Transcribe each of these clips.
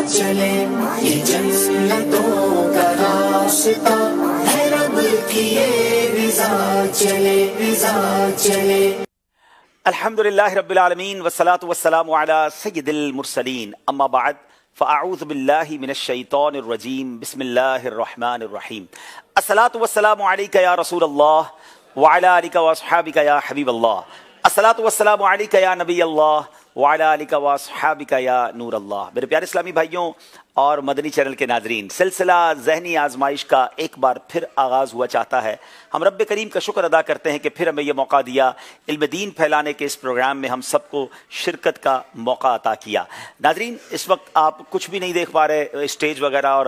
چلے یہ جنتوں کا راستہ ہے رب کی یہ رضا چلے رضا چلے. الحمدللہ رب العالمین والصلاة والسلام علی سید المرسلین اما بعد فاعوذ باللہ من الشیطان الرجیم بسم اللہ الرحمن الرحیم. الصلاة والسلام علیک یا رسول اللہ وعلی آلک واصحابک یا حبیب اللہ. الصلاة والسلام علیک یا نبی اللہ وعلی آلک واصحابک یا نور اللہ. میرے پیارے اسلامی بھائیوں اور مدنی چینل کے ناظرین، سلسلہ ذہنی آزمائش کا ایک بار پھر آغاز ہوا چاہتا ہے. ہم رب کریم کا شکر ادا کرتے ہیں کہ پھر ہمیں یہ موقع دیا، علم دین پھیلانے کے اس پروگرام میں ہم سب کو شرکت کا موقع عطا کیا. ناظرین، اس وقت آپ کچھ بھی نہیں دیکھ پا رہے اسٹیج وغیرہ، اور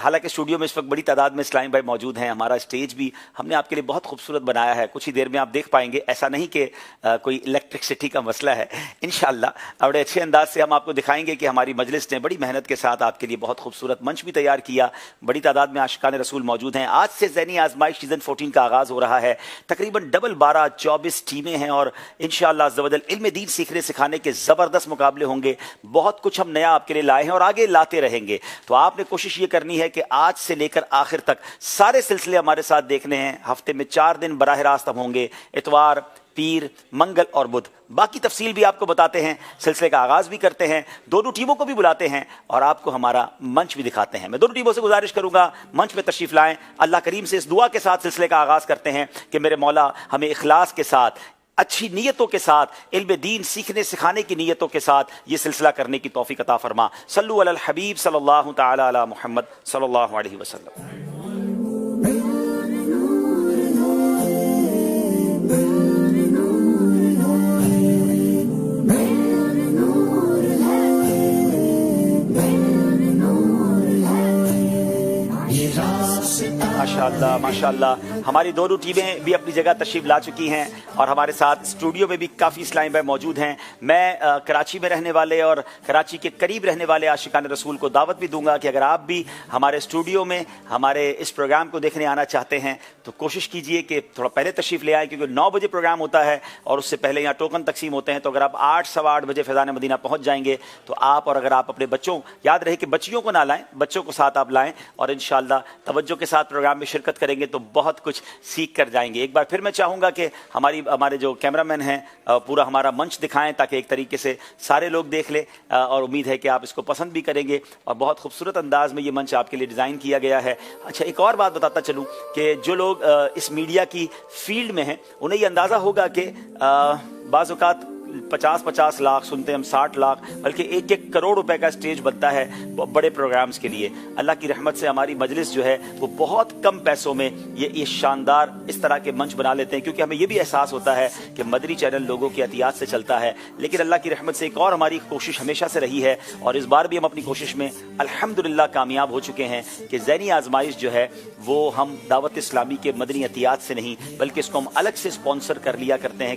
حالانکہ اسٹوڈیو میں اس وقت بڑی تعداد میں اسلام بھائی موجود ہیں. ہمارا اسٹیج بھی ہم نے آپ کے لیے بہت خوبصورت بنایا ہے، کچھ ہی دیر میں آپ دیکھ پائیں گے. ایسا نہیں کہ کوئی الیکٹرکسٹی کا مسئلہ ہے، انشاءاللہ بڑے اچھے انداز سے ہم آپ کو دکھائیں گے کہ ہماری مجلس نے بڑی محنت کے ساتھ آپ کے لیے بہت خوبصورت منچ بھی تیار کیا. بڑی تعداد میں عاشقان رسول موجود ہیں. آج سے ذہنی آزمائش سیزن 14 کا آغاز ہو رہا ہے. تقریباً 12-24 ٹیمیں ہیں اور انشاءاللہ عز و جل علم دین سیکھنے سکھانے کے زبردست مقابلے ہوں گے. بہت کچھ ہم نیا آپ کے لیے لائے ہیں اور آگے لاتے رہیں گے. تو آپ نے کوشش یہ کرنی ہے کہ آج سے لے کر آخر تک سارے سلسلے ہمارے ساتھ دیکھنے ہیں. ہفتے میں 4 دن براہ راست ہم ہوں گے، اتوار، پیر، منگل اور بدھ. باقی تفصیل بھی آپ کو بتاتے ہیں. سلسلے کا آغاز بھی کرتے ہیں، دونوں ٹیموں کو بھی بلاتے ہیں اور آپ کو ہمارا منچ بھی دکھاتے ہیں. میں دونوں ٹیموں سے گزارش کروں گا منچ پہ تشریف لائیں. اللہ کریم سے اس دعا کے ساتھ سلسلے کا آغاز کرتے ہیں کہ میرے مولا ہمیں اخلاص کے ساتھ، اچھی نیتوں کے ساتھ، علم دین سیکھنے سکھانے کی نیتوں کے ساتھ یہ سلسلہ کرنے کی توفیق عطا فرما. صلو علی الحبیب صلی اللہ تعالی علی محمد صلی اللہ علیہ وسلم. ماشاءاللہ ماشاءاللہ. ہماری دونوں ٹیمیں بھی اپنی جگہ تشریف لا چکی ہیں اور ہمارے ساتھ اسٹوڈیو میں بھی کافی اسلام بھائی موجود ہیں. میں کراچی میں رہنے والے اور کراچی کے قریب رہنے والے عاشقان رسول کو دعوت بھی دوں گا کہ اگر آپ بھی ہمارے اسٹوڈیو میں ہمارے اس پروگرام کو دیکھنے آنا چاہتے ہیں تو کوشش کیجئے کہ تھوڑا پہلے تشریف لے آئیں، کیونکہ 9 بجے پروگرام ہوتا ہے اور اس سے پہلے یہاں ٹوکن تقسیم ہوتے ہیں. تو اگر آپ 8 سوا 8 بجے فیضان مدینہ پہنچ جائیں گے تو آپ، اور اگر آپ اپنے بچوں، یاد رہے کہ بچیوں کو نہ لائیں، بچوں کو ساتھ آپ لائیں اور انشاءاللہ توجہ کے ساتھ پروگرام میں شرکت کریں گے تو بہت کچھ سیکھ کر جائیں گے. ایک بار پھر میں چاہوں گا کہ ہمارے جو کیمرہ مین ہیں پورا ہمارا منچ دکھائیں تاکہ ایک طریقے سے سارے لوگ دیکھ لیں، اور امید ہے کہ آپ اس کو پسند بھی کریں گے. اور بہت خوبصورت انداز میں یہ منچ آپ کے لیے ڈیزائن کیا گیا ہے. اچھا، ایک اور بات بتاتا چلوں کہ جو لوگ اس میڈیا کی فیلڈ میں ہیں انہیں یہ اندازہ ہوگا کہ بعض اوقات 50 لاکھ سنتے ہیں ہم، 60 لاکھ بلکہ 1 کروڑ روپے کا اسٹیج بنتا ہے بڑے پروگرامز کے لیے. اللہ کی رحمت سے ہماری مجلس جو ہے وہ بہت کم پیسوں میں یہ شاندار اس طرح کے منچ بنا لیتے ہیں، کیونکہ ہمیں یہ بھی احساس ہوتا ہے کہ مدنی چینل لوگوں کی عطیات سے چلتا ہے. لیکن اللہ کی رحمت سے ایک اور ہماری کوشش ہمیشہ سے رہی ہے اور اس بار بھی ہم اپنی کوشش میں الحمدللہ کامیاب ہو چکے ہیں کہ ذہنی آزمائش جو ہے وہ ہم دعوت اسلامی کے مدنی عطیات سے نہیں بلکہ اس کو ہم الگ سے اسپانسر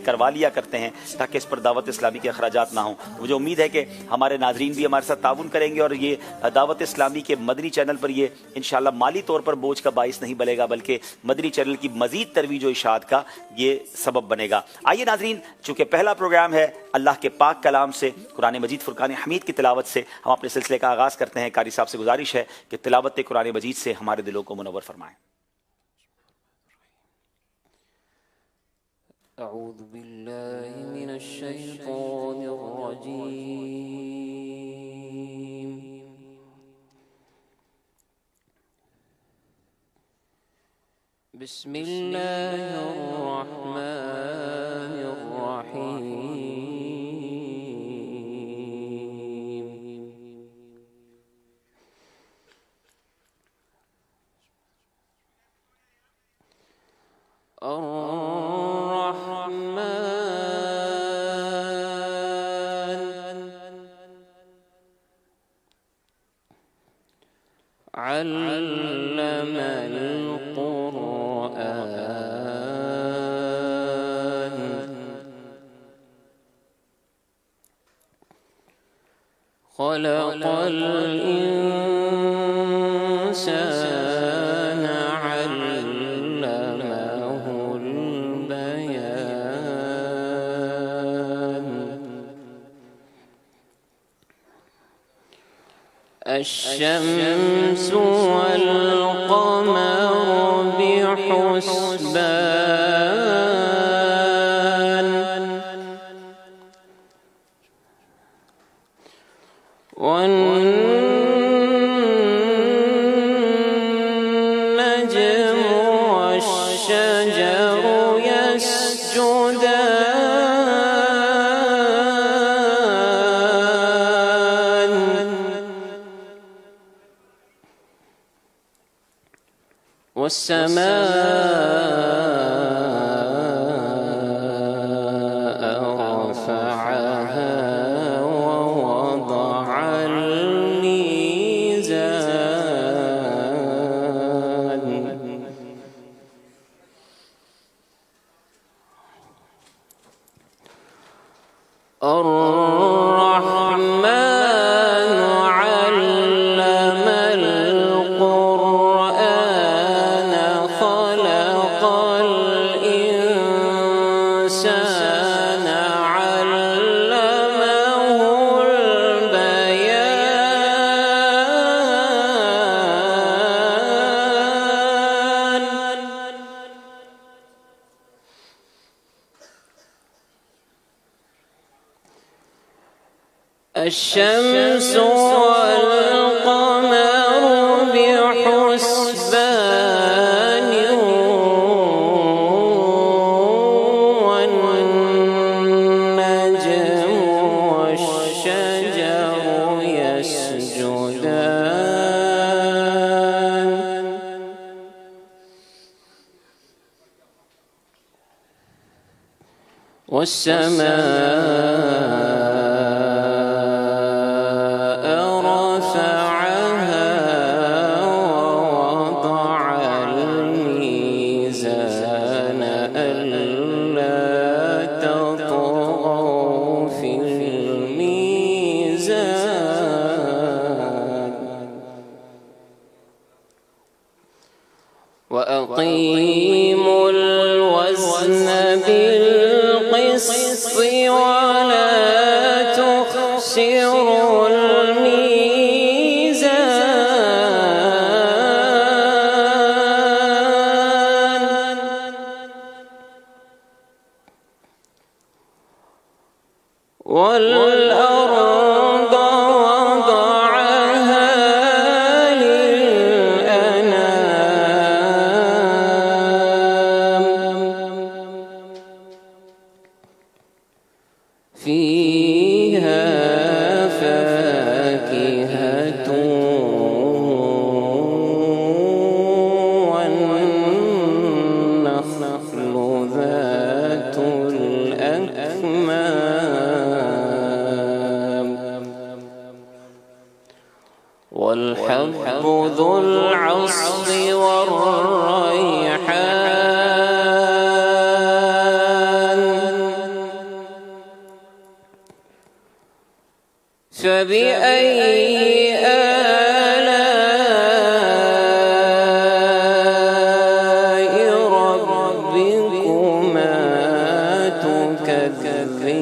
کروا لیا کرتے ہیں تاکہ اس پر دعوت اسلامی کے اخراجات نہ ہوں. مجھے امید ہے کہ ہمارے ناظرین بھی ہمارے ساتھ تعاون کریں گے اور یہ دعوت اسلامی کے مدنی چینل پر یہ انشاءاللہ مالی طور پر بوجھ کا باعث نہیں بنے گا بلکہ مدنی چینل کی مزید ترویج و اشاعت کا یہ سبب بنے گا. آئیے ناظرین، چونکہ پہلا پروگرام ہے اللہ کے پاک کلام سے، قرآن مجید فرقان حمید کی تلاوت سے ہم اپنے سلسلے کا آغاز کرتے ہیں. قاری صاحب سے گزارش ہے کہ تلاوت قرآن مجید سے ہمارے دلوں کو منور فرمائیں. أعوذ بالله من الشيطان الرجيم. بسم الله الرحمن الرحيم. علم القرآن خلق الإنسان علمه البيان الشمس والقمر بحسبان والنجم والشجر يسجدان والسماء رفعها ووضع الميزان الرحمن علم القرآن خلق الإنسان علمه البيان الشمس والقمر بحسبان والنجم والشجر يسجدان والسماء رفعها ووضع الميزان ألا تطغوا في الميزان وأقيموا الوزن بالقسط ولا تخسروا الميزان والأرض وضعها للأنام فيها فاكهة والنخل ذات الأكمام والحب ذو العصف والريحان فبأي آلاء ربكما تكذبان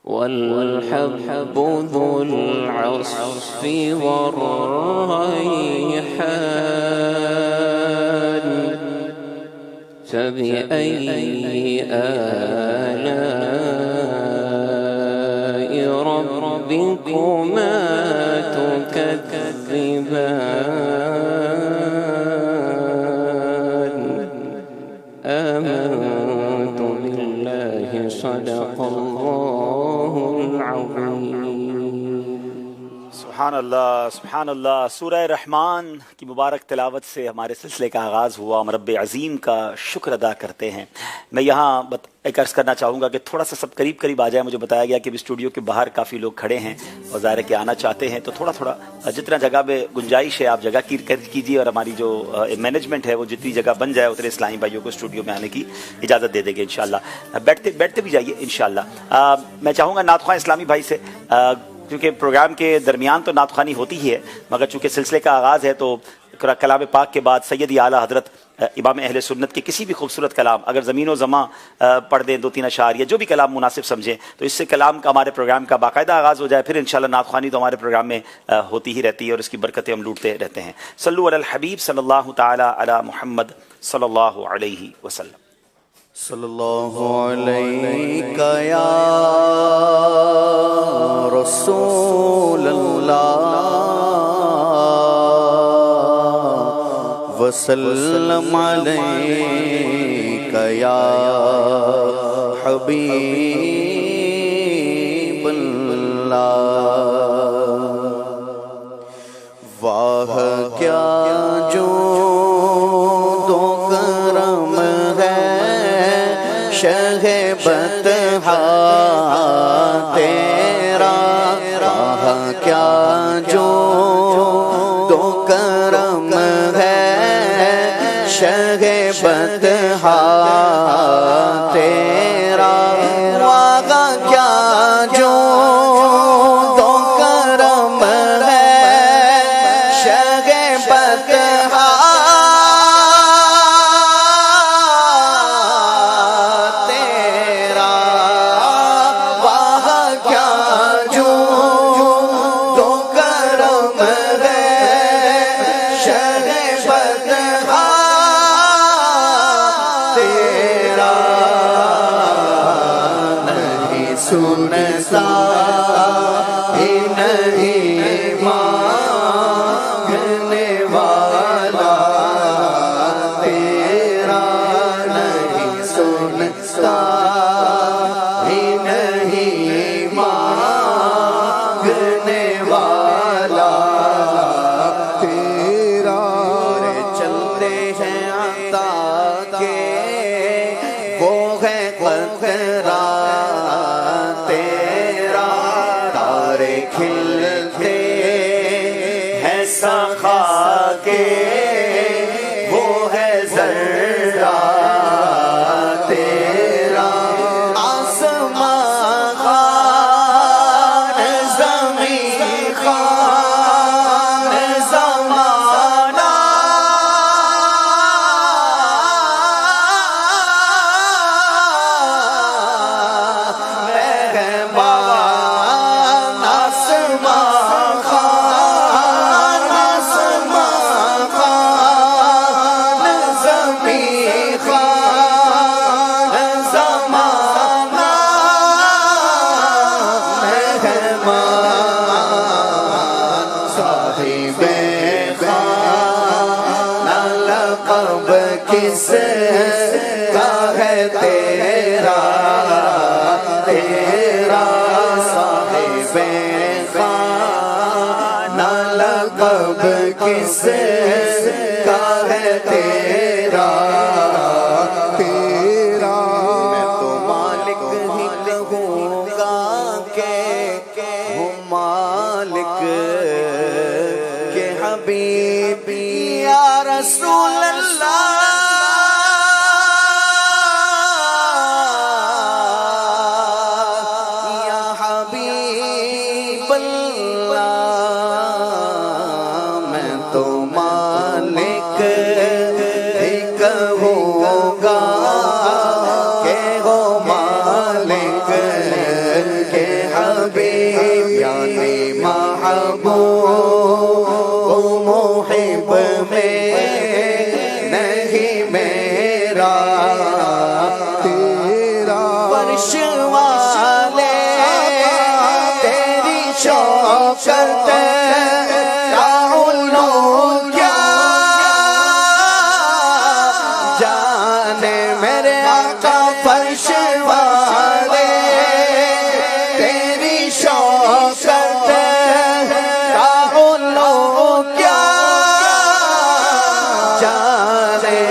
والحب ذو العصف والريحان فبأي آلاء ربكما تكذبان آمنت بالله صدق الله العظيم سبحان اللہ سورہ رحمان کی مبارک تلاوت سے ہمارے سلسلے کا آغاز ہوا. ہم رب عظیم کا شکر ادا کرتے ہیں. میں یہاں ایک عرض کرنا چاہوں گا کہ تھوڑا سا سب قریب قریب آ جائے. مجھے بتایا گیا کہ اسٹوڈیو کے باہر کافی لوگ کھڑے ہیں اور ظاہر ہے کہ آنا چاہتے ہیں, تو تھوڑا تھوڑا جتنا جگہ میں گنجائش ہے آپ جگہ کیجیے, اور ہماری جو مینجمنٹ ہے وہ جتنی جگہ بن جائے اتنے اسلامی بھائیوں کو اسٹوڈیو میں آنے کی اجازت دے دیں گے انشاءاللہ. بیٹھتے بھی جائیے انشاءاللہ. میں چاہوں گا نعت خواں اسلامی بھائی سے, کیونکہ پروگرام کے درمیان تو نعت خوانی ہوتی ہی ہے, مگر چونکہ سلسلے کا آغاز ہے تو کلام پاک کے بعد سیدی اعلیٰ حضرت امام اہل سنت کے کسی بھی خوبصورت کلام، اگر زمین و زماں پڑھ دیں 2-3 اشعار یا جو بھی کلام مناسب سمجھیں، تو اس سے کلام کا ہمارے پروگرام کا باقاعدہ آغاز ہو جائے. پھر انشاءاللہ نعت خوانی تو ہمارے پروگرام میں ہوتی ہی رہتی ہے اور اس کی برکتیں ہم لوٹتے رہتے ہیں. صلو علی الحبیب صلی اللہ تعالی علی محمد صلی اللہ علیہ وسلم. صلی اللہ علیہ یا رسول اللہ وسلم علیک یا حبیب اللہ. واہ کیا جو دو کرم ہے شہ بطحا تیرا. واہ کیا جو دو کرم ہے شہ بطحا تیرا. واہ کیا جو دو کرم ہے شہ بطحا تیرا. واہ کیا جو دو کرم ہے شہ بطحا تیرا. نہیں سنتا ہی نہیں مانگنے والا تیرا. نہیں سنتا ہی نہیں مانگنے والا تیرا. چلتے ہیں عطا کے وہ ہے قطرہ تیرا. تارے کھلتے ہیں سخا کے وہ ہے ذرہ تیرا. آسمان خان زمین خان زمانہ مہمان. آسمان خان آسمان خان زمین خان زمانہ مہمان. صاحب خانہ لقب کس کا ہے تیرا تیرا. صاحب خانہ لقب کس کا ہے تیرا تیرا. میں تو مالک ہی کہوں گا کہ ہوں مالک کے حبیب یا رسول اللہ. یا حبیب اللہ. میں تو مالک ہی کہوں گا کہ ہو مالک کے حبیب یعنی محبوب محب میں نہیں میرا تیرا. فرش والے تیری شوکت کا علو کیا جانے میرے آقا. فرش والے تیری شوکت کا علو کیا جانے.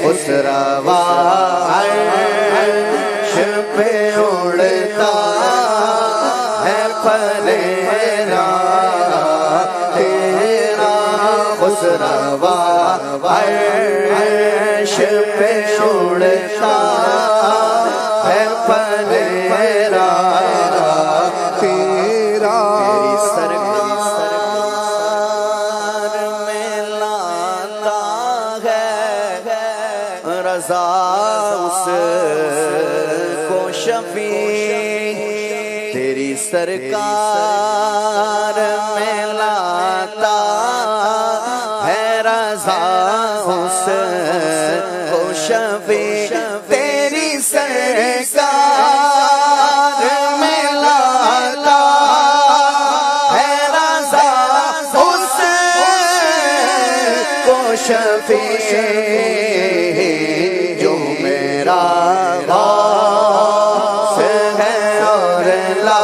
اس روا عرش پہ اڑتا ہے پریرا تیرا. اس روا عرش پہ اڑتا ہے پریرا تیرا. اس کو شفیع تیری سرکار میں لاتا ہے رضا اس کو شفیع تیری سرکار میں لاتا ہے رضا اس کو شفیع جو میرا غوث ہے اور لا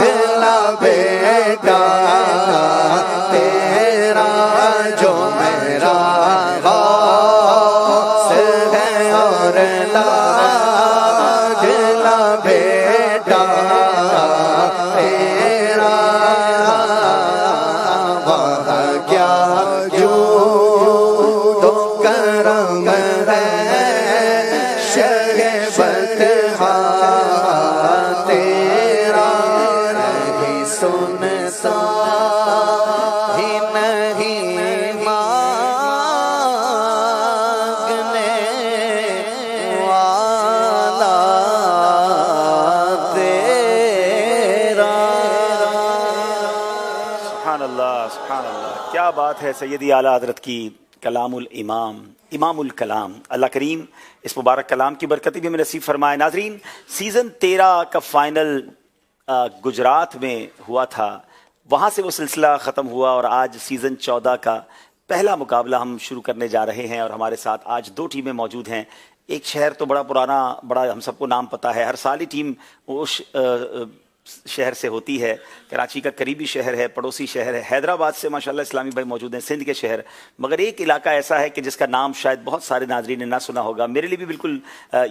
دلا بیٹا تیرا جو میرا غوث ہے اور لا دلا بیٹا تیرا وہاں کیا جو تو کرم ہے شہ بطحا تیرا نہیں سنتا ہی نہیں مانگنے والا تیرا سبحان اللہ سبحان اللہ، کیا بات ہے سیدی اعلیٰ حضرت کی کلام الامام امام الکلام۔ اللہ کریم اس مبارک کلام کی برکتی بھی ہمیں نصیب فرمائے۔ ناظرین، سیزن 13 کا فائنل گجرات میں ہوا تھا، وہاں سے وہ سلسلہ ختم ہوا اور آج سیزن 14 کا پہلا مقابلہ ہم شروع کرنے جا رہے ہیں، اور ہمارے ساتھ آج 2 ٹیمیں موجود ہیں۔ ایک شہر تو بڑا پرانا، بڑا ہم سب کو نام پتہ ہے، ہر سال ہی ٹیم اس شہر سے ہوتی ہے، کراچی کا قریبی شہر ہے، پڑوسی شہر ہے، حیدرآباد سے ماشاءاللہ اسلامی بھائی موجود ہیں، سندھ کے شہر، مگر ایک علاقہ ایسا ہے کہ جس کا نام شاید بہت سارے ناظرین نے نہ سنا ہوگا، میرے لیے بھی بالکل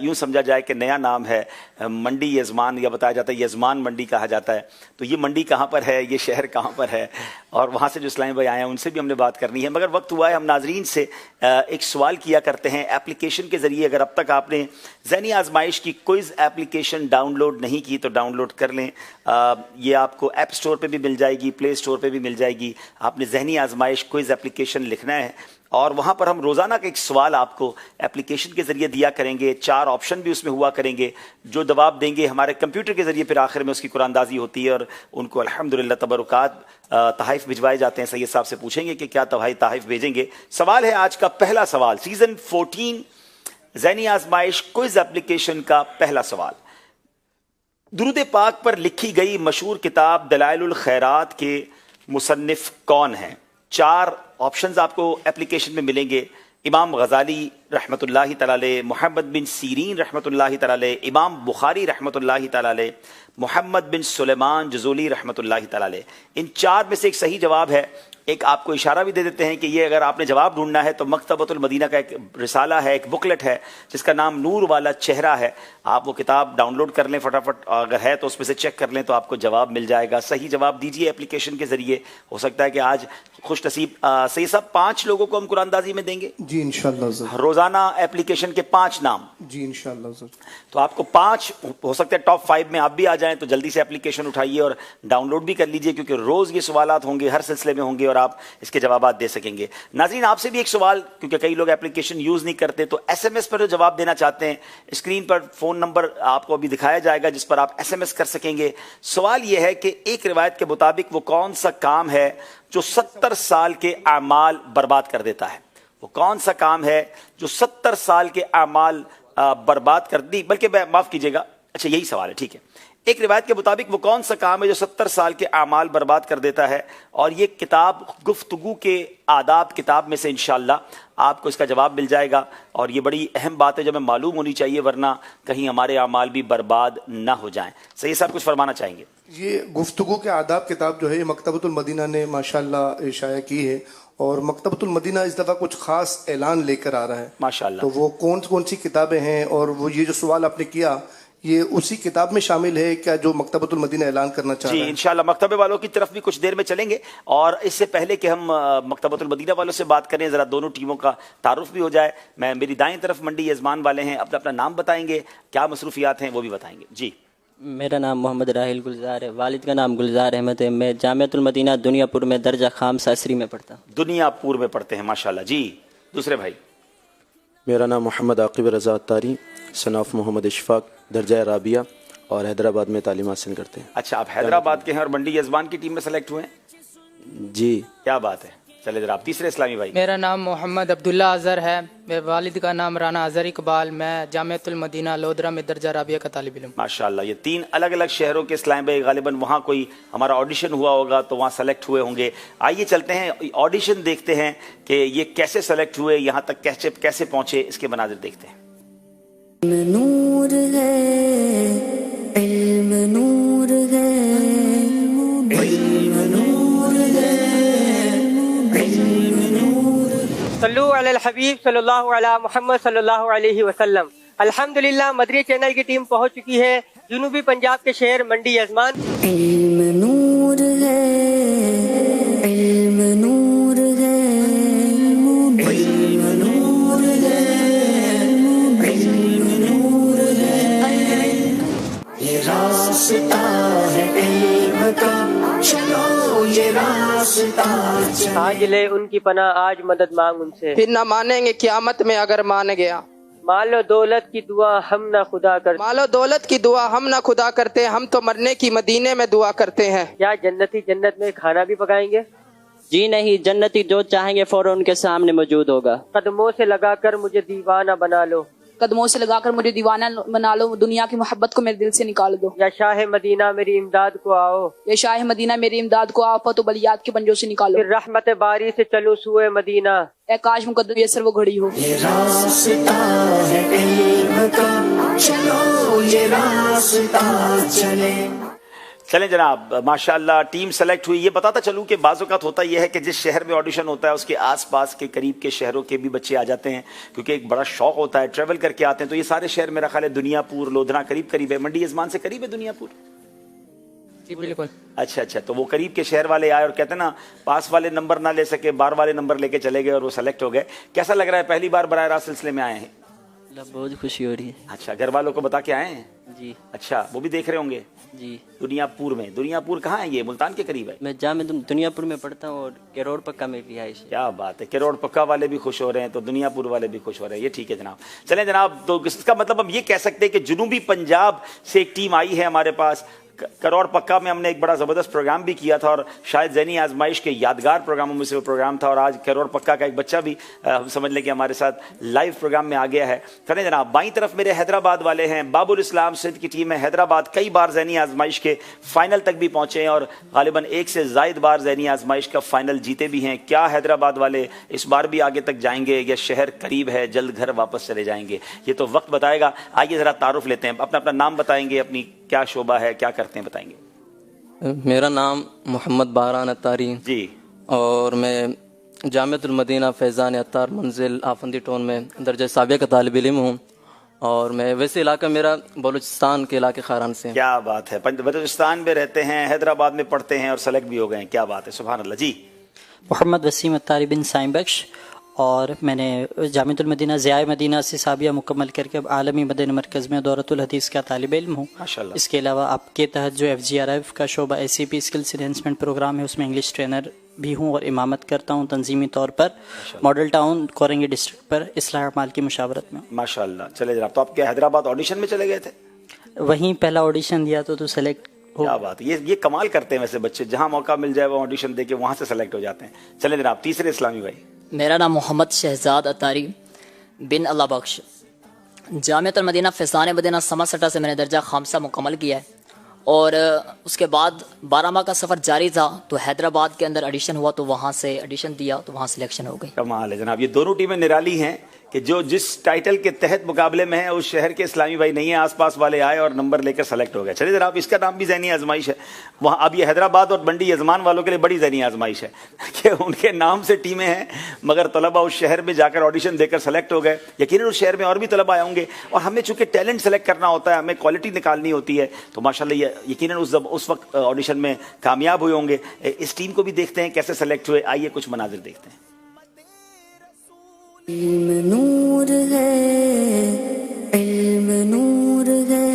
یوں سمجھا جائے کہ نیا نام ہے، منڈی یزمان، یا بتایا جاتا ہے یزمان منڈی کہا جاتا ہے۔ تو یہ منڈی کہاں پر ہے، یہ شہر کہاں پر ہے، اور وہاں سے جو اسلامی بھائی آئے ہیں ان سے بھی ہم نے بات کرنی ہے، مگر وقت ہوا ہے ہم ناظرین سے ایک سوال کیا کرتے ہیں اپلیکیشن کے ذریعے۔ اگر اب تک آپ نے ذہنی آزمائش کی کوئز اپلیکیشن ڈاؤن لوڈ نہیں کی تو ڈاؤن لوڈ کر لیں، یہ آپ کو ایپ سٹور پہ بھی مل جائے گی، پلے سٹور پہ بھی مل جائے گی۔ آپ نے ذہنی آزمائش کوئز اپلیکیشن لکھنا ہے، اور وہاں پر ہم روزانہ کا ایک سوال آپ کو اپلیکیشن کے ذریعے دیا کریں گے، 4 آپشن بھی اس میں ہوا کریں گے، جو جواب دیں گے ہمارے کمپیوٹر کے ذریعے پھر آخر میں اس کی قرآن اندازی ہوتی ہے، اور ان کو الحمدللہ تبرکات تحائف بھجوائے جاتے ہیں۔ سید صاحب سے پوچھیں گے کہ کیا تحائف بھیجیں گے۔ سوال ہے آج کا پہلا سوال، سیزن 14 ذہنی آزمائش کوئز اپلیکیشن کا پہلا سوال۔ درود پاک پر لکھی گئی مشہور کتاب دلائل الخیرات کے مصنف کون ہیں؟ 4 آپشنز آپ کو اپلیکیشن میں ملیں گے۔ امام غزالی رحمۃ اللہ تعالی علیہ، محمد بن سیرین رحمۃ اللہ تعالی علیہ، امام بخاری رحمۃ اللہ تعالی علیہ، محمد بن سلیمان جزولی رحمۃ اللہ تعالی علیہ۔ ان 4 میں سے ایک صحیح جواب ہے۔ ایک آپ کو اشارہ بھی دے دیتے ہیں کہ یہ اگر آپ نے جواب ڈھونڈنا ہے تو مکتبۃ المدینہ کا ایک رسالہ ہے، ایک بکلٹ ہے جس کا نام نور والا چہرہ ہے، آپ وہ کتاب ڈاؤن لوڈ کر لیں فٹافٹ، اگر ہے تو اس میں سے چیک کر لیں تو آپ کو جواب مل جائے گا۔ صحیح جواب دیجیے اپلیکیشن کے ذریعے، ہو سکتا ہے کہ آج خوش نصیب سید صاحب 5 لوگوں کو ہم قرآن اندازی میں دیں گے جی انشاءاللہ حضرت، روزانہ اپلیکیشن کے 5 نام، جی انشاءاللہ حضرت۔ تو آپ کو 5 ہو سکتا ہے ٹاپ 5 میں آپ بھی آ جائیں، تو جلدی سے اپلیکیشن اٹھائیے اور ڈاؤن لوڈ بھی کر لیجئے، کیونکہ روز یہ سوالات ہوں گے، ہر سلسلے میں ہوں گے اور آپ اس کے جوابات دے سکیں گے۔ ناظرین آپ سے بھی ایک سوال، کیونکہ کئی لوگ اپلیکیشن یوز نہیں کرتے، تو ایس ایم ایس پر جو جواب دینا چاہتے ہیں، اسکرین پر فون نمبر آپ کو ابھی دکھایا جائے گا جس پر آپ ایس ایم ایس کر سکیں گے۔ سوال یہ ہے کہ ایک روایت کے مطابق وہ کون سا کام ہے جو 70 سال کے اعمال برباد کر دیتا ہے؟ وہ کون سا کام ہے جو 70 سال کے اعمال برباد کر دی، بلکہ معاف کیجیے گا، اچھا یہی سوال ہے، ٹھیک ہے۔ ایک روایت کے مطابق وہ کون سا کام ہے جو 70 سال کے اعمال برباد کر دیتا ہے؟ اور یہ کتاب گفتگو کے آداب کتاب میں سے انشاءاللہ آپ کو اس کا جواب مل جائے گا، اور یہ بڑی اہم بات ہے جو ہمیں معلوم ہونی چاہیے، ورنہ کہیں ہمارے اعمال بھی برباد نہ ہو جائیں۔ سید صاحب کچھ فرمانا چاہیں گے؟ یہ گفتگو کے آداب کتاب جو ہے یہ مکتبۃ المدینہ نے ماشاءاللہ شائع کی ہے، اور مکتبۃ المدینہ اس دفعہ کچھ خاص اعلان لے کر آ رہا ہے ماشاءاللہ۔ تو وہ کون سی کتابیں ہیں، اور وہ یہ جو سوال آپ نے کیا یہ اسی کتاب میں شامل ہے کیا جو مکتبۃ المدینہ اعلان کرنا چاہ رہا جی ہے؟ انشاءاللہ مکتبے والوں کی طرف بھی کچھ دیر میں چلیں گے، اور اس سے پہلے کہ ہم مکتبۃ المدینہ والوں سے بات کریں، ذرا دونوں ٹیموں کا تعارف بھی ہو جائے۔ میری دائیں طرف منڈی یزمان والے ہیں، اپنا نام بتائیں گے، کیا مصروفیات ہیں وہ بھی بتائیں گے۔ جی میرا نام محمد راحل گلزار ہے، والد کا نام گلزار احمد ہے، میں جامعۃ المدینہ دنیا پور میں درجہ خامسہ عصری میں پڑھتا ہوں۔ دنیا پور میں پڑھتے ہیں، ماشاءاللہ۔ جی دوسرے بھائی؟ میرا نام محمد عاقب رضا اتاری، سن آف محمد اشفاق، درجہ رابعہ، اور حیدرآباد میں تعلیم حاصل کرتے ہیں۔ اچھا، آپ حیدرآباد کے ہیں اور منڈی یزبان کی ٹیم میں سلیکٹ ہوئے ہیں؟ جی، کیا بات ہے۔ چلے ذرا آپ تیسرے اسلامی بھائی۔ میرا نام محمد عبداللہ اظہر ہے، میرے والد کا نام رانا اظہر اقبال، میں جامعۃ المدینہ لودھرا میں درجہ رابعہ کا طالب علم۔ ماشاءاللہ، یہ 3 الگ الگ شہروں کے اسلام بھائی، غالباً وہاں کوئی ہمارا آڈیشن ہوا ہوگا تو وہاں سلیکٹ ہوئے ہوں گے۔ آئیے چلتے ہیں آڈیشن دیکھتے ہیں کہ یہ کیسے سلیکٹ ہوئے، یہاں تک کیسے پہنچے، اس کے مناظر دیکھتے ہیں۔ نور ہے علم، نور ہے علم، نور ہے علم، نور ہے۔ صلو علی الحبیب صلی اللہ علی محمد صلی اللہ علیہ وسلم۔ الحمدللہ مدری چینل کی ٹیم پہنچ چکی ہے جنوبی پنجاب کے شہر منڈی یزمان۔ علم نور ہے علم، نور ہے علم، نور ہے علم، نور ہے۔ یہ راستہ ہے علم کا، چلو یہ راستہ چلے۔ آج لے ان کی پناہ، آج مدد مانگ ان سے، پھر نہ مانیں گے قیامت میں اگر مان گیا۔ مال و دولت کی دعا ہم نہ خدا کرتے، مال و دولت کی دعا ہم نہ خدا کرتے، ہم تو مرنے کی مدینے میں دعا کرتے ہیں۔ کیا جنتی جنت میں کھانا بھی پکائیں گے؟ جی نہیں، جنتی جو چاہیں گے فوراً ان کے سامنے موجود ہوگا۔ قدموں سے لگا کر مجھے دیوانہ بنا لو، قدموں سے لگا کر مجھے دیوانہ بنا لو، دنیا کی محبت کو میرے دل سے نکال دو۔ یا شاہ مدینہ میری امداد کو آؤ، یہ شاہ مدینہ میری امداد کو آفت و بلیات کے پنجوں سے نکالو۔ پھر رحمت باری سے چلو سوئے مدینہ، اے کاش مقدر یسر وہ گھڑی ہو۔ یہ راستہ ہے علم کا، چلو یہ راستہ چلے۔ چلیں جناب، ماشاءاللہ ٹیم سلیکٹ ہوئی۔ یہ بتاتا چلوں کہ بعض اوقات ہوتا یہ ہے کہ جس شہر میں آڈیشن ہوتا ہے اس کے آس پاس کے قریب کے شہروں کے بھی بچے آ جاتے ہیں، کیونکہ ایک بڑا شوق ہوتا ہے، ٹریول کر کے آتے ہیں۔ تو یہ سارے شہر میرا خیال ہے دنیا پور، لودھنا قریب ہے، منڈی یزمان سے قریب ہے دنیا پور۔ جی بالکل۔ اچھا، تو وہ قریب کے شہر والے آئے اور کہتے ہیں نا پاس والے نمبر نہ لے سکے، بار والے نمبر لے کے چلے گئے اور وہ سلیکٹ ہو گئے۔ کیسا لگ رہا ہے، پہلی بار براہ راست سلسلے میں آئے ہیں؟ بہت خوشی ہو رہی ہے۔ اچھا، گھر والوں کو بتا کے آئے ہیں؟ جی۔ اچھا، وہ بھی دیکھ رہے ہوں گے؟ جی۔ دنیا پور میں، دنیا پور کہاں ہے؟ یہ ملتان کے قریب ہے؟ میں جامع دنیا پور میں پڑھتا ہوں اور کروڑ پکا میں رہائش ہے۔ کیا بات ہے، کروڑ پکا والے بھی خوش ہو رہے ہیں تو دنیا پور والے بھی خوش ہو رہے ہیں، یہ ٹھیک ہے جناب۔ چلیں جناب، تو اس کا مطلب ہم یہ کہہ سکتے ہیں کہ جنوبی پنجاب سے ایک ٹیم آئی ہے ہمارے پاس۔ کروڑ پکا میں ہم نے ایک بڑا زبردست پروگرام بھی کیا تھا اور شاید ذہنی آزمائش کے یادگار پروگراموں میں سے وہ پروگرام تھا، اور آج کروڑ پکا کا ایک بچہ بھی ہم سمجھ لیں کہ ہمارے ساتھ لائیو پروگرام میں آ گیا ہے۔ چلیں جناب، بائیں طرف میرے حیدرآباد والے ہیں، باب الاسلام سندھ کی ٹیم ہے۔ حیدرآباد کئی بار ذہنی آزمائش کے فائنل تک بھی پہنچے ہیں اور غالباً 1 سے زائد بار ذہنی آزمائش کا فائنل جیتے بھی ہیں۔ کیا حیدرآباد والے اس بار بھی آگے تک جائیں گے یا شہر قریب ہے، جلد گھر واپس چلے جائیں گے؟ یہ تو وقت بتائے گا۔ آئیے ذرا تعارف لیتے ہیں، اپنا نام بتائیں گے، اپنی کیا شعبہ ہے، کیا کرتے ہیں، بتائیں گے۔ میرا نام محمد باران اتاری جی، اور میں جامعۃ المدینہ فیضان اتار منزل آفندی ٹون میں درجہ سابعہ کا طالب علم ہوں، اور میں ویسے علاقہ میرا بلوچستان کے علاقے خاران سے۔ کیا بات ہے، بلوچستان میں رہتے ہیں، حیدرآباد میں پڑھتے ہیں اور سلیکٹ بھی ہو گئے ہیں، کیا بات ہے، سبحان اللہ۔ جی، محمد وسیم اتاری بن سائم بخش، اور میں نے جامعۃ المدینہ ضیاء مدینہ سے سابعہ مکمل کر کے اب عالمی مدنی مرکز میں دورۃ الحدیث کا طالب علم ہوں۔ ماشاءاللہ۔ اس کے علاوہ آپ کے تحت جو FGRF کا شعبہ ACP اسکلس انہینسمنٹ پروگرام ہے، اس میں انگلش ٹرینر بھی ہوں اور امامت کرتا ہوں تنظیمی طور پر ماڈل ٹاؤن کورنگی ڈسٹرکٹ پر اصلاح اعمال کی مشاورت میں۔ ماشاءاللہ۔ چلے جناب، تو آپ کیا حیدرآباد آڈیشن میں چلے گئے تھے؟ وہیں پہلا آڈیشن دیا تو سلیکٹ ہو۔ کیا بات ہے، یہ کمال کرتے ہیں ویسے بچے، جہاں موقع مل جائے وہ آڈیشن دے کے وہاں سے سلیکٹ ہو جاتے ہیں۔ چلے جناب، تیسرے اسلامی بھائی۔ میرا نام محمد شہزاد اتاری بن اللہ بخش، جامعۃ المدینہ فیضان مدینہ سماسٹا سے میں نے درجہ خامسہ مکمل کیا ہے، اور اس کے بعد 12 ماہ کا سفر جاری تھا تو حیدرآباد کے اندر ایڈیشن ہوا تو وہاں سے ایڈیشن دیا تو وہاں سلیکشن ہو گئی۔ کمال ہے جناب، یہ دونوں ٹیمیں نرالی ہیں کہ جو جس ٹائٹل کے تحت مقابلے میں ہیں اس شہر کے اسلامی بھائی نہیں ہیں، آس پاس والے آئے اور نمبر لے کر سلیکٹ ہو گئے۔ چلیے جناب، اس کا نام بھی ذہنی آزمائش ہے۔ وہاں اب یہ حیدرآباد اور منڈی یزمان والوں کے لیے بڑی ذہنی آزمائش ہے کہ ان کے نام سے ٹیمیں ہیں مگر طلبہ اس شہر میں جا کر آڈیشن دے کر سلیکٹ ہو گئے۔ یقیناً اس شہر میں اور بھی طلبہ آئے ہوں گے اور ہمیں چونکہ ٹیلنٹ سلیکٹ کرنا ہوتا ہے، ہمیں کوالٹی نکالنی ہوتی ہے، تو ماشاءاللہ یہ یقیناً اس وقت آڈیشن میں کامیاب ہوئے ہوں گے۔ اس ٹیم کو بھی دیکھتے ہیں کیسے سلیکٹ ہوئے، آئیے کچھ مناظر دیکھتے ہیں۔ علم نور ہے علم نور ہے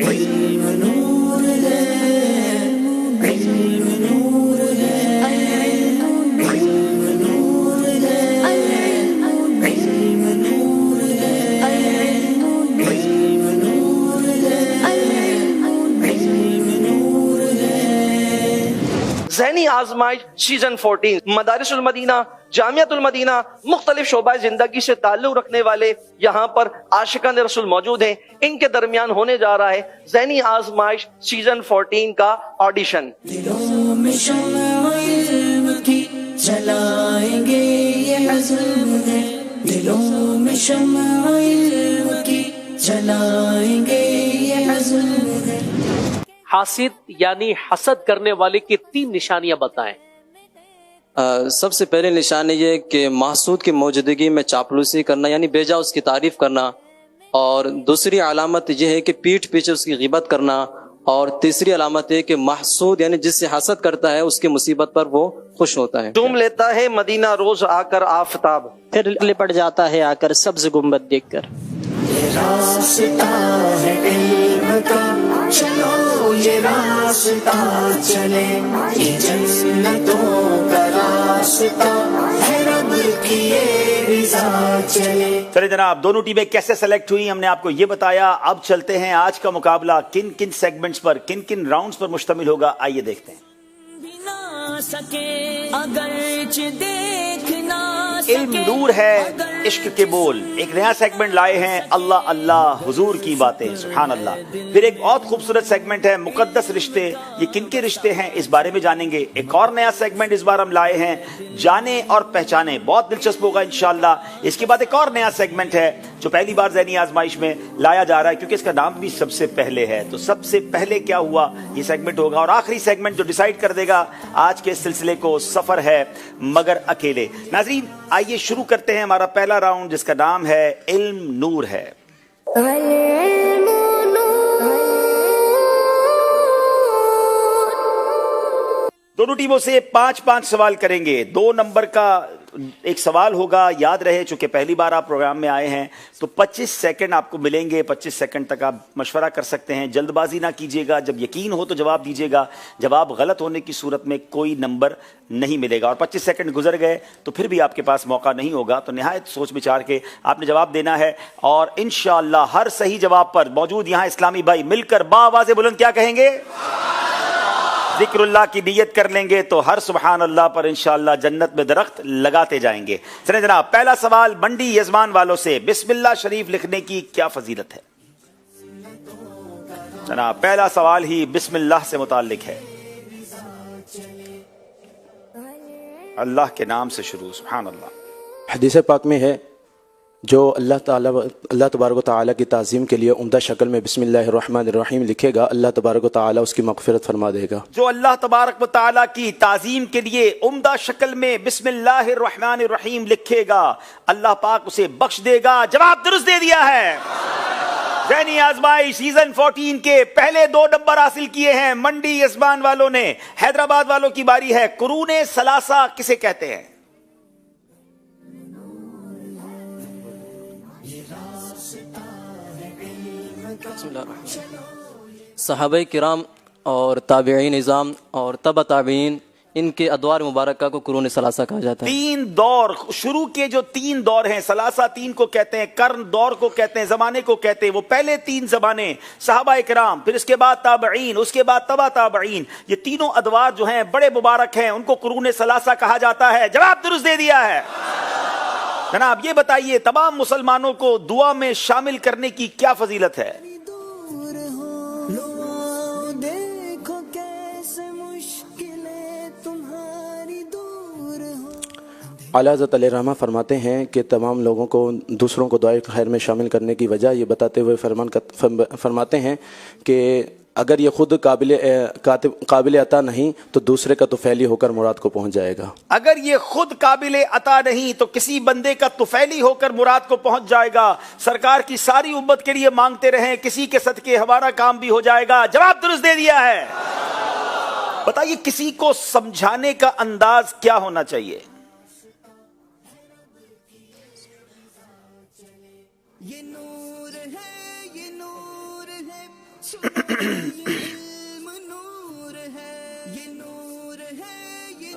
علم نور ہے علم نور ہے علم نور ہے علم ذہنی آزمائش سیزن 14. مدارس المدینہ، جامعۃ المدینہ، مختلف شعبۂ زندگی سے تعلق رکھنے والے یہاں پر عاشقان رسول موجود ہیں. ان کے درمیان ہونے جا رہا ہے ذہنی آزمائش سیزن 14 کا آڈیشن. دلوں میں شمع علم کی جلائیں گے یہ عزم ہے، دلوں میں شمع علم کی جلائیں گے یہ عزم ہے. حاسد یعنی حسد کرنے والے کی 3 نشانیاں بتائیں. سب سے پہلے نشانی یہ کہ محسود کی موجودگی میں چاپلوسی کرنا یعنی بیجا اس کی تعریف کرنا، اور دوسری علامت یہ ہے کہ پیٹھ پیچھے اس کی غیبت کرنا، اور تیسری علامت ہے کہ محسود یعنی جس سے حسد کرتا ہے اس کی مصیبت پر وہ خوش ہوتا ہے. چوم لیتا ہے مدینہ روز آ کر آفتاب، پھر لپٹ جاتا ہے آ کر سبز گنبد دیکھ کر. یہ راستہ ہے علم کا چلو یہ راستہ چلے، یہ جنتوں کا راستہ ہے رب کی یہ رضا چلے. چلے جناب، دونوں ٹیمیں کیسے سلیکٹ ہوئی ہم نے آپ کو یہ بتایا. اب چلتے ہیں آج کا مقابلہ کن کن سیگمنٹس پر، کن کن راؤنڈز پر مشتمل ہوگا، آئیے دیکھتے ہیں. علم نور ہے، عشق کے بول. ایک نیا سیگمنٹ لائے ہیں، اللہ اللہ حضور کی باتیں، سبحان اللہ. پھر ایک بہت خوبصورت سیگمنٹ ہے مقدس رشتے. یہ کن کے رشتے ہیں اس بارے میں جانیں گے. ایک اور نیا سیگمنٹ اس بار ہم لائے ہیں، جانے اور پہچانے. بہت دلچسپ ہوگا انشاءاللہ. اس کے بعد ایک اور نیا سیگمنٹ ہے جو پہلی بار ذہنی آزمائش میں لایا جا رہا ہے کیونکہ اس کا نام بھی سب سے پہلے ہے. تو سب سے پہلے کیا ہوا یہ سیگمنٹ ہوگا. اور آخری سیگمنٹ جو ڈیسائیڈ کر دے گا آج کے سلسلے کو، سفر ہے مگر اکیلے. ناظرین آئیے شروع کرتے ہیں ہمارا پہلا راؤنڈ جس کا نام ہے علم نور ہے. دونوں ٹیموں سے 5-5 سوال کریں گے. 2 نمبر کا ایک سوال ہوگا. یاد رہے چونکہ پہلی بار آپ پروگرام میں آئے ہیں تو 25 سیکنڈ آپ کو ملیں گے. 25 سیکنڈ تک آپ مشورہ کر سکتے ہیں. جلد بازی نہ کیجیے گا. جب یقین ہو تو جواب دیجیے گا. جواب غلط ہونے کی صورت میں کوئی نمبر نہیں ملے گا. اور 25 سیکنڈ گزر گئے تو پھر بھی آپ کے پاس موقع نہیں ہوگا. تو نہایت سوچ بچار کے آپ نے جواب دینا ہے. اور انشاءاللہ ہر صحیح جواب پر موجود یہاں اسلامی بھائی مل کر بآواز بلند کیا کہیں گے؟ ذکر اللہ کی نیت کر لیں گے تو ہر سبحان اللہ پر انشاءاللہ جنت میں درخت لگاتے جائیں گے. چلیں جناب، پہلا سوال منڈی یزمان والوں سے. بسم اللہ شریف لکھنے کی کیا فضیلت ہے؟ جناب پہلا سوال ہی بسم اللہ سے متعلق ہے. اللہ کے نام سے شروع. سبحان اللہ. حدیث پاک میں ہے جو اللہ تبارک و تعالیٰ کی تعظیم کے لیے عمدہ شکل میں بسم اللہ الرحمن الرحیم لکھے گا، اللہ تبارک و تعالیٰ اس کی مغفرت فرما دے گا. جو اللہ تبارک و تعالیٰ کی تعظیم کے لیے عمدہ شکل میں بسم اللہ الرحمن الرحیم لکھے گا اللہ پاک اسے بخش دے گا. جواب درست دے دیا ہے. ذہنی آزمائش سیزن 14 کے پہلے 2 نمبر حاصل کیے ہیں منڈی یزمان والوں نے. حیدرآباد والوں کی باری ہے. قرون ثلاثہ کسے کہتے ہیں؟ صحابہ کرام اور تابعین نظام اور تبع تابعین، ان کے ادوار مبارکہ کو قرون ثلاثہ کہا جاتا ہے. 3 دور شروع کے جو 3 دور ہیں، ثلاثہ 3 کو کہتے ہیں، قرن دور کو کہتے ہیں، زمانے کو کہتے ہیں. وہ پہلے 3 زمانے صحابہ کرام، پھر اس کے بعد تابعین، اس کے بعد تبع تابعین. یہ تینوں ادوار جو ہیں بڑے مبارک ہیں، ان کو قرون ثلاثہ کہا جاتا ہے. جواب درست دے دیا ہے. جناب یہ بتائیے تمام مسلمانوں کو دعا میں شامل کرنے کی کیا فضیلت ہے؟ اعلیٰ حضرت علیہ رحمہ فرماتے ہیں کہ تمام لوگوں کو دوسروں کو دعائے خیر میں شامل کرنے کی وجہ یہ بتاتے ہوئے فرماتے ہیں کہ اگر یہ خود قابل عطا نہیں تو دوسرے کا طفیلی ہو کر مراد کو پہنچ جائے گا. اگر یہ خود قابل عطا نہیں تو کسی بندے کا طفیلی ہو کر مراد کو پہنچ جائے گا. سرکار کی ساری امت کے لیے مانگتے رہیں، کسی کے صدقے ہمارا کام بھی ہو جائے گا. جواب درست دے دیا ہے. بتائیے کسی کو سمجھانے کا انداز کیا ہونا چاہیے؟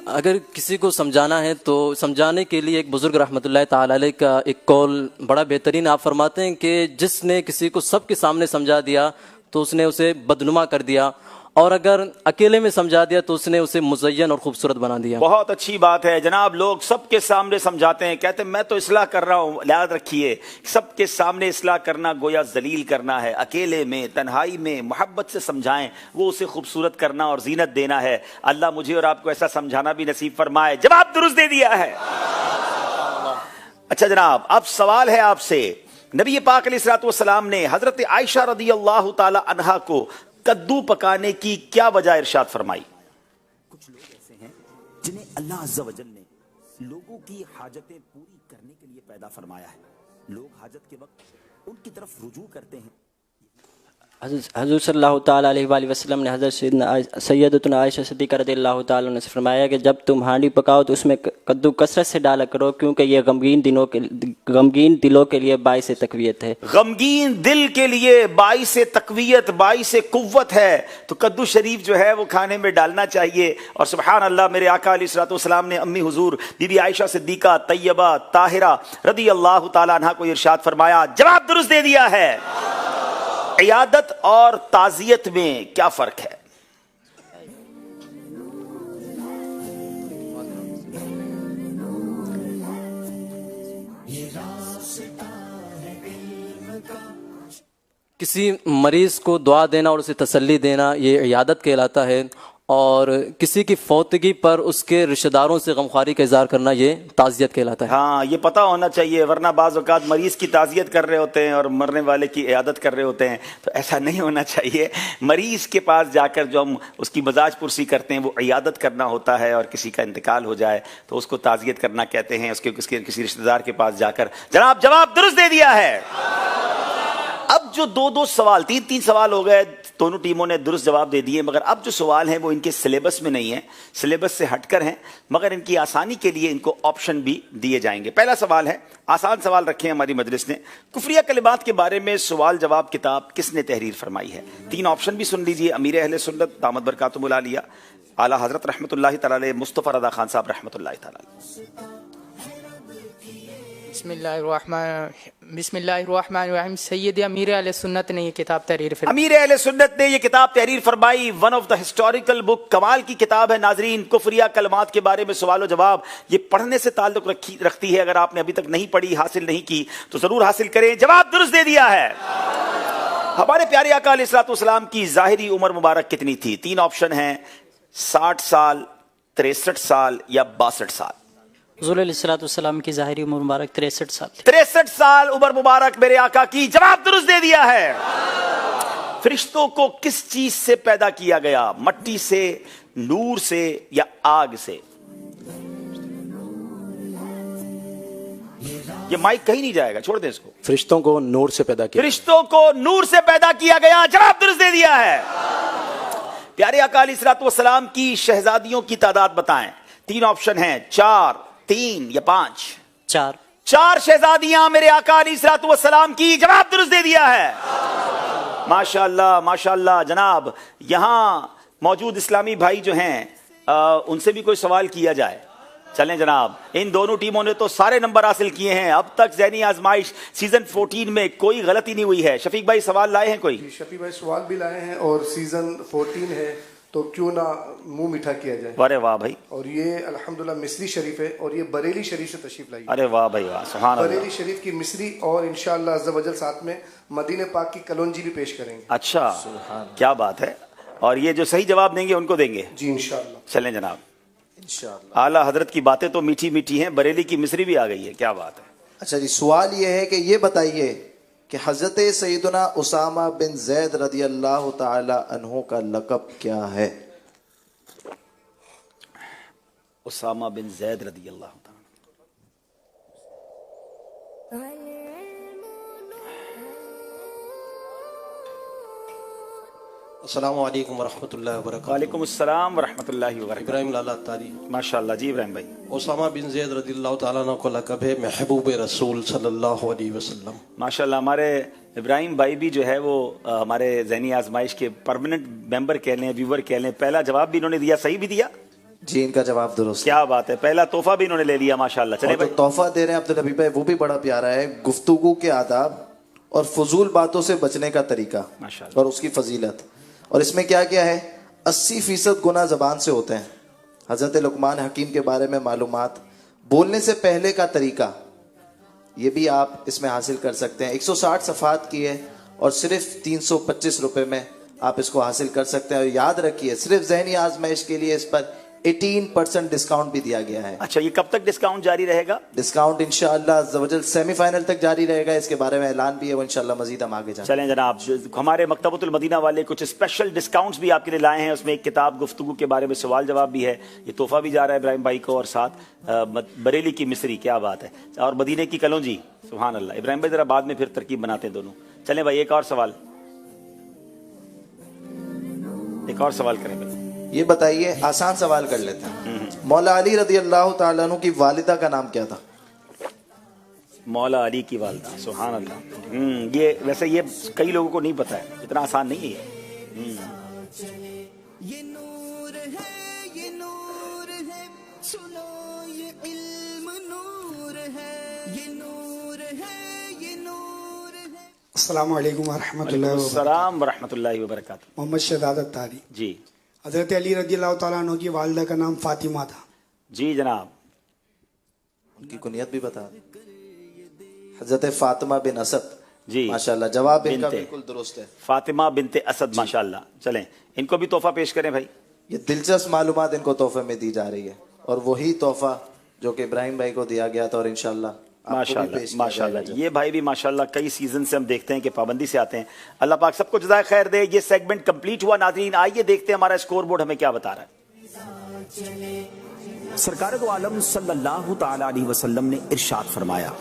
اگر کسی کو سمجھانا ہے تو سمجھانے کے لیے ایک بزرگ رحمۃ اللہ تعالی علیہ کا ایک قول بڑا بہترین. آپ فرماتے ہیں کہ جس نے کسی کو سب کے سامنے سمجھا دیا تو اس نے اسے بدنما کر دیا، اور اگر اکیلے میں سمجھا دیا تو اس نے اسے مزین اور خوبصورت بنا دیا. بہت اچھی بات ہے جناب. لوگ سب کے سامنے سمجھاتے ہیں, کہتے ہیں میں تو اصلاح کر رہا ہوں. یاد رکھیے سب کے سامنے اصلاح کرنا گویا ذلیل کرنا ہے. اکیلے میں تنہائی میں محبت سے سمجھائیں, وہ اسے خوبصورت کرنا اور زینت دینا ہے. اللہ مجھے اور آپ کو ایسا سمجھانا بھی نصیب فرمائے. جواب درست دے دیا ہے. اچھا جناب, اب سوال ہے آپ سے. نبی پاک علیہ الصلوۃ والسلام نے حضرت عائشہ رضی اللہ تعالی عنہا کو کدو پکانے کی کیا وجہ ارشاد فرمائی؟ کچھ لوگ ایسے ہیں جنہیں اللہ عز و جل نے لوگوں کی حاجتیں پوری کرنے کے لیے پیدا فرمایا ہے. لوگ حاجت کے وقت ان کی طرف رجوع کرتے ہیں. حضور صلی اللہ تعالیٰ علیہ وآلہ وسلم نے حضرت سیدتنا عائشہ صدیقہ رضی اللہ تعالیٰ عنہ سے فرمایا کہ جب تم ہانڈی پکاؤ تو اس میں کدو کثرت سے ڈالا کرو, کیونکہ یہ غمگین دلوں کے لیے باعث تقویت ہے. غمگین دل کے لیے باعث تقویت, باعث قوت ہے. تو کدو شریف جو ہے وہ کھانے میں ڈالنا چاہیے. اور سبحان اللہ, میرے آقا علیہ الصلوۃ والسلام نے امی حضور بی بی عائشہ صدیقہ طیبہ طاہرہ رضی اللہ تعالیٰ عنہا کو ارشاد فرمایا. جواب درست دے دیا ہے. عیادت اور تعزیت میں کیا فرق ہے؟ کسی مریض کو دعا دینا اور اسے تسلی دینا یہ عیادت کہلاتا ہے, اور کسی کی فوتگی پر اس کے رشتہ داروں سے غمخواری کا اظہار کرنا یہ تعزیت کہلاتا ہے. ہاں, یہ پتہ ہونا چاہیے, ورنہ بعض اوقات مریض کی تعزیت کر رہے ہوتے ہیں اور مرنے والے کی عیادت کر رہے ہوتے ہیں. تو ایسا نہیں ہونا چاہیے. مریض کے پاس جا کر جو ہم اس کی مزاج پرسی کرتے ہیں وہ عیادت کرنا ہوتا ہے, اور کسی کا انتقال ہو جائے تو اس کو تعزیت کرنا کہتے ہیں, اس کے کسی رشتہ دار کے پاس جا کر. جناب جواب درست دے دیا ہے. اب جو دو سوال, تین سوال ہو گئے, دونوں ٹیموں نے درست جواب دے دیے, مگر اب جو سوال ہیں وہ ان کے سلیبس میں نہیں ہیں, سلیبس سے ہٹ کر ہیں, مگر ان کی آسانی کے لیے ان کو آپشن بھی دیے جائیں گے. پہلا سوال ہے, آسان سوال رکھے ہیں ہماری مجلس نے. کفریہ کلمات کے بارے میں سوال جواب کتاب کس نے تحریر فرمائی ہے؟ 3 آپشن بھی سن لیجئے. امیر اہل سنت دامت برکاتہم العالیہ اعلیٰ حضرت رحمۃ اللہ تعالی علیہ مصطفی رضا خان صاحب رحمۃ اللہ تعالی علیہ. بسم اللہ الرحمن الرحیم. سید امیر اہل سنت نے یہ کتاب تحریر فرمائی. امیر اہل سنت نے یہ کتاب تحریر فرمائی. ون آف دا ہسٹوریکل بک, کمال کی کتاب ہے ناظرین. کفریہ کلمات کے بارے میں سوال و جواب, یہ پڑھنے سے تعلق رکھتی ہے. اگر آپ نے ابھی تک نہیں پڑھی, حاصل نہیں کی تو ضرور حاصل کریں. جواب درست دے دیا ہے. ہمارے پیارے آقا علیہ الصلوۃ والسلام کی ظاہری عمر مبارک کتنی تھی؟ 3 آپشن ہیں, 60 سال, 63 سال یا 62 سال. حضور علیہ الصلوۃ والسلام کی ظاہری عمر مبارک 63 سال. 63 سال عمر مبارک میرے آقا کی. جواب درست دے دیا ہے. فرشتوں کو کس چیز سے پیدا کیا گیا؟ مٹی سے, نور سے یا آگ سے؟ یہ مائک کہیں نہیں جائے گا, چھوڑ دیں اس کو. فرشتوں کو نور سے پیدا کیا. فرشتوں کو نور سے پیدا کیا گیا. جواب درست دے دیا ہے. پیارے آقا علیہ الصلوۃ والسلام کی شہزادیوں کی تعداد بتائیں. 3 آپشن ہیں, 4, 3 یا 5. 4 شہزادیاں میرے آقا علیہ الصلوۃ والسلام کی. جواب درست دے دیا ہے. ماشاءاللہ ماشاءاللہ. جناب یہاں موجود اسلامی بھائی جو ہیں ان سے بھی کوئی سوال کیا جائے. چلیں جناب, ان دونوں ٹیموں نے تو سارے نمبر حاصل کیے ہیں. اب تک ذہنی آزمائش سیزن 14 میں کوئی غلطی نہیں ہوئی ہے. شفیق بھائی سوال لائے ہیں کوئی؟ شفیق بھائی سوال بھی لائے ہیں, اور سیزن 14 ہے تو کیوں نہ منہ میٹھا کیا جائے. ارے واہ بھائی. اور یہ الحمدللہ مصری شریف ہے, اور یہ بریلی شریف سے تشریف لائی. ارے واہ بھائی واہ, سبحان اللہ. بریلی شریف کی مصری, اور انشاءاللہ عز و جل ساتھ میں مدینہ پاک کی کلونجی بھی پیش کریں گے. اچھا, کیا بات ہے. اور یہ جو صحیح جواب دیں گے ان کو دیں گے جی انشاءاللہ. چلیں جناب, اعلیٰ حضرت کی باتیں تو میٹھی میٹھی ہیں, بریلی کی مصری بھی آ گئی ہے. کیا بات ہے. اچھا جی, سوال یہ ہے کہ یہ بتائیے کہ حضرت سیدنا اسامہ بن زید رضی اللہ تعالی عنہ کا لقب کیا ہے؟ اسامہ بن زید رضی اللہ تعالی. السلام علیکم ورحمۃ اللہ وبرکاتہ. وعلیکم السلام ورحمۃ اللہ وبرکاتہ. ابراہیم لالا تاری. ماشاءاللہ. جی ابراہیم بھائی. اسامہ بن زید رضی اللہ تعالیٰ عنہ کو لقب ہے محبوب رسول صلی اللہ علیہ وسلم. ماشاءاللہ. ہمارے ابراہیم بھائی بھی جو ہے وہ ہمارے ذہنی آزمائش کے پرماننٹ ممبر کہہ لیں, ویور کہہ لیں. پہلا جواب بھی انہوں نے دیا, صحیح بھی دیا. جی ان کا جواب درست. کیا بات ہے. پہلا تحفہ بھی انہوں نے لے لیا. ماشاءاللہ. چلے بھائی, تحفہ دے رہے ہیں عبدالحبیب بھائی, وہ بھی بڑا پیارا ہے. گفتگو کے آداب اور فضول باتوں سے بچنے کا طریقہ اور اس کی فضیلت. اور اس میں کیا کیا ہے؟ 80% गुनाह ज़बान से होते हैं। हज़रत लुकमान हकीम के बारे में मालूमात, बोलने से पहले का तरीका, ये भी आप इसमें हासिल कर सकते हैं। 160 सफ़ात की है और सिर्फ 325 रुपए में आप इसको हासिल कर सकते हैं। और याद रखिए, सिर्फ ज़हनी आजमाइश के लिए इस पर 18% डिस्काउंट भी दिया गया है। अच्छा, ये कब तक डिस्काउंट जारी रहेगा? डिस्काउंट इंशाअल्लाह ज़वजल सेमीफाइनल तक जारी रहेगा। इसके बारे में ऐलान भी है, वो इंशाअल्लाह मजीद हम आगे जाएंगे। चलें जनाब, हमारे मकतबतुल मदीना वाले कुछ स्पेशल डिस्काउंट्स भी आपके लिए लाए हैं। उसमें एक किताब गुफ्तगू के बारे में सवाल जवाब भी है, ये तोहफा भी जा रहा है इब्राहिम भाई को, और साथ बरेली की मिस्री, क्या बात है, और मदीने की कलौंजी। सुभान अल्लाह। इब्राहिम भाई जरा बाद में फिर तरकीब बनाते हैं दोनों। चलें भाई, एक और सवाल करें भाई। ये बताइए, आसान सवाल कर लेते हैं। मौला अली रदी अल्लाह तआला अन्हु की वालिदा का नाम क्या था? मौला अली की वालिदा, सुभान अल्लाह। ये वैसे ये कई लोगों को नहीं पता है, इतना आसान नहीं है ये। ये नूर है, ये नूर है, सुनो ये इल्म नूर है, ये नूर है, ये नूर है। अस्सलाम वालेकुम वरहमतुल्लाहि वबरकातुहू। मोहम्मद शहजाद अत्तारी जी। हज़रत अली रज़ी अल्लाह तआला अन्हु की वालिदा का नाम फातिमा था। जी जनाब। उनकी कुनियत भी बता। हज़रत फातिमा बिन असद। जी माशाल्लाह, जवाब इनका बिल्कुल दुरुस्त है। फातिमा बिनते असद, माशाल्लाह। चलें, इनको भी तोहफा पेश करें भाई। ये दिलचस्प मालूमात इनको तोहफे में दी जा रही है, और वही तोहफा जो कि इब्राहिम भाई को दिया गया था, और इंशाल्लाह माशाल्लाह माशाल्लाह। ये भाई भी माशाल्लाह कई सीजन से हम देखते हैं कि पाबंदी से आते हैं। अल्लाह पाक सबको जज़ाए खैर दे। ये सेगमेंट कंप्लीट हुआ नाज़रीन। आइए देखते हैं हमारा स्कोर बोर्ड हमें क्या बता रहा है। सरकार दो आलम सल्लल्लाहु तआला अलैहि वसल्लम ने इरशाद फरमाया,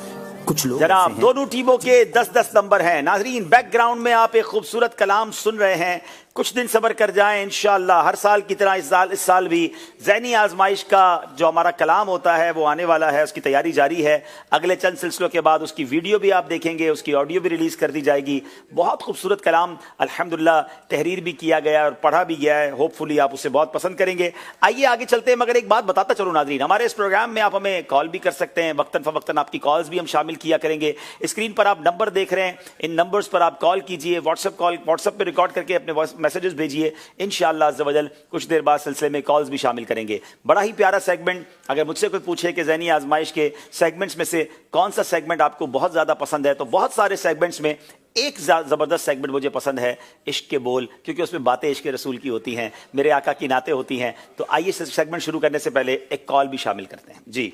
कुछ लोग जनाब दोनों टीमों के 10-10 नंबर हैं। नाजरीन, बैकग्राउंड में आप एक खूबसूरत कलाम सुन रहे हैं। कुछ दिन सब्र कर जाएं, इंशाअल्लाह हर साल की तरह इस साल भी ज़हनी आजमाइश का जो हमारा कलाम होता है वो आने वाला है। उसकी तैयारी जारी है। अगले चंद सिलसिलों के बाद उसकी वीडियो भी आप देखेंगे, उसकी ऑडियो भी रिलीज कर दी जाएगी। बहुत खूबसूरत कलाम अल्हम्दुलिल्लाह तहरीर भी किया गया और पढ़ा भी गया है। होपफुली आप उसे बहुत पसंद करेंगे। आइए आगे चलते हैं, मगर एक बात बताता चलूं नाजरीन, हमारे इस प्रोग्राम में आप हमें कॉल भी कर सकते हैं। वक्तन फवक्तन आपकी कॉल्स भी हम शामिल किया करेंगे। स्क्रीन पर आप नंबर देख रहे हैं, इन नंबर्स पर आप कॉल कीजिए। व्हाट्सएप पे रिकॉर्ड करके अपने मैसेजेस भेजिए। इंशाअल्लाह अज़्ज़ व जल कुछ देर बाद सिलसिले में कॉल्स भी शामिल करेंगे। बड़ा ही प्यारा सेगमेंट। अगर मुझसे कोई पूछे कि ज़हनी आजमाइश के सेगमेंट्स में से कौन सा सेगमेंट आपको बहुत ज़्यादा पसंद है, तो बहुत सारे सेगमेंट्स में एक ज़बरदस्त सेगमेंट मुझे पसंद है, इश्क के बोल, क्योंकि उसमें बातें इश्क रसूल की होती हैं, मेरे आका की नातें होती हैं। तो आइए सेगमेंट शुरू करने से पहले एक कॉल भी शामिल करते हैं। जी,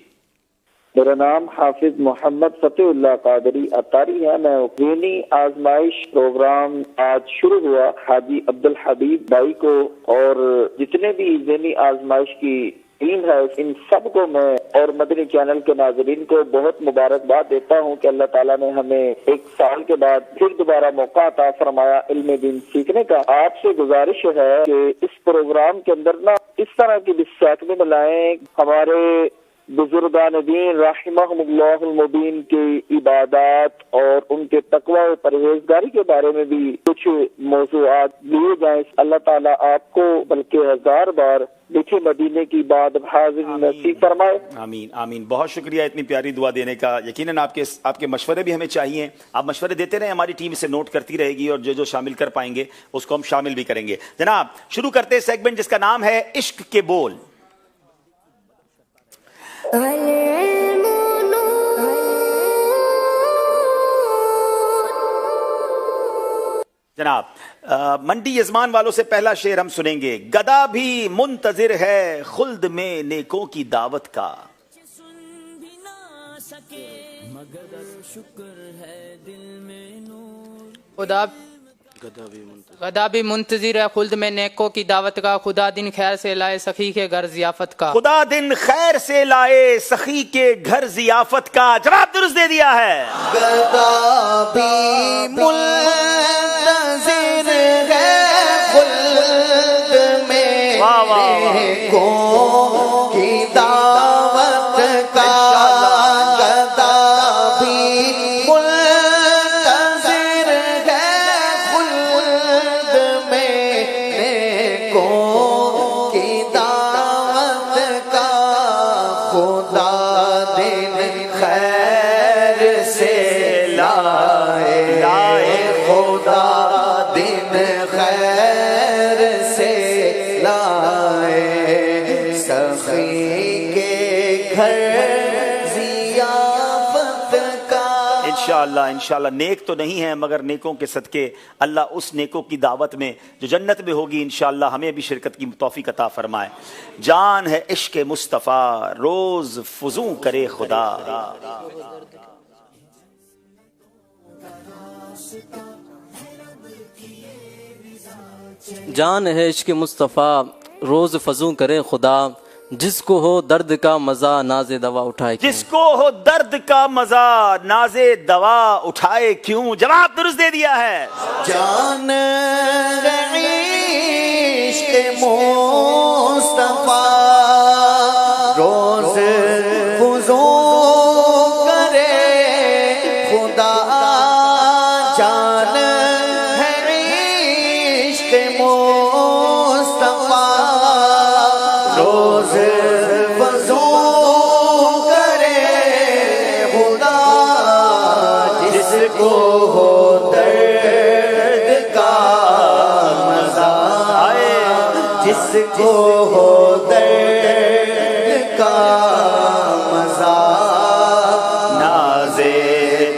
मेरा नाम हाफिज मोहम्मद फतेहुल्लाह कादरी अतारी है। मैं ज़हनी आजमाइश प्रोग्राम आज शुरू हुआ, हाजी अब्दुल हबीब भाई को और जितने भी ज़हनी आजमाइश की टीम है, इन सब को मैं और मदनी चैनल के नाजरीन को बहुत मुबारकबाद देता हूँ कि अल्लाह ताला ने हमें एक साल के बाद फिर दोबारा मौका अता फरमाया इल्म दीन सीखने का। आपसे गुजारिश है कि इस प्रोग्राम के अंदर ना इस तरह की भी सेगमेंट लाएं, हमारे बुजुर्गान दीन रहमहुमुल्लाहुल मुबीन की इबादत और उनके तकवा और परहेजगारी के बारे में भी कुछ मौज़ूआत लिए जाएं। अल्लाह ताला आपको बल्कि 1000 बार मीठे मदीने की बात हाजिर नसीब फरमाए। आमीन आमीन। बहुत शुक्रिया इतनी प्यारी दुआ देने का। यकीनन आपके मशवरे भी हमें चाहिए। आप मशवरे देते रहें, हमारी टीम इसे नोट करती रहेगी और जो जो शामिल कर पाएंगे उसको हम शामिल भी करेंगे। जनाब शुरू करते हैं सेगमेंट जिसका नाम है इश्क के बोल। जनाब मंडी यजमान वालों से पहला शेर हम सुनेंगे। गदा भी मुंतजिर है खुल्द में नेकों की दावत का। गदा भी मुंतजिर है खुल्द में नेकों की दावत का। खुदा दिन खैर से लाए सखी के घर जियाफत का। खुदा दिन खैर से लाए सखी के घर जियाफत का। जवाब दुरुस्त दे दिया है। गदा भी मुंतजिर है खुल्द में नेकों की दावत का। इंशाल्लाह। नेक तो नहीं है मगर नेकों के सदके अल्लाह उस नेकों की दावत में जो जन्नत में होगी इंशाल्लाह हमें भी शिरकत की तौफीक अता फरमाए। जान है इश्क मुस्तफ़ा रोज फुजू करे खुदा। जान है इश्क मुस्तफ़ा रोज फजू करे खुदा, जिसको हो दर्द का मजा नाजे दवा उठाए क्यों। जिसको हो दर्द का मजा नाजे दवा उठाए क्यों। जवाब दुरुस्त दे दिया है। जान इश्क मुस्तफा रोज फुजू करे खुदा, जान है इश्क मुस्तफा रोज फुजू करे खुदा, जिसको हो दर्द का मजा आए, जिसको हो दर्द का मजा नाज़े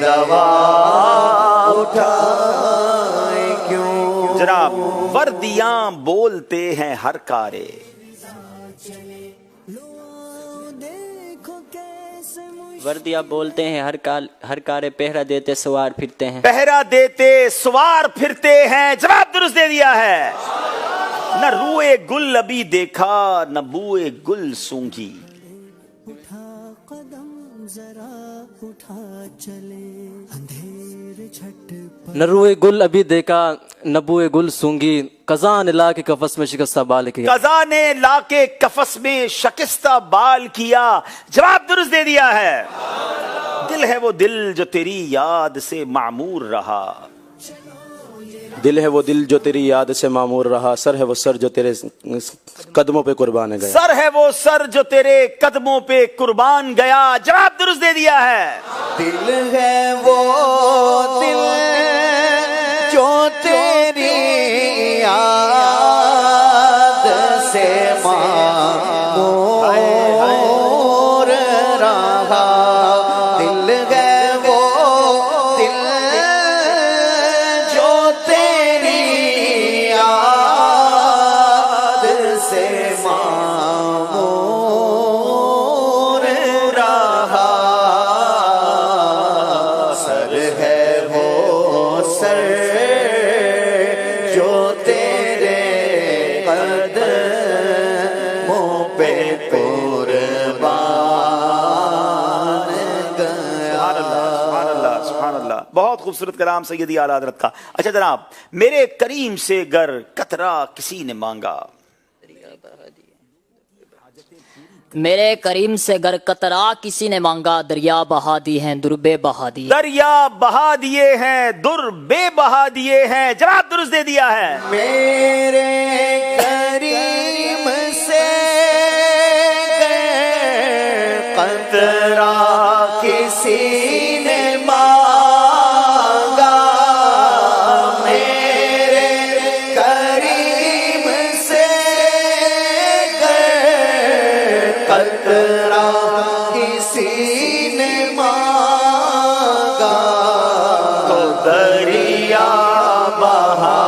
दवा उठाए क्यों। जनाब वर्दियां बोलते हैं हर कारे, वर्दिया बोलते हैं हर कारे, पहरा देते सवार फिरते हैं। पहरा देते सवार फिरते हैं। जवाब दुरुस्त दे दिया है। न रूए गुल अभी देखा न बूए गुल सूंघी। न रुए गुल अभी देखा न बुए गुल सूंगी, कज़ा ने ला के कफस में शिकस्ता बाल किया। कज़ा ने ला के कफस में शिकस्ता बाल किया। जवाब दुरुस्त दे दिया है। दिल है वो दिल जो तेरी याद से मामूर रहा, दिल है वो दिल जो तेरी याद से मामूर रहा, सर है वो सर जो तेरे कदमों पे कुर्बान गया। सर है वो सर जो तेरे कदमों पे कुर्बान गया। जवाब दुरुस्त दे दिया है। दिल है वो दिल जो तेरी याद से मामूर रहा, दिल है वो दिल जो तेरी याद से मामूर रहा, सर है वो सर जो तेरे कदमों पे कुर्बान गया। सुभान अल्लाह। बहुत खूबसूरत कलाम सैयदी आला हज़रत का। अच्छा जनाब, मेरे करीम से गर कतरा किसी ने मांगा, मेरे करीम से गर कतरा किसी ने मांगा, दरिया बहा दी हैं दुर्बे बहा दिए। दरिया बहा दिए हैं दुर्बे बहा दिए हैं। जवाब दुरुस्त दे दिया है। मेरे करीम से कतरा किसी ने मांगा, मेरे करीम से कतरा किसी ने मांगा, तो दरिया बहा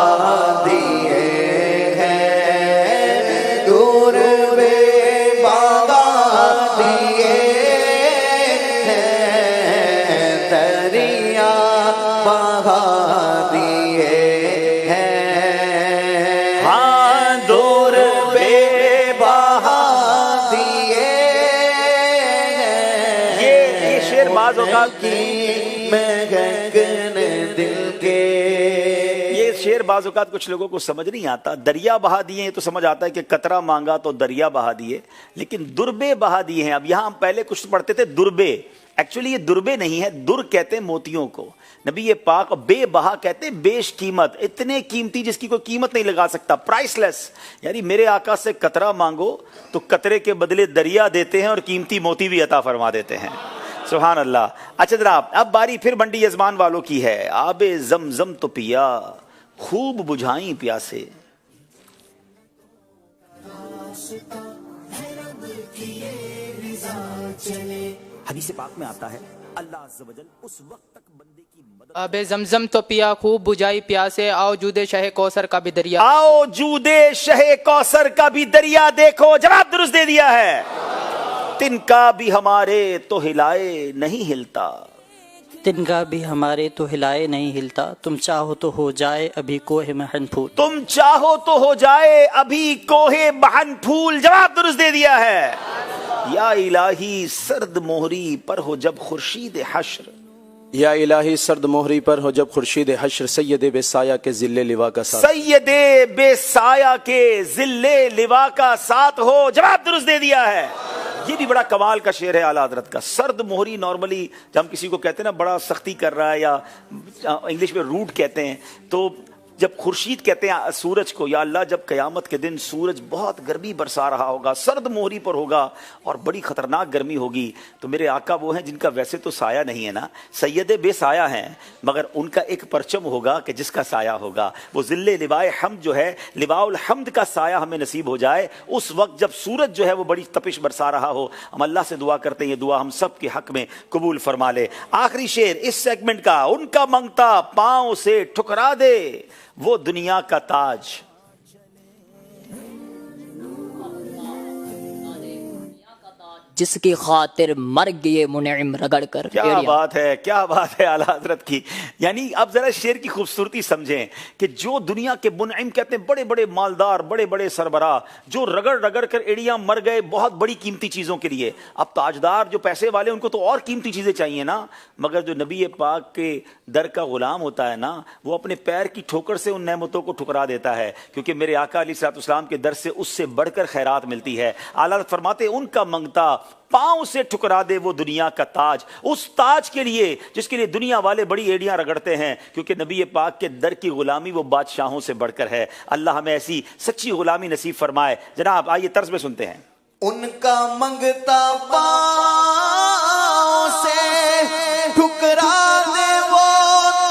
दिए हैं दूर बे बहा दिए हैं, दरिया बहा दिए हैं। हाँ दूर बे बहा दिए हैं। ये शेर बाज़ औक़ात की महकन दिल के, ये शेर बाज़ औक़ात कुछ लोगों को समझ नहीं आता। दरिया बहा दिए हैं तो समझ आता है कि कतरा मांगा तो दरिया बहा दिए, लेकिन दुर्बे बहा दिए हैं। अब यहाँ हम पहले कुछ पढ़ते थे दुर्बे, एक्चुअली ये दुर्बे नहीं है, दुर कहते हैं मोतियों को। नबी ये पाक बेबहा कहते हैं बेश कीमत, इतने कीमती जिसकी कोई कीमत नहीं लगा सकता, प्राइसलेस। यानी मेरे आका से कतरा मांगो तो कतरे के बदले दरिया देते हैं और कीमती मोती भी अता फरमा देते हैं। सुभान अल्लाह। अच्छा जनाब, अब बारी फिर मंडी यजमान वालों की है। आबे जमजम तो पिया खूब बुझाई प्यासे। हदीस पाक में आता है अल्लाह अज़्ज़ व जल उस वक्त तक बंदे की अबे जमजम तो पिया खूब बुझाई प्यासे, आओ जूदे शहे कौसर का भी दरिया, आओ जूदे शहे कौसर का भी दरिया देखो। जवाब दुरुस्त दे दिया है। तिनका भी हमारे तो हिलाए नहीं हिलता, तिनका भी हमारे तो हिलाए नहीं हिलता, तुम चाहो तो हो जाए अभी कोहे महन फूल, तुम चाहो तो हो जाए अभी कोहे बहन फूल। जवाब दुरुस्त दे दिया है। या इलाही सर्द मोहरी पर हो जब खुर्शीद हश्र, या इलाही सर्द मोहरी पर हो जब खुर्शीद हश्र, सैयदे बेसाया के जिल्ले लिवा का साथ, सैयदे बेसाया के जिल्ले लिवा का साथ हो। जवाब दुरुस्त दे दिया है। ये भी बड़ा कमाल का शेर है आला हजरत का। सर्द मोहरी नॉर्मली जब हम किसी को कहते हैं ना बड़ा सख्ती कर रहा है, या इंग्लिश में रूड कहते हैं, तो जब खुर्शीद कहते हैं सूरज को, या अल्लाह जब कयामत के दिन सूरज बहुत गर्मी बरसा रहा होगा, सर्द मोहरी पर होगा और बड़ी खतरनाक गर्मी होगी, तो मेरे आका वो हैं जिनका वैसे तो साया नहीं है ना, सैयदे बेसाया हैं, मगर उनका एक परचम होगा कि जिसका साया होगा। वो जिल्ले लिवाए हमद जो है, लिवाउल हमद का साया हमें नसीब हो जाए उस वक्त जब सूरज जो है वो बड़ी तपिश बरसा रहा हो। हम अल्लाह से दुआ करते हैं ये दुआ हम सब के हक में कबूल फरमा ले। आखिरी शेर इस सेगमेंट का, उनका मंगता पांव से ठुकरा दे वो दुनिया का ताज, जिसकी खातिर मर गए मुनइम रगड़ कर। क्या बात है, क्या बात है आला हजरत की। यानी अब जरा शेर की खूबसूरती समझें कि जो दुनिया के मुनइम कहते हैं बड़े बड़े मालदार, बड़े बड़े सरबरा, जो रगड़ रगड़ कर एड़ियां मर गए बहुत बड़ी कीमती चीजों के लिए। अब ताजदार जो पैसे वाले उनको तो और कीमती चीजें चाहिए ना, मगर जो नबी पाक के दर का गुलाम होता है ना, वो अपने पैर की ठोकर से उन नेमतों को ठुकरा देता है, क्योंकि मेरे आका अलैहिस्सलाम के दर से उससे बढ़कर खैरात मिलती है। आला फरमाते उनका मंगता पांव से ठुकरा दे वो दुनिया का ताज, उस ताज के लिए जिसके लिए दुनिया वाले बड़ी एड़ियां रगड़ते हैं, क्योंकि नबी पाक के दर की गुलामी वो बादशाहों से बढ़कर है। अल्लाह हमें ऐसी सच्ची गुलामी नसीब फरमाए। जनाब आइए तर्ज में सुनते हैं। उनका मंगता पांव से ठुकरा दे वो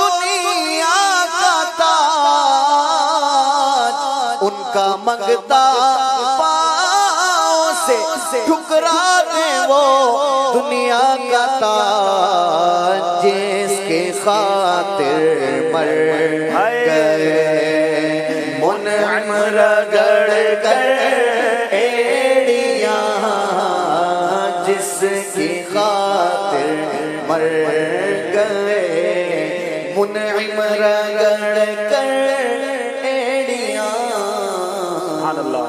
दुनिया का ताज, उनका मंगता ठुकरा दे वो दुनिया का ताज, जिसके खातिर मर गए मुनइम रगड़ कर एड़ियां, जिसकी खातिर मर गए मुनइम रगड़ कर एड़ियां।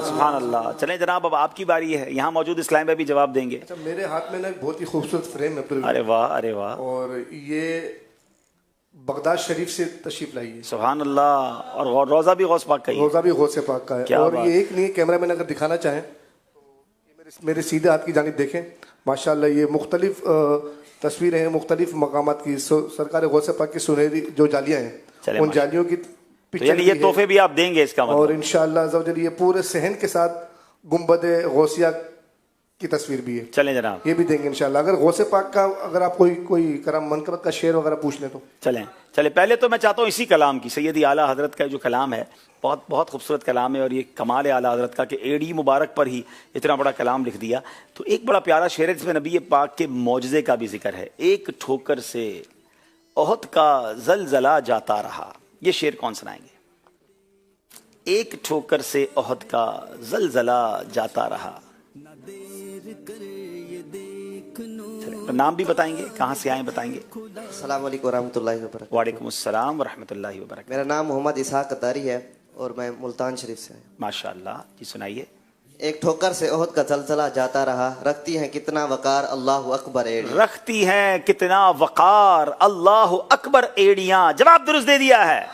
सुभान अल्लाह। चलें जनाब अब आपकी बारी है, यहाँ मौजूद इस्लाम भाई भी जवाब देंगे। अच्छा, मेरे हाथ में ना एक बहुत ही खूबसूरत फ्रेम है। अरे वाह, अरे वाह। और ये बगदाद शरीफ से तशरीफ लाई है। सुभान अल्लाह। और रोजा भी गौस पाक का है। रोजा भी गौस पाक का है। और ये एक नहीं, कैमरा मैन अगर दिखाना चाहें तो मेरे सीधे हाथ की जानिब देखें, माशाल्लाह ये मुख्तलिफ तस्वीरें हैं मुख्तलिफ मकामात की। सरकार गौस पाक की सुनहरी जो जालियाँ हैं, उन जालियों की तो यानी ये तोहफे भी आप देंगे इसका मतलब। और इंशाअल्लाह अज़्ज़वजल ये पूरे सहन के साथ गुंबद गौसिया की तस्वीर भी है। चलें जनाब, ये भी देंगे इंशाअल्लाह। अगर गौसे पाक का अगर आप कोई करम मनकबत का शेर वगैरह पूछ लें तो चलें। पहले तो मैं चाहता हूँ इसी कलाम की, सैयदी आला हजरत का जो कलाम है बहुत बहुत खूबसूरत कलाम है, और ये कमाल है आला हजरत का कि एड़ी मुबारक पर ही इतना बड़ा कलाम लिख दिया। तो एक बड़ा प्यारा शेर है जिसमें नबी पाक के मौजज़े का भी जिक्र है। एक ठोकर से ओहद का ज़लज़ला जाता रहा। ये शेर कौन सुनाएंगे? एक ठोकर से ओहद का ज़लज़ला जाता रहा। नाम भी बताएंगे, कहाँ से आए बताएंगे। अस्सलाम वालेकुम रहमतुल्लाहि व बरकातहू। वालेकुम अस्सलाम व रहमतुल्लाहि व बरकातहू। मेरा नाम मोहम्मद इसहाक अतारी है और मैं मुल्तान शरीफ से हूँ। माशाअल्लाह, जी सुनाइए। एक ठोकर से ओहद का ज़लज़ला जाता रहा, रखती हैं कितना वकार अल्लाह अकबर एड़ियां, रखती हैं कितना वकार अल्लाह अकबर एड़ियां। जवाब दुरुस्त दे दिया है,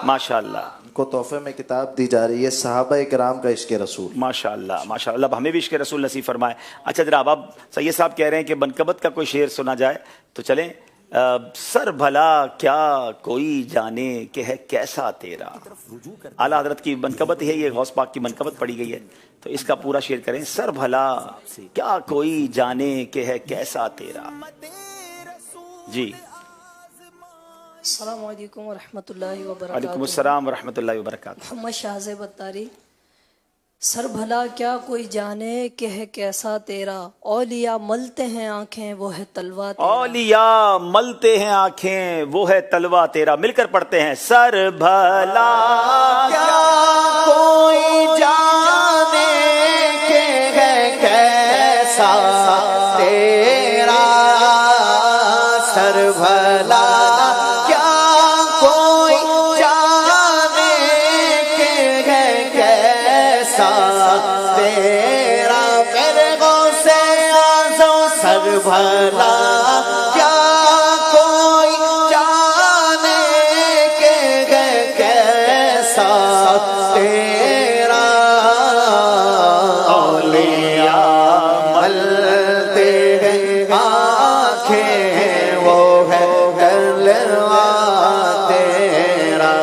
माशाअल्लाह। को तोहफे में किताब दी जा रही है सहाबा इकराम का इश्क़ रसूल। माशाअल्लाह माशाअल्लाह, हमें भी इश्क़ रसूल नसीब फरमाए। अच्छा जनाब, अब सैयद साहब कह रहे हैं कि मनकबत का कोई शेर सुना जाए तो चलें। सर भला क्या कोई जाने कि है कैसा तेरा। आला हजरत की मनकबत है ये, गौस पाक की मनकबत पढ़ी गई है, तो इसका पूरा शेर करें। सर भला क्या कोई जाने कि है कैसा तेरा। जी अस्सलाम वालेकुम व रहमतुल्लाहि व बरकातहू। वालेकुम अस्सलाम व रहमतुल्लाहि व बरकातहू। मोहम्मद शाहज़ेब अत्तारी। سر بھلا کیا کوئی جانے کہ ہے کیسا تیرا، اولیاء ملتے ہیں آنکھیں وہ ہے تلوا تیرا، اولیاء ملتے ہیں آنکھیں وہ ہے تلوا تیرا. مل کر پڑھتے ہیں. سر بھلا کیا کوئی جانے کہ ہے کیسا تیرا، سر بھلا کیا کوئی جانے کہ ہے کیسا تیرا، میرے غوث اعظم سر بھلا کیا کوئی جانے کہ ہے کیسا تیرا، اولیاء ملتے ہیں آنکھیں وہ ہے تلوا تیرا،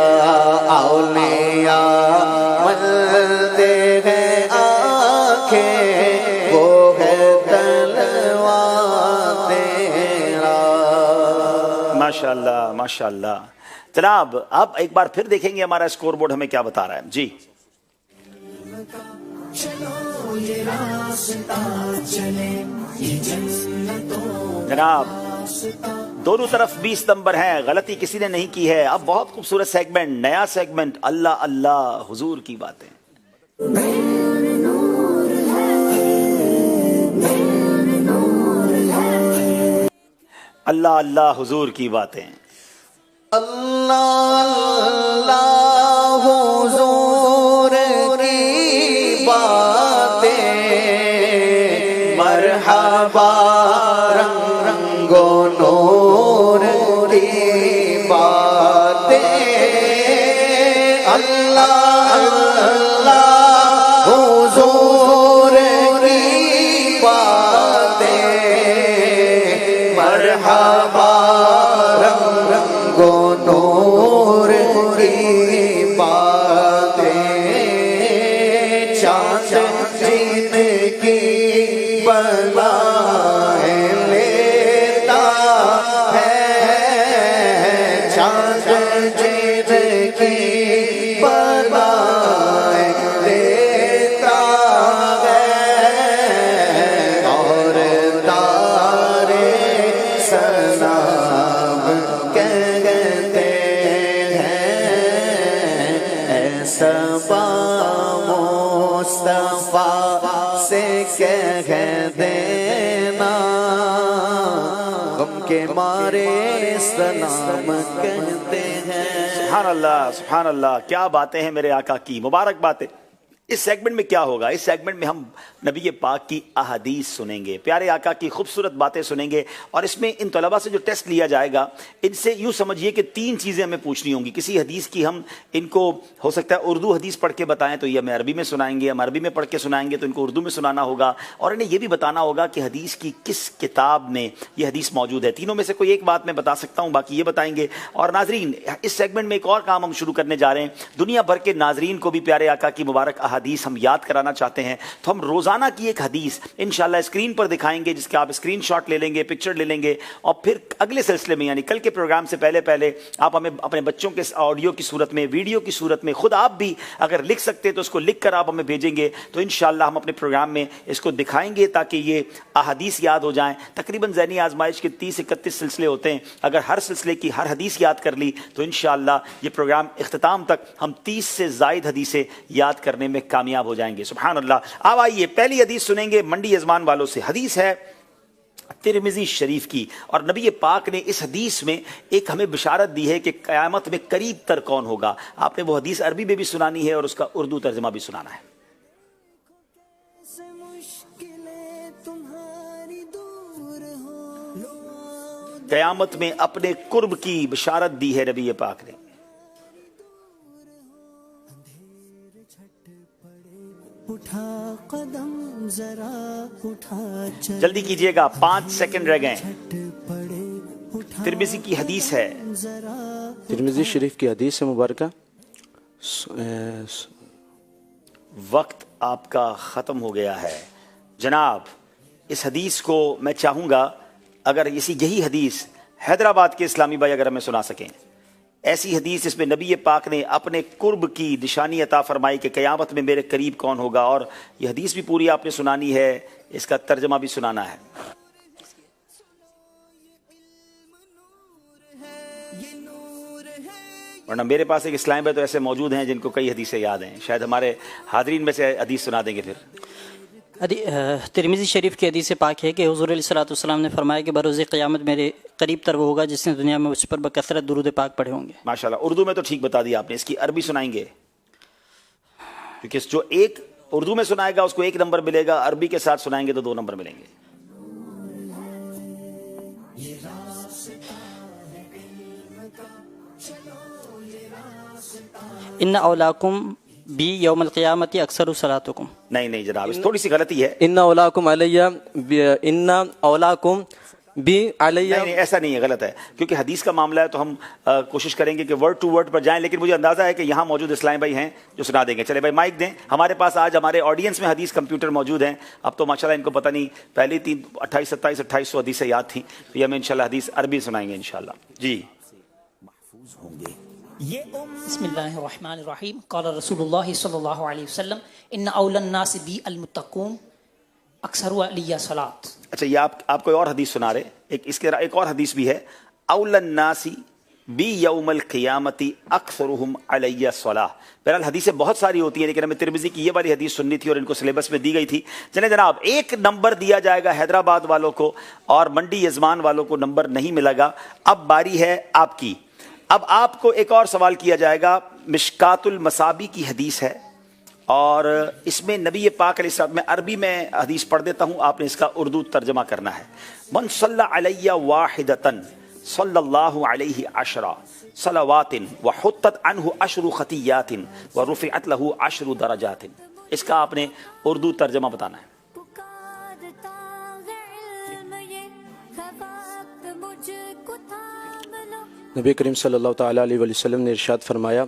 اولیاء ملتے ہیں آنکھیں وہ ہے تلوا تیرا. ماشاءاللہ ماشاءاللہ. جناب اب ایک بار پھر دیکھیں گے ہمارا اسکور بورڈ ہمیں کیا بتا رہا ہے. جی چلو یہ راستہ چلے یہ جنتوں جناب دونوں طرف 20 نمبر ہیں، غلطی کسی نے نہیں کی ہے. اب بہت خوبصورت سیگمنٹ، نیا سیگمنٹ، اللہ اللہ حضور کی باتیں. اللہ اللہ حضور کی باتیں. اللہ اللہ حضور کی باتیں، مرحبا رنگ رنگ و نور کی باتیں، اللہ اللہ حضور کی باتیں، مرحبا رنگ رنگ و نور کی باتیں، چاند جن کی بلائیں لیتا ہے، چاند جن کی بلائیں لیتا ہے، اور تارے سلام کہتے ہیں، ایسا مصطفیٰ سے کہہ دینا، غم کے مارے سلام کہتے ہیں. سبحان اللہ سبحان اللہ. کیا باتیں ہیں میرے آقا کی، مبارک باتیں. اس سیگمنٹ میں کیا ہوگا؟ اس سیگمنٹ میں ہم نبی پاک کی احادیث سنیں گے، پیارے آقا کی خوبصورت باتیں سنیں گے، اور اس میں ان طلباء سے جو ٹیسٹ لیا جائے گا ان سے یوں سمجھیے کہ 3 چیزیں ہمیں پوچھنی ہوں گی. کسی حدیث کی ہم ان کو ہو سکتا ہے اردو حدیث پڑھ کے بتائیں تو یہ ہمیں عربی میں سنائیں گے، ہم عربی میں پڑھ کے سنائیں گے تو ان کو اردو میں سنانا ہوگا، اور انہیں یہ بھی بتانا ہوگا کہ حدیث کی کس کتاب میں یہ حدیث موجود ہے. تینوں میں سے کوئی ایک بات میں بتا سکتا ہوں، باقی یہ بتائیں گے. اور ناظرین اس سیگمنٹ میں ایک اور کام ہم شروع کرنے جا رہے ہیں. دنیا بھر کے ناظرین کو بھی پیارے آقا کی مبارک احادیث ہم یاد کرانا چاہتے ہیں، تو ہم روزانہ کی ایک حدیث انشاءاللہ اسکرین پر دکھائیں گے، جس کے آپ اسکرین شاٹ لے لیں گے، پکچر لے لیں گے، اور پھر اگلے سلسلے میں یعنی کل کے پروگرام سے پہلے آپ ہمیں اپنے بچوں کے آڈیو کی صورت میں، ویڈیو کی صورت میں، خود آپ بھی اگر لکھ سکتے تو اس کو لکھ کر آپ ہمیں بھیجیں گے، تو انشاءاللہ ہم اپنے پروگرام میں اس کو دکھائیں گے تاکہ یہ احادیث یاد ہو جائیں. تقریباً ذہنی آزمائش کے 30-31 سلسلے ہوتے ہیں، اگر ہر سلسلے کی ہر حدیث یاد کر لی تو انشاءاللہ یہ پروگرام اختتام تک ہم 30 سے زائد حدیثیں یاد کرنے میں کامیاب ہو جائیں گے. سبحان اللہ. اب آئیے پہلی حدیث سنیں گے منڈی ازمان والوں سے. حدیث ہے ترمذی شریف کی، اور نبی پاک نے اس حدیث میں ایک ہمیں بشارت دی ہے کہ قیامت میں قریب تر کون ہوگا. آپ نے وہ حدیث عربی میں بھی سنانی ہے اور اس کا اردو ترجمہ بھی سنانا ہے. قیامت میں اپنے قرب کی بشارت دی ہے نبی پاک نے. اٹھا قدم ذرا اٹھا چل، جلدی کیجئے گا 5 سیکنڈ رہ گئے. ترمذی کی حدیث ہے، ترمذی شریف کی حدیث مبارکہ. وقت آپ کا ختم ہو گیا ہے جناب. اس حدیث کو میں چاہوں گا اگر یہی حدیث حیدرآباد کے اسلامی بھائی اگر ہمیں سنا سکیں. ایسی حدیث جس میں نبی پاک نے اپنے قرب کی نشانی عطا فرمائی کہ قیامت میں میرے قریب کون ہوگا، اور یہ حدیث بھی پوری آپ نے سنانی ہے، اس کا ترجمہ بھی سنانا ہے۔ ورنہ میرے پاس ایک اسلام میں تو ایسے موجود ہیں جن کو کئی حدیثیں یاد ہیں، شاید ہمارے حاضرین میں سے حدیث سنا دیں گے پھر۔ ترمذی شریف کی حدیث پاک ہے کہ حضور علیہ الصلوۃ والسلام نے فرمایا کہ بروز قیامت میرے قریب تر وہ ہوگا جس نے دنیا میں مجھ پر بکثرت درود پاک پڑھے ہوں گے۔ ماشاءاللہ، اردو میں تو ٹھیک بتا دیا آپ نے، اس کی عربی سنائیں گے؟ کیونکہ جو ایک اردو میں سنائے گا اس کو 1 نمبر ملے گا، عربی کے ساتھ سنائیں گے تو 2 نمبر ملیں گے۔ ان اولاکم بی یوم القیامت اکثر صلاتکم۔ نہیں جناب، اس تھوڑی سی غلطی ہے۔ ان اولاکم علیہ ان اولاکم بی علیہ، نہیں ایسا نہیں ہے، غلط ہے، کیونکہ حدیث کا معاملہ ہے تو ہم کوشش کریں گے کہ ورڈ ٹو ورڈ پر جائیں، لیکن مجھے اندازہ ہے کہ یہاں موجود اسلام بھائی ہیں جو سنا دیں گے۔ چلے بھائی مائک دیں، ہمارے پاس آج ہمارے آڈینس میں حدیث کمپیوٹر موجود ہیں، اب تو ماشاءاللہ ان کو پتہ نہیں، پہلی 28 27 2800 حدیثیں یاد تھیں، تو یہ ہمیں انشاءاللہ حدیث عربی سنائیں گے انشاءاللہ۔ جی محفوظ ہوں گے۔ بسم اللہ الرحمن الرحیم۔ قال رسول اللہ صلی اللہ علیہ وسلم ان اول الناس بی المتقون اکثر علیہ صلاۃ۔ اچھا، یہ آپ کوئی اور حدیث سنا رہے، اس کے ایک اور حدیث بھی ہے، اول الناس بی یوم القیامت اکثرہم علیہ صلاۃ۔ بہرحال حدیثیں بہت ساری ہوتی ہیں، لیکن ہمیں ترمذی کی یہ والی حدیث سننی تھی اور ان کو سلیبس میں دی گئی تھی۔ چلیں جناب، 1 نمبر دیا جائے گا حیدرآباد والوں کو اور منڈی یزمان والوں کو نمبر نہیں ملے گا۔ اب باری ہے آپ کی۔ اب آپ کو ایک اور سوال کیا جائے گا، مشکات المصابی کی حدیث ہے اور اس میں نبی پاک علیہ السلام، میں عربی میں حدیث پڑھ دیتا ہوں، آپ نے اس کا اردو ترجمہ کرنا ہے۔ من صلی علیہ واحدتن صلی اللہ علیہ 10 صلوات وحطت عنہ 10 خطیات ورفعت لہ 10 درجات۔ اس کا آپ نے اردو ترجمہ بتانا ہے۔ نبی کریم صلی اللہ تعالیٰ علیہ وسلم نے ارشاد فرمایا،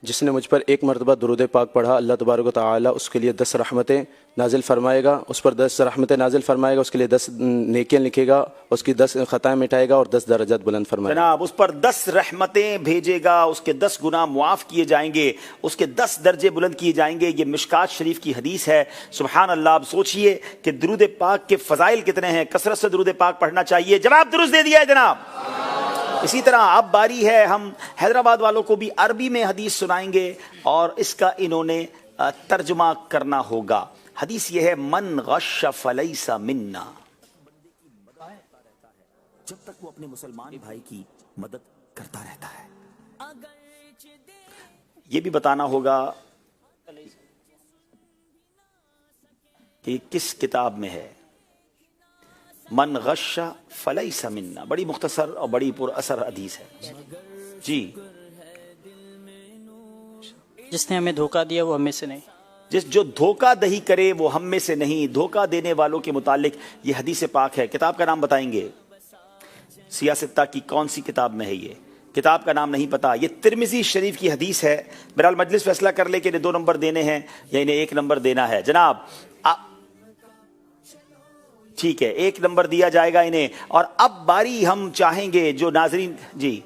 جس نے مجھ پر 1 مرتبہ درود پاک پڑھا، اللہ تبارک و تعالیٰ اس کے لیے 10 رحمتیں نازل فرمائے گا، اس پر 10 رحمتیں نازل فرمائے گا، اس کے لیے 10 نیکیاں لکھے گا، اس کی 10 خطائیں مٹائے گا اور 10 درجات بلند فرمائے گا۔ جناب، اس پر 10 رحمتیں بھیجے گا، اس کے 10 گناہ معاف کیے جائیں گے، اس کے 10 درجے بلند کیے جائیں گے۔ یہ مشکات شریف کی حدیث ہے۔ سبحان اللہ، آپ سوچئے کہ درود پاک کے فضائل کتنے ہیں، کثرت سے درود پاک پڑھنا چاہیے۔ جواب درست دے دیا ہے جناب۔ اسی طرح اب باری ہے، ہم حیدرآباد والوں کو بھی عربی میں حدیث سنائیں گے اور اس کا انہوں نے ترجمہ کرنا ہوگا۔ حدیث یہ ہے، من غش فلیس منا۔ جب تک وہ اپنے مسلمان بھائی کی مدد کرتا رہتا ہے۔ یہ بھی بتانا ہوگا کہ کس کتاب میں ہے۔ من غش فلیس منا، بڑی مختصر اور بڑی پر اثر حدیث ہے۔ جی، جس نے ہمیں دھوکہ دیا وہ ہم میں سے نہیں، جو دھوکہ دہی کرے وہ ہم میں سے نہیں۔ دھوکہ دینے والوں کے متعلق یہ حدیث پاک ہے۔ کتاب کا نام بتائیں گے؟ سیاستہ کی کون سی کتاب میں ہے؟ یہ کتاب کا نام نہیں پتا۔ یہ ترمذی شریف کی حدیث ہے۔ بہرحال مجلس فیصلہ کر لے کہ انہیں 2 نمبر دینے ہیں یا انہیں 1 نمبر دینا ہے۔ جناب ٹھیک ہے، 1 نمبر دیا جائے گا انہیں۔ اور اب باری ہم چاہیں گے جو ناظرین، جی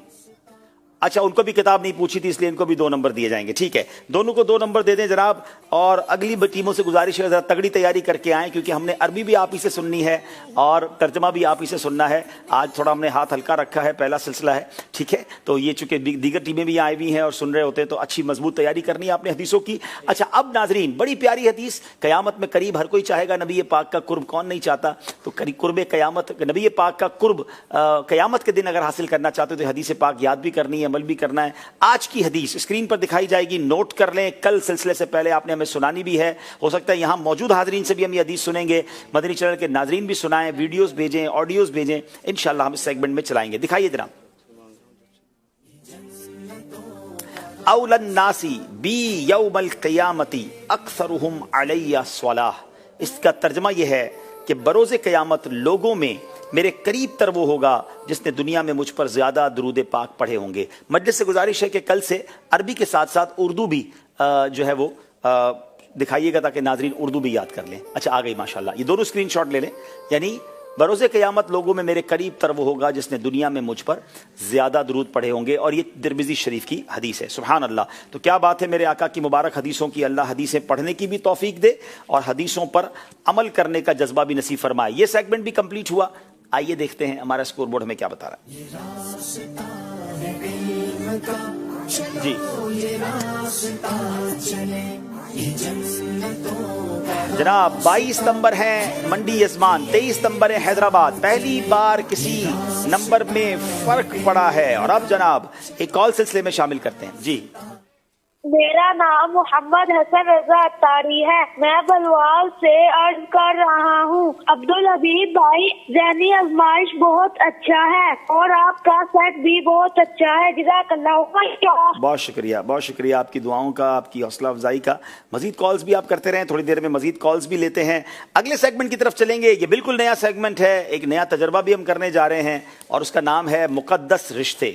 اچھا، ان کو بھی کتاب نہیں پوچھی تھی اس لیے ان کو بھی 2 نمبر دیے جائیں گے۔ ٹھیک ہے، دونوں کو 2 نمبر دے دیں جناب۔ اور اگلی ٹیموں سے گزارش ہے ذرا تگڑی تیاری کر کے آئیں، کیونکہ ہم نے عربی بھی آپ ہی سے سننی ہے اور ترجمہ بھی آپ ہی سے سننا ہے۔ آج تھوڑا ہم نے ہاتھ ہلکا رکھا ہے، پہلا سلسلہ ہے، ٹھیک ہے؟ تو یہ چونکہ دیگر ٹیمیں بھی آئی ہوئی ہیں اور سن رہے ہوتے ہیں تو اچھی مضبوط تیاری کرنی ہے آپ نے حدیثوں کی۔ اچھا، اب ناظرین، بڑی پیاری حدیث، قیامت میں قریب ہر کوئی چاہے گا نبی پاک کا قرب، کون نہیں چاہتا؟ تو قرب قیامت، نبی پاک کا قرب قیامت کے دن اگر حاصل کرنا چاہتے تو حدیث پاک یاد بھی کرنی ہے، عمل بھی کرنا ہے۔ آج کی حدیث اسکرین پر دکھائی جائے گی، نوٹ کر لیں، کل سلسلے سے پہلے آپ نے ہمیں سنانی بھی ہے، ہو سکتا ہے یہاں موجود حاضرین سے بھی ہم یہ حدیث سنیں گے، مدنی چینل کے ناظرین بھی سنائیں، ویڈیوز بھیجیں، آڈیوز بھیجیں، انشاءاللہ ہم اس سیگمنٹ میں چلائیں گے۔ دکھائیے جناب۔ اول الناس بی یوم القیامت اکثرہم علی صلاۃ۔ اس کا ترجمہ یہ ہے کہ بروز قیامت لوگوں میں میرے قریب تر وہ ہوگا جس نے دنیا میں مجھ پر زیادہ درود پاک پڑھے ہوں گے۔ مجلس سے گزارش ہے کہ کل سے عربی کے ساتھ ساتھ اردو بھی جو ہے وہ دکھائیے گا تاکہ ناظرین اردو بھی یاد کر لیں۔ اچھا، آ گئی ماشاءاللہ، یہ دونوں اسکرین شاٹ لے لیں، یعنی बरोज़े क़यामत लोगों में मेरे करीब तर वो होगा जिसने दुनिया में मुझ पर ज़्यादा दुरूद पढ़े होंगे। और ये तिरमिज़ी शरीफ की हदीस है। सुभान अल्लाह। तो क्या बात है मेरे आका की मुबारक हदीसों की। अल्लाह हदीसें पढ़ने की भी तौफीक दे और हदीसों पर अमल करने का जज्बा भी नसीब फरमाए। ये सेगमेंट भी कंप्लीट हुआ। आइए देखते हैं हमारा स्कोर बोर्ड हमें क्या बता रहा है। जी जनाब 22 नंबर है मंडी यजमान, 23 नंबर है हैदराबाद। पहली बार किसी नंबर में फर्क पड़ा है। और अब जनाब एक कॉल सिलसिले में शामिल करते हैं। जी मेरा नाम मोहम्मद हसन रजा अत्तारी है। मैं बलवाल से अर्ज कर रहा हूँ। अब्दुल हबीब भाई ज़हनी आजमाइश बहुत अच्छा है और आपका सेट भी बहुत अच्छा है। जज़ाकल्लाह। बहुत शुक्रिया आपकी दुआओं का, आपकी हौसला अफजाई का। मजीद कॉल्स भी आप करते रहें, थोड़ी देर में मजीद कॉल्स भी लेते हैं। अगले सेगमेंट की तरफ चलेंगे। ये बिल्कुल नया सेगमेंट है, एक नया तजर्बा भी हम करने जा रहे हैं और उसका नाम है मुकद्दस रिश्ते।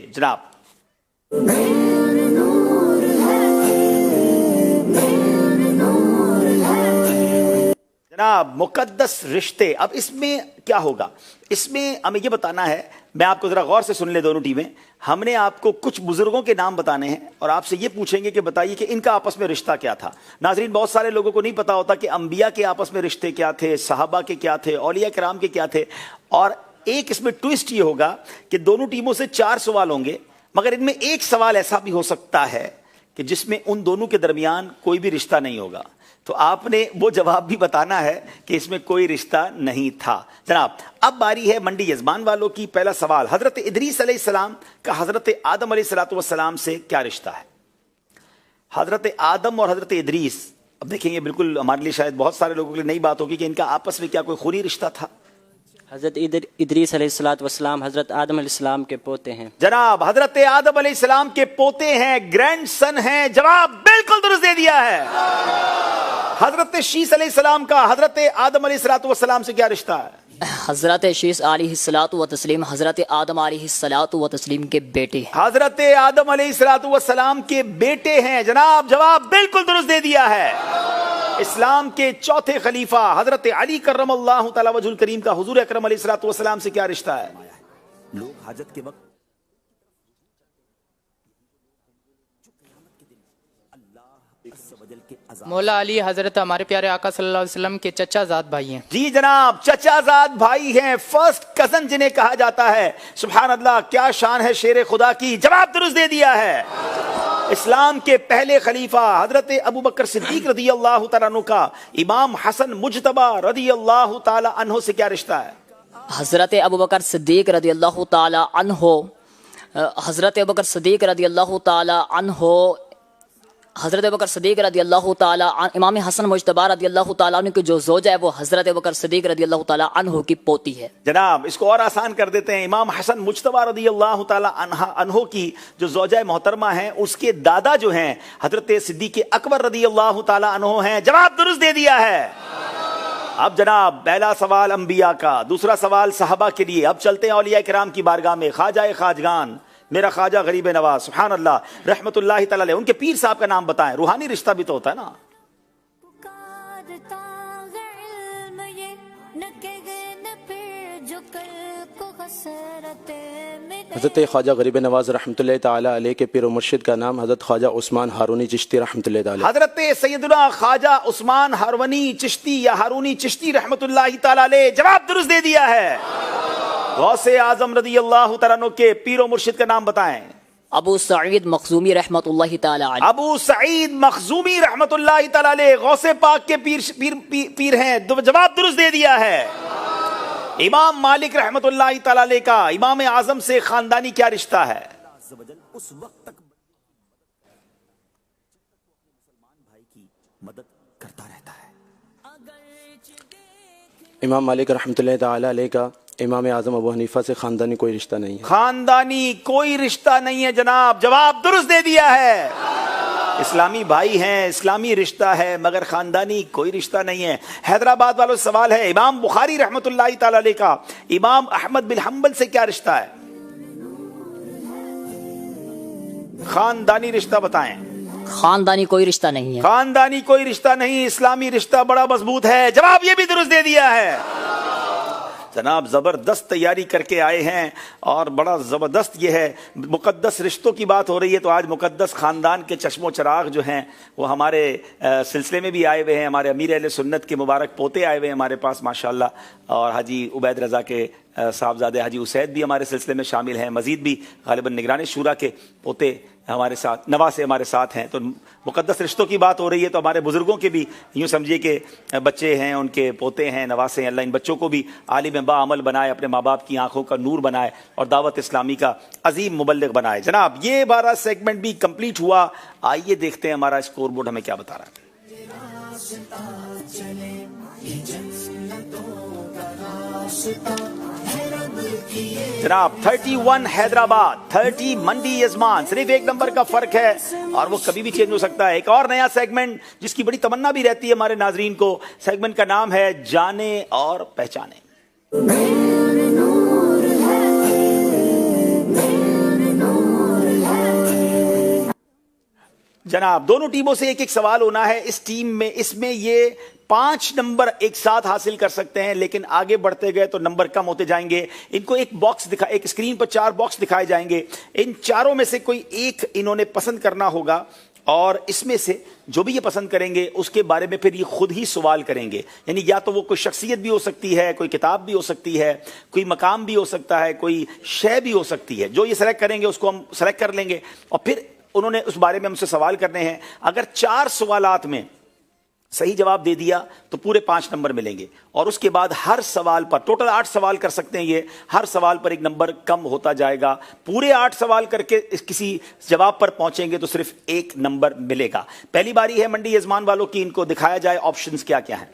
जनाब मुकद्दस रिश्ते। अब इसमें क्या होगा, इसमें हमें ये बताना है। मैं आपको जरा गौर से सुन ले दोनों टीमें। हमने आपको कुछ बुजुर्गों के नाम बताने हैं और आपसे ये पूछेंगे कि बताइए कि इनका आपस में रिश्ता क्या था। नाजरीन, बहुत सारे लोगों को नहीं पता होता कि अंबिया के आपस में रिश्ते क्या थे, सहाबा के क्या थे, औलिया किराम के क्या थे। और एक इसमें ट्विस्ट ये होगा कि दोनों टीमों से 4 सवाल होंगे, मगर इनमें एक सवाल ऐसा भी हो सकता है कि जिसमें उन दोनों के दरमियान कोई भी रिश्ता नहीं होगा। तो आपने वो जवाब भी बताना है कि इसमें कोई रिश्ता नहीं था। जनाब अब बारी है मंडी यजमान वालों की। पहला सवाल, हजरत इदरीस अलैहिस्सलाम का हजरत आदम अलैहिस्सलाम से क्या रिश्ता है? हजरत आदम और हजरत इदरीस, अब देखेंगे बिल्कुल हमारे लिए शायद बहुत सारे लोगों के लिए नई बात होगी कि इनका आपस में क्या कोई खूनी रिश्ता था। हजरत इदरीस अलैहिस्सलाम हजरत आदम अलैहिस्सलाम के पोते हैं। जनाब हजरत आदम अलैहिस्सलाम के पोते हैं, ग्रैंड सन हैं। जवाब बिल्कुल दुरुस्त दे दिया है। हजरत शीस अलैहिस्सलाम का हजरत आदम अलैहिस्सलाम से क्या रिश्ता है? हजरत शीस अलैहिस्सलातु व तस्लीम हजरत आदम अलैहिस्सलातु व तस्लीम के बेटे हैं। हजरत आदम अलैहिस्सलातु व सलाम के बेटे हैं। जनाब जवाब बिल्कुल दुरुस्त दे दिया है। इस्लाम के चौथे खलीफा हजरत अली कर्रमल्लाहु तआला वजहुल करीम का हुजूर अकरम अलैहिस्सलातु व सलाम से क्या रिश्ता है? लोग हाजत के वक्त मौला अली हजरत हमारे प्यारे आका सल्लल्लाहु अलैहि वसल्लम के चचाजाद भाई हैं। जी जनाब चचाजाद भाई हैं, फर्स्ट कजन जिन्हें कहा जाता है। सुभान अल्लाह, क्या शान है शेर खुदा की। जवाब दुरुस्त दे दिया है। इस्लाम के पहले खलीफा हजरत अबू बकर सिद्दीक रदी अल्लाह तआला अन्हु का इमाम हसन मुज्तबा रदी अल्लाह तआला अन्हु से क्या रिश्ता है? हजरत अबू बकर सिद्दीक रदी अल्लाह तआला अन्हु हजरत अबू बकर सिद्दीक रदी अल्लाह तआला अन्हु हजरत अबू बकर सिद्दीक रदी अल्लाह तआला इमाम हसन मुज्तबा रदी अल्लाह तआला अन्हु की जो जोजा है वो हजरत अबू बकर सिद्दीक रदी अल्लाह तआला अन्हु की पोती है। जनाब इसको और आसान कर देते हैं। इमाम हसन मुज्तबा रदी अल्लाह तआला अन्हु की जो जोजा मोहतरमा है उसके दादा जो हैं हजरत सिद्दीक अकबर रदी अल्लाह तआला अन्हु हैं। जवाब दुरुस्त दे दिया है। अब जनाब पहला सवाल अंबिया का, दूसरा सवाल सहाबा के लिए। अब चलते हैं औलिया किराम की बारगाह में। ख्वाजा खाजगान मेरा ख्वाजा गरीब नवाज सुभान अल्लाह रहमतुल्लाहि तआला अलैह, उनके पीर साहब का नाम बताएं। रूहानी रिश्ता भी तो होता है ना। हज़रत ख्वाजा गरीब नवाज रहमतुल्लाहि तआला अलैह के पीर मुर्शिद का नाम हज़रत ख्वाजा उस्मान हारूनी चिश्ती रहमतुल्लाहि तआला। हज़रत सैयदना ख्वाजा उस्मान हारूनी चिश्ती या हारूनी चिश्ती रहमतुल्लाहि तआला अलैह। जवाब दुरुस्त दे दिया है। गौसे आजम रदी अल्लाह तआला अन्हु के पीर मुर्शिद का नाम बताएं। अबू सईद मखजूमी रहमतुल्लाहि तआला अलैह। अबू सईद मखजूमी रहमतुल्लाहि तआला अलैह गौसे पाक के पीर हैं। जवाब दुरुस्त दे दिया है। इमाम मालिक रहमतुल्लाहि तआला अलैह का इमाम आजम से खानदानी क्या रिश्ता है? उस वक्त तक भाई की मदद करता रहता है। इमाम मालिक रहमतुल्लाहि तआला अलैह का इमाम आजम अबू हनीफा से खानदानी कोई रिश्ता नहीं है। खानदानी कोई रिश्ता नहीं है जनाब। जवाब दुरुस्त दे दिया है। इस्लामी भाई हैं, इस्लामी रिश्ता है, मगर खानदानी कोई रिश्ता नहीं है। हैदराबाद वालों से सवाल है। इमाम बुखारी रहमतुल्लाहि तआला अलैह का इमाम अहमद बिन हंबल से क्या रिश्ता है? खानदानी रिश्ता बताएं। खानदानी कोई रिश्ता नहीं है। खानदानी कोई रिश्ता नहीं, इस्लामी रिश्ता बड़ा मजबूत है। जवाब ये भी दुरुस्त दे दिया है। जनाब ज़बरदस्त तैयारी करके आए हैं और बड़ा ज़बरदस्त ये है। मुक़द्दस रिश्तों की बात हो रही है तो आज मुक़द्दस ख़ानदान के चश्मो चराग जो हैं वो हमारे सिलसिले में भी आए हुए हैं। हमारे अमीर अहले सुन्नत के मुबारक पोते आए हुए हैं हमारे पास माशाल्लाह, और हाजी उबैद रज़ा के साहबजादे हाजी उसैद भी हमारे सिलसिले में शामिल हैं। मज़ीद भी गालिबन निगरान शूरा के पोते हमारे साथ, नवासे हमारे साथ हैं। तो मुक़द्दस रिश्तों की बात हो रही है तो हमारे बुज़ुर्गों के भी यूँ समझिए कि बच्चे हैं, उनके पोते हैं, नवासे हैं। अल्लाह इन बच्चों को भी आलिम बाअमल बनाए, अपने माँ बाप की आंखों का नूर बनाए और दावत इस्लामी का अजीम मुबल्लिग बनाए। जनाब ये 12 सेगमेंट भी कंप्लीट हुआ। आइए देखते हैं हमारा स्कोर बोर्ड हमें क्या बता रहा है। जनाब 31 हैदराबाद, 30 मंडी यजमान, सिर्फ एक नंबर का फर्क है और वो कभी भी चेंज हो सकता है। एक और नया सेगमेंट जिसकी बड़ी तमन्ना भी रहती है हमारे नाजरीन को, सेगमेंट का नाम है जाने और पहचाने। जनाब दोनों टीमों से एक एक सवाल होना है। इस टीम में इसमें ये 5 नंबर एक साथ हासिल कर सकते हैं, लेकिन आगे बढ़ते गए तो नंबर कम होते जाएंगे। इनको एक स्क्रीन पर 4 बॉक्स दिखाए जाएंगे। इन चारों में से कोई एक इन्होंने पसंद करना होगा और इसमें से जो भी ये पसंद करेंगे उसके बारे में फिर ये खुद ही सवाल करेंगे। यानी या तो वो कोई शख्सियत भी हो सकती है, कोई किताब भी हो सकती है, कोई मकाम भी हो सकता है, कोई शय भी हो सकती है। जो ये सेलेक्ट करेंगे उसको हम सेलेक्ट कर लेंगे और फिर उन्होंने उस बारे में हमसे सवाल करने हैं। अगर 4 सवालात में सही जवाब दे दिया तो पूरे 5 नंबर मिलेंगे और उसके बाद हर सवाल पर टोटल 8 सवाल कर सकते हैं। ये हर सवाल पर एक नंबर कम होता जाएगा। पूरे 8 सवाल करके किसी जवाब पर पहुंचेंगे तो सिर्फ 1 नंबर मिलेगा। पहली बारी है मंडी यजमान वालों की, इनको दिखाया जाए ऑप्शंस क्या क्या हैं।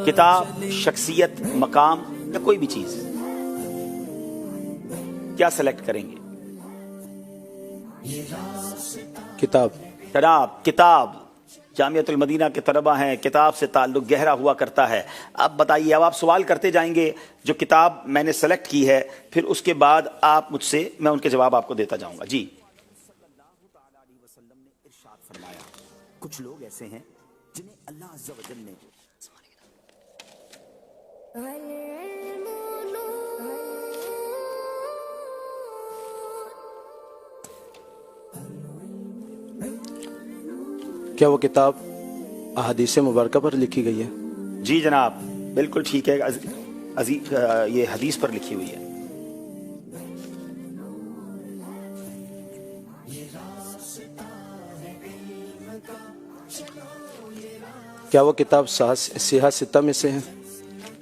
किताब, शख्सियत, मकाम या कोई भी चीज, क्या सेलेक्ट करेंगे? किताब। जनाब किताब, जामियतुल मदीना के तलबा हैं, किताब से ताल्लुक गहरा हुआ करता है। अब बताइए, अब आप सवाल करते जाएंगे जो किताब मैंने सेलेक्ट की है, फिर उसके बाद आप मुझसे, मैं उनके जवाब आपको देता जाऊंगा। जी, कुछ लोग ऐसे हैं जिन्हें अल्लाह अज़्ज़ा व जल ने क्या वो किताब अहादीस मुबारका पर लिखी गई है? जी जनाब, बिल्कुल ठीक है। ये हदीस पर लिखी हुई है। क्या वो किताब सियाह सित्ता में से है?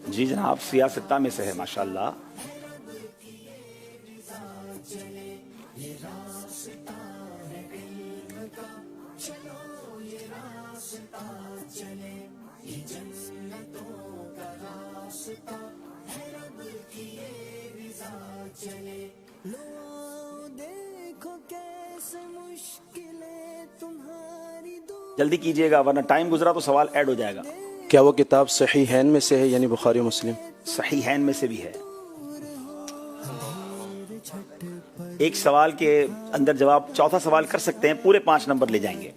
जी जनाब, सियाह सित्ता में से है माशाल्लाह। जल्दी कीजिएगा वरना टाइम गुजरा तो सवाल ऐड हो जाएगा। क्या वो किताब सहीहैन में से है, यानी बुखारी मुस्लिम? सहीहैन में से भी है। एक सवाल के अंदर जवाब, चौथा सवाल कर सकते हैं, पूरे 5 नंबर ले जाएंगे।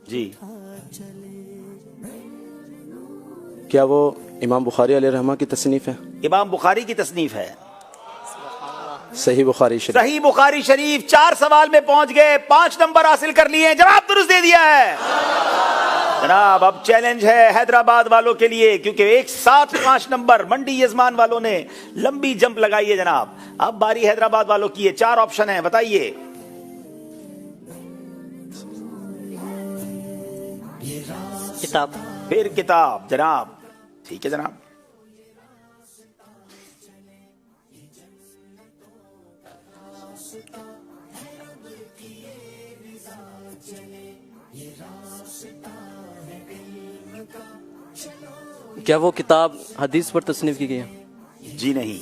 जी, क्या वो इमाम बुखारी अलैहिर्रहमा की तसनीफ है? इमाम बुखारी की तसनीफ है। सही बुखारी शरीफ। सही बुखारी शरीफ। 4 सवाल में पहुंच गए, 5 नंबर हासिल कर लिए, जवाब दुरुस्त दे दिया है जनाब। अब चैलेंज है हैदराबाद वालों के लिए, क्योंकि एक साथ 5 नंबर मंडी यजमान वालों ने लंबी जंप लगाई है जनाब। अब बारी हैदराबाद वालों की है। 4 ऑप्शन है, बताइए। किताब। फिर किताब जनाब, ठीक है जनाब। क्या वो किताब हदीस पर तसनीफ की गई है? जी नहीं।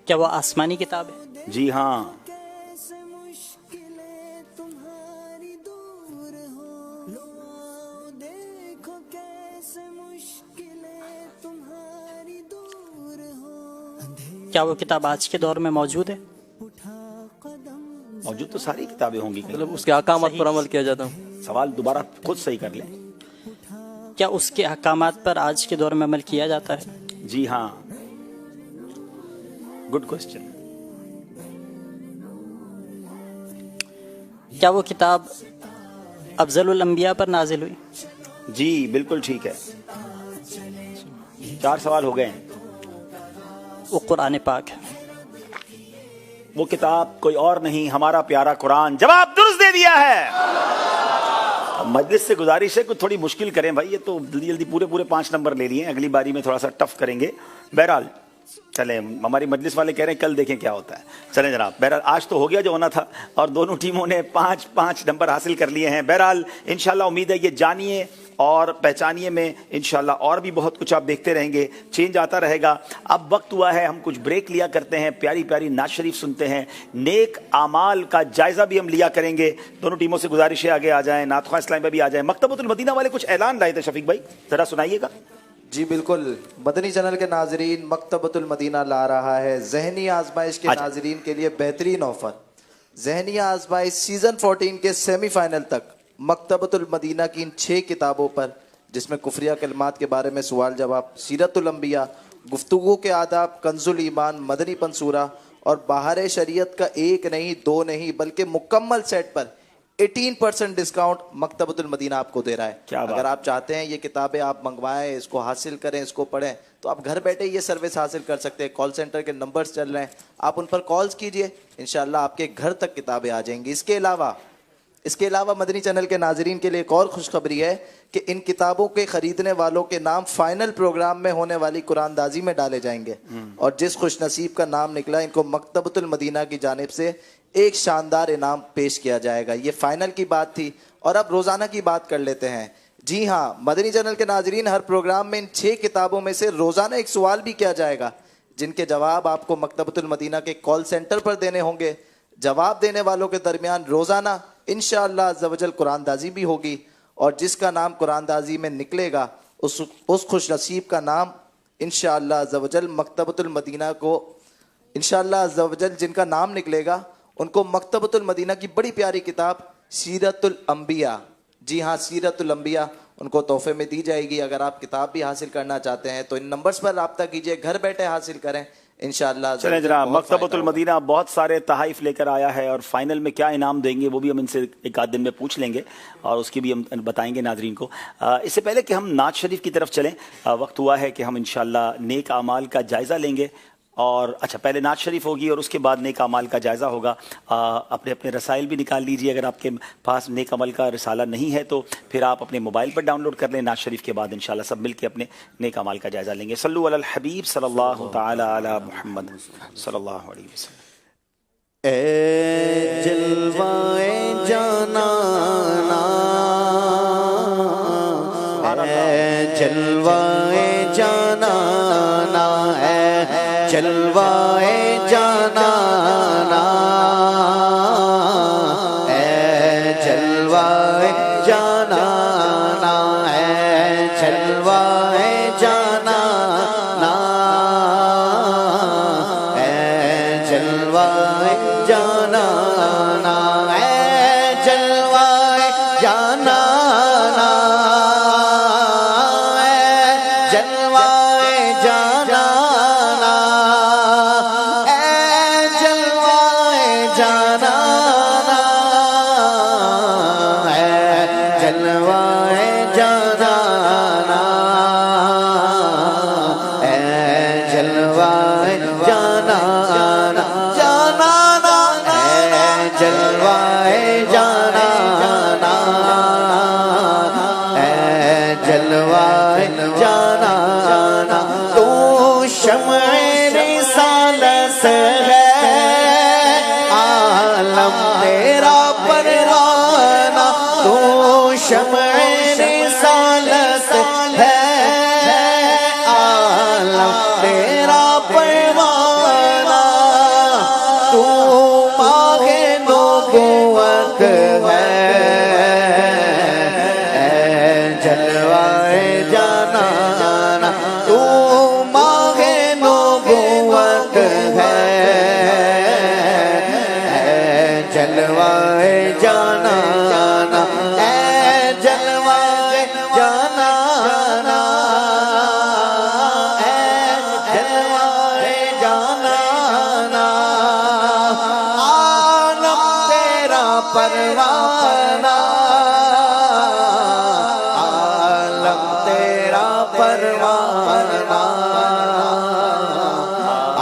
क्या वो आसमानी किताब है? जी हाँ। क्या वो किताब आज के दौर में मौजूद है? मौजूद तो सारी किताबें होंगी, मतलब उसके अहकामात पर अमल किया जाता है। सवाल दोबारा खुद सही कर लें। क्या उसके अहकामात पर आज के दौर में अमल किया जाता है? जी हाँ, गुड क्वेश्चन। क्या वो किताब अफजलुल अंबिया पर नाजिल हुई? जी बिल्कुल ठीक है। 4 सवाल हो गए हैं। वो कुरान पाक है। वो किताब कोई और नहीं, हमारा प्यारा कुरान। जवाब दुरुस्त दे दिया है। मजलिस से गुजारिश है कुछ थोड़ी मुश्किल करें भाई, ये तो जल्दी जल्दी पूरे 5 नंबर ले लिए, अगली बारी में थोड़ा सा टफ करेंगे। बहरहाल चलें, हमारी मजलिस वाले कह रहे हैं कल देखें क्या होता है। चलें जनाब, बहरहाल आज तो हो गया जो होना था और दोनों टीमों ने 5-5 नंबर हासिल कर लिए हैं। बहरहाल इंशाल्लाह उम्मीद है ये जानिए और पहचानिए में इंशाल्लाह और भी बहुत कुछ आप देखते रहेंगे, चेंज आता रहेगा। अब वक्त हुआ है हम कुछ ब्रेक लिया करते हैं, प्यारी प्यारी नात शरीफ सुनते हैं, नेक आमाल का जायजा भी हम लिया करेंगे। दोनों टीमों से गुजारिश है आगे आ जाएं, नातख़्वाह इस्लाम में भी आ जाएं। मकतबतुल मदीना वाले कुछ ऐलान लाए थे, शफीक भाई जरा सुनाइएगा। जी बिल्कुल, मदनी चैनल के नाजरीन, मकतबतुल मदीना ला रहा है ज़हनी आजमाइश के नाजरीन के लिए बेहतरीन ऑफर। ज़हनी आजमाइश सीजन 14 के सेमीफाइनल तक मकतबतुल मदीना की इन 6 किताबों पर, जिसमें कुफरिया कलमात के बारे में सवाल जवाब, सीरतुल अंबिया, गुफ्तगू के आदाब, कंजुल ईमान, मदनी पंसूरा और बाहर शरीयत का 1 नहीं 2 नहीं बल्कि मुकम्मल सेट पर 18% डिस्काउंट मकतबतुल मदीना आपको दे रहा है। अगर आप चाहते हैं ये किताबें आप मंगवाएं, इसको हासिल करें, इसको पढ़ें, तो आप घर बैठे ये सर्विस हासिल कर सकते हैं। कॉल सेंटर के नंबर्स चल रहे हैं, आप उन पर कॉल्स कीजिए, इंशाल्लाह आपके घर तक किताबें आ जाएंगी। इसके अलावा मदनी चैनल के नाजरीन के लिए एक और खुशखबरी है कि इन किताबों के खरीदने वालों के नाम फाइनल प्रोग्राम में होने वाली कुरानदाजी में डाले जाएंगे और जिस खुश नसीब का नाम निकला, इनको मकतबतुल मदीना की जानिब से एक शानदार इनाम पेश किया जाएगा। ये फाइनल की बात थी और अब रोजाना की बात कर लेते हैं। जी हाँ, मदनी चैनल के नाजरीन, हर प्रोग्राम में इन 6 किताबों में से रोजाना एक सवाल भी किया जाएगा, जिनके जवाब आपको मकतबतुल मदीना के कॉल सेंटर पर देने होंगे। जवाब देने वालों के दरमियान रोजाना इंशाअल्लाह अज़्ज़वजल कुरानदाजी भी होगी और जिसका नाम कुरानदाजी में निकलेगा उस खुश नसीब का नाम इंशाअल्लाह अज़्ज़वजल मकतबतुल मदीना को, इंशाअल्लाह अज़्ज़वजल जिनका नाम निकलेगा उनको मकतबतुल मदीना की बड़ी प्यारी किताब सीरतुल अंबिया, जी हाँ सीरतुल अंबिया, उनको तोहफे में दी जाएगी। अगर आप किताब भी हासिल करना चाहते हैं तो इन नंबर्स पर रब्ता कीजिए, घर बैठे हासिल करें इंशाअल्लाह। चलें जनाब, मकतबतुल मदीना बहुत सारे तहाइफ लेकर आया है और फाइनल में क्या इनाम देंगे वो भी हम इनसे एक आध दिन में पूछ लेंगे और उसकी भी हम बताएंगे नाजरीन को। इससे पहले कि हम नात शरीफ की तरफ चलें, वक्त हुआ है कि हम इंशाअल्लाह नेक आमाल का जायज़ा लेंगे। और अच्छा, पहले नात शरीफ होगी और उसके बाद नेक अमाल का जायज़ा होगा। अपने अपने रसाइल भी निकाल लीजिए, अगर आपके पास नेक अमल का रिसाला नहीं है तो फिर आप अपने मोबाइल पर डाउनलोड कर लें। नात शरीफ के बाद इंशाल्लाह सब मिल के अपने नेक अमाल का जायज़ा लेंगे। सल्लु अलल हबीब सल्लल्लाहु तआला अला मुहम्मद सल्लल्लाहु अलैहि वसल्लम। ए जलवाए जानाना, ए जलवाए जानाना, जलवाए जानाना, ए जलवाए जानाना, ए जलवाए जानाना, ए जलवाए जानाना, ए जलवाए जानाना, ए जलवाए जानाना, तेरा परवाना, तू शम्ए रिसालत है, आलम तेरा परवाना, तू मागे नबुव्वत है, जलवाए जानाना, तू मागे नबुव्वत परवाना, आलम तेरा परवाना,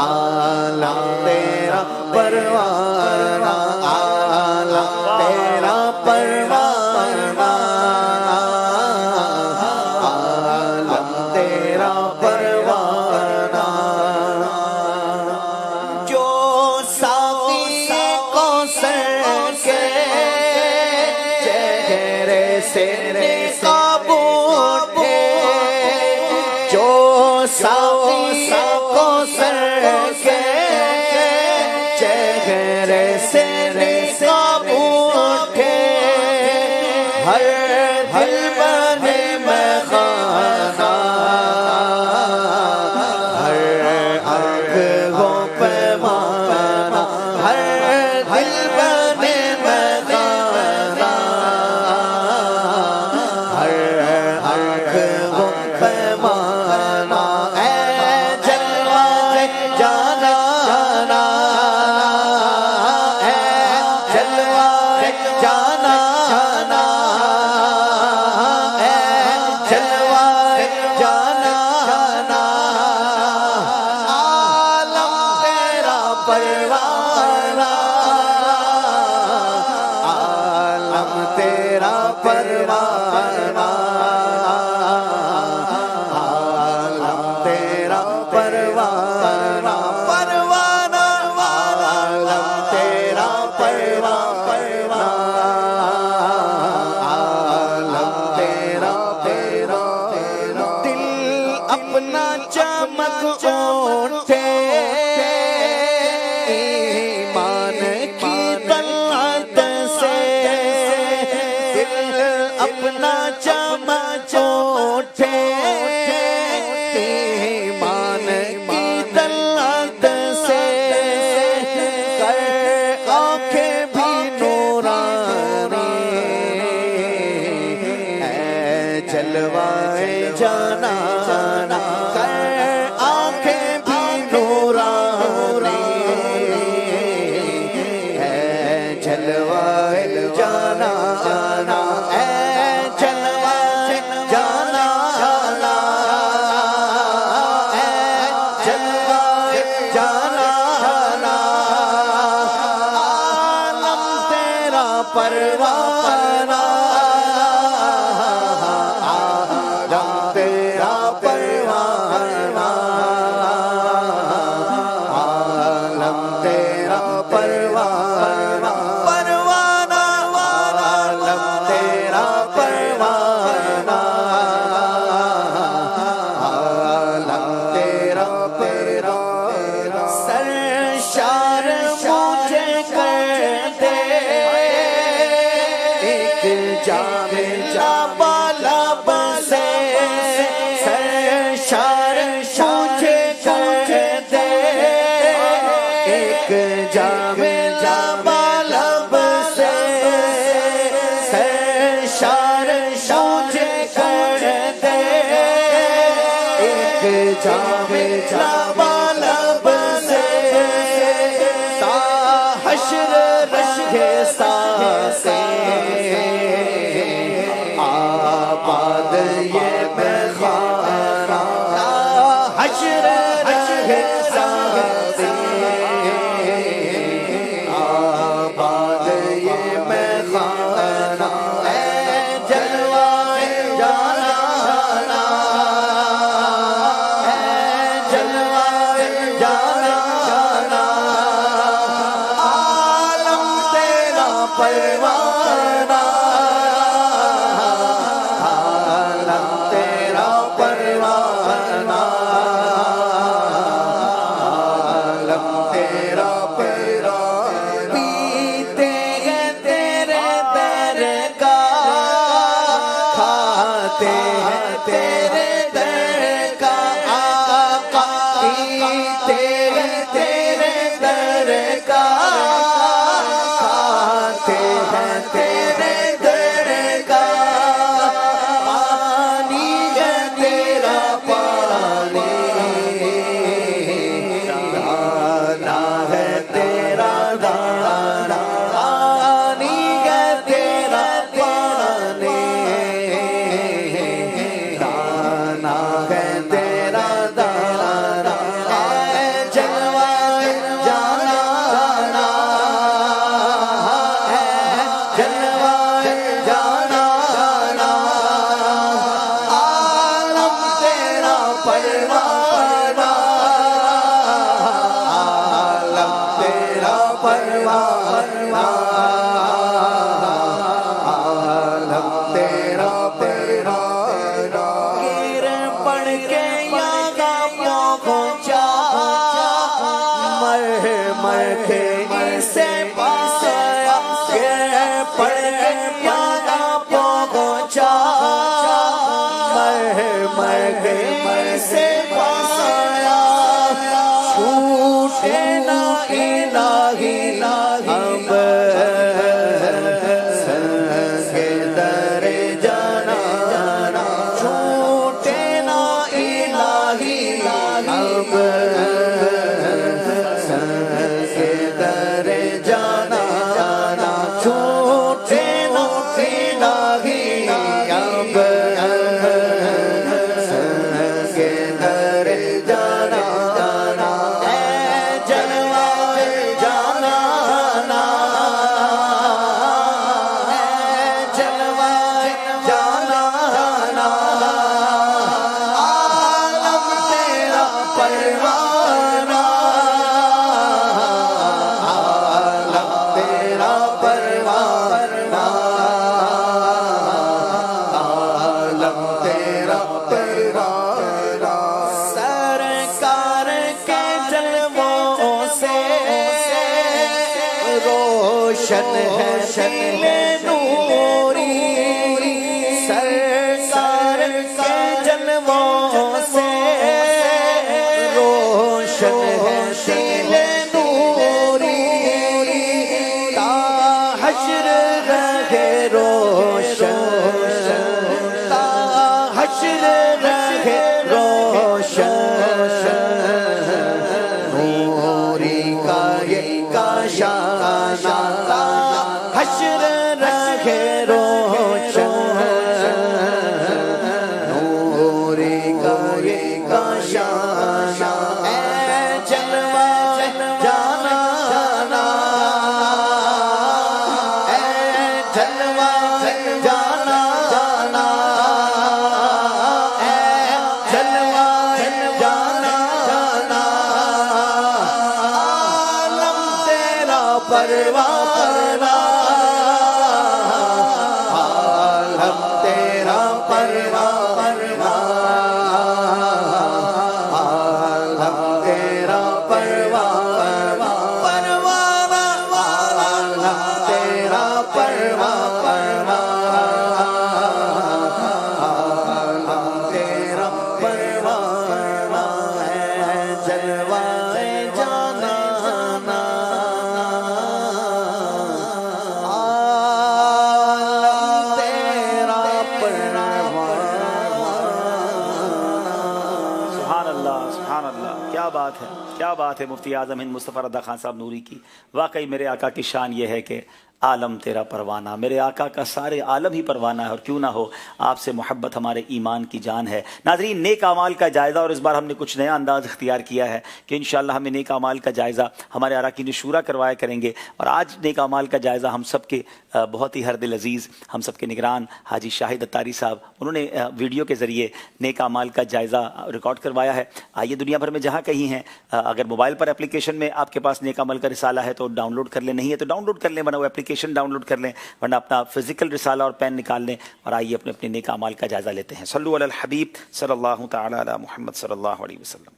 आलम तेरा परवाना, आलम तेरा परवाना, आलम तेरा परवाना। जो साकी को सर के चेहरे से काबू उठे, जो साकी को सर के चेहरे से काबू उठे, हर दिल बने में खाना, हर आँख हो पैमाना, हर दिल बने में खाना, हर आँख हो पैमाना। ऐ जलवाए जाना, ऐ जलवाए जाना, ऐ जलवाए जाना, आलम तेरा परवाना, आलम तेरा परवाना, आलम तेरा परवाना, परवाना, आलम तेरा परवाना, आलम तेरा तेरा दिल अपना चमक उठे, ईमान की तलत से दिल अपना चमक उठे, ईमान की तलत से कर आँखें भी नूरानी, ऐ जलवाए जाना, कर आँखें भी नूरानी, ऐ जलवाए जाना, ऐ जलवाए जाना, ऐ जलवाए जाना, आलम तेरा परवाना, आलम तेरा परवाना, आलम तेरा परवाना, परवाना, आलम तेरा परवाना, आलम तेरा परवाना। सरशार मुझे कर दे एक जामे जा बाला बसे, सरशार मुझे कर दे एक जामे जा बाला बसे, सरशार मुझे कर दे एक जामे जा बाला बसे, ता हश्र रहे सासे, आबाद ये मैं खाना, हश्र रहे सासे, आबाद ये मैं खाना, ऐ जलवाए जाना, ऐ जलवाए जाना, आलम तेरा परवाना, आलम तेरा परवाना, आलम तेरा परवाना। पीते हैं तेरे दर का, खाते हैं तेरे दर का, आका पीते हैं तेरे दर का, खाते हैं तेरे दर का, पानी है तेरा पानी, दाना है तेरा दाना, पानी दिल नूरी सरकार के जन्मों से रोशन है दिल नूरी ता हश्र रहे रोशन ता हश्र रहे रोशन नूरी का ये काशाना ता हश्र रहे रोशन नूरी का ये काशाना ऐ जलवा जाना ऐ जलवा जाना ऐ जलवा जाना आलम तेरा परवाना आलम तेरा परवाना आलम तेरा परवाना परवाना आलम तेरा परवाना आलम तेरा परवाना है जलवाए जाना आलम तेरा सुभान अल्लाह, क्या बात है मुफ्ती आजम हिंद मुस्तफ़ा रज़ा खान साहब नूरी की। वाकई मेरे आका की शान ये है कि आलम तेरा परवाना, मेरे आका का सारे आलम ही परवाना है, और क्यों ना हो, आपसे मोहब्बत हमारे ईमान की जान है। नाज़रीन, नेक अमाल का जायज़ा, और इस बार हमने कुछ नया अंदाज़ इख्तियार किया है कि इंशाअल्लाह हमें नेक अमाल का जायज़ा हमारे अराकीन शूरा करवाया करेंगे। और आज नेक अमाल का जायज़ा हम सब के बहुत ही हरदिल अजीज़, हम सब के निगरान हाजी शाहिद अत्तारी साहब, उन्होंने वीडियो के ज़रिए नेक अमाल का जायज़ा रिकॉर्ड करवाया है। आइए दुनिया भर में जहाँ कहीं हैं, अगर मोबाइल पर एप्लीकेशन में आपके पास नेक अमल का रिसाला है तो डाउनलोड कर लें, नहीं है तो डाउनलोड कर लें, वरना वो एप्लीकेशन डाउनलोड कर लें, वरना अपना फिजिकल रिसाला और पेन निकाल लें। और आइए अपने अपने नेक अमाल का जायज़ा लेते हैं। सल्लु अलल हबीब सल्लल्लाहु तआला अला मुहम्मद सल्लल्लाहु अलैहि वसल्लम।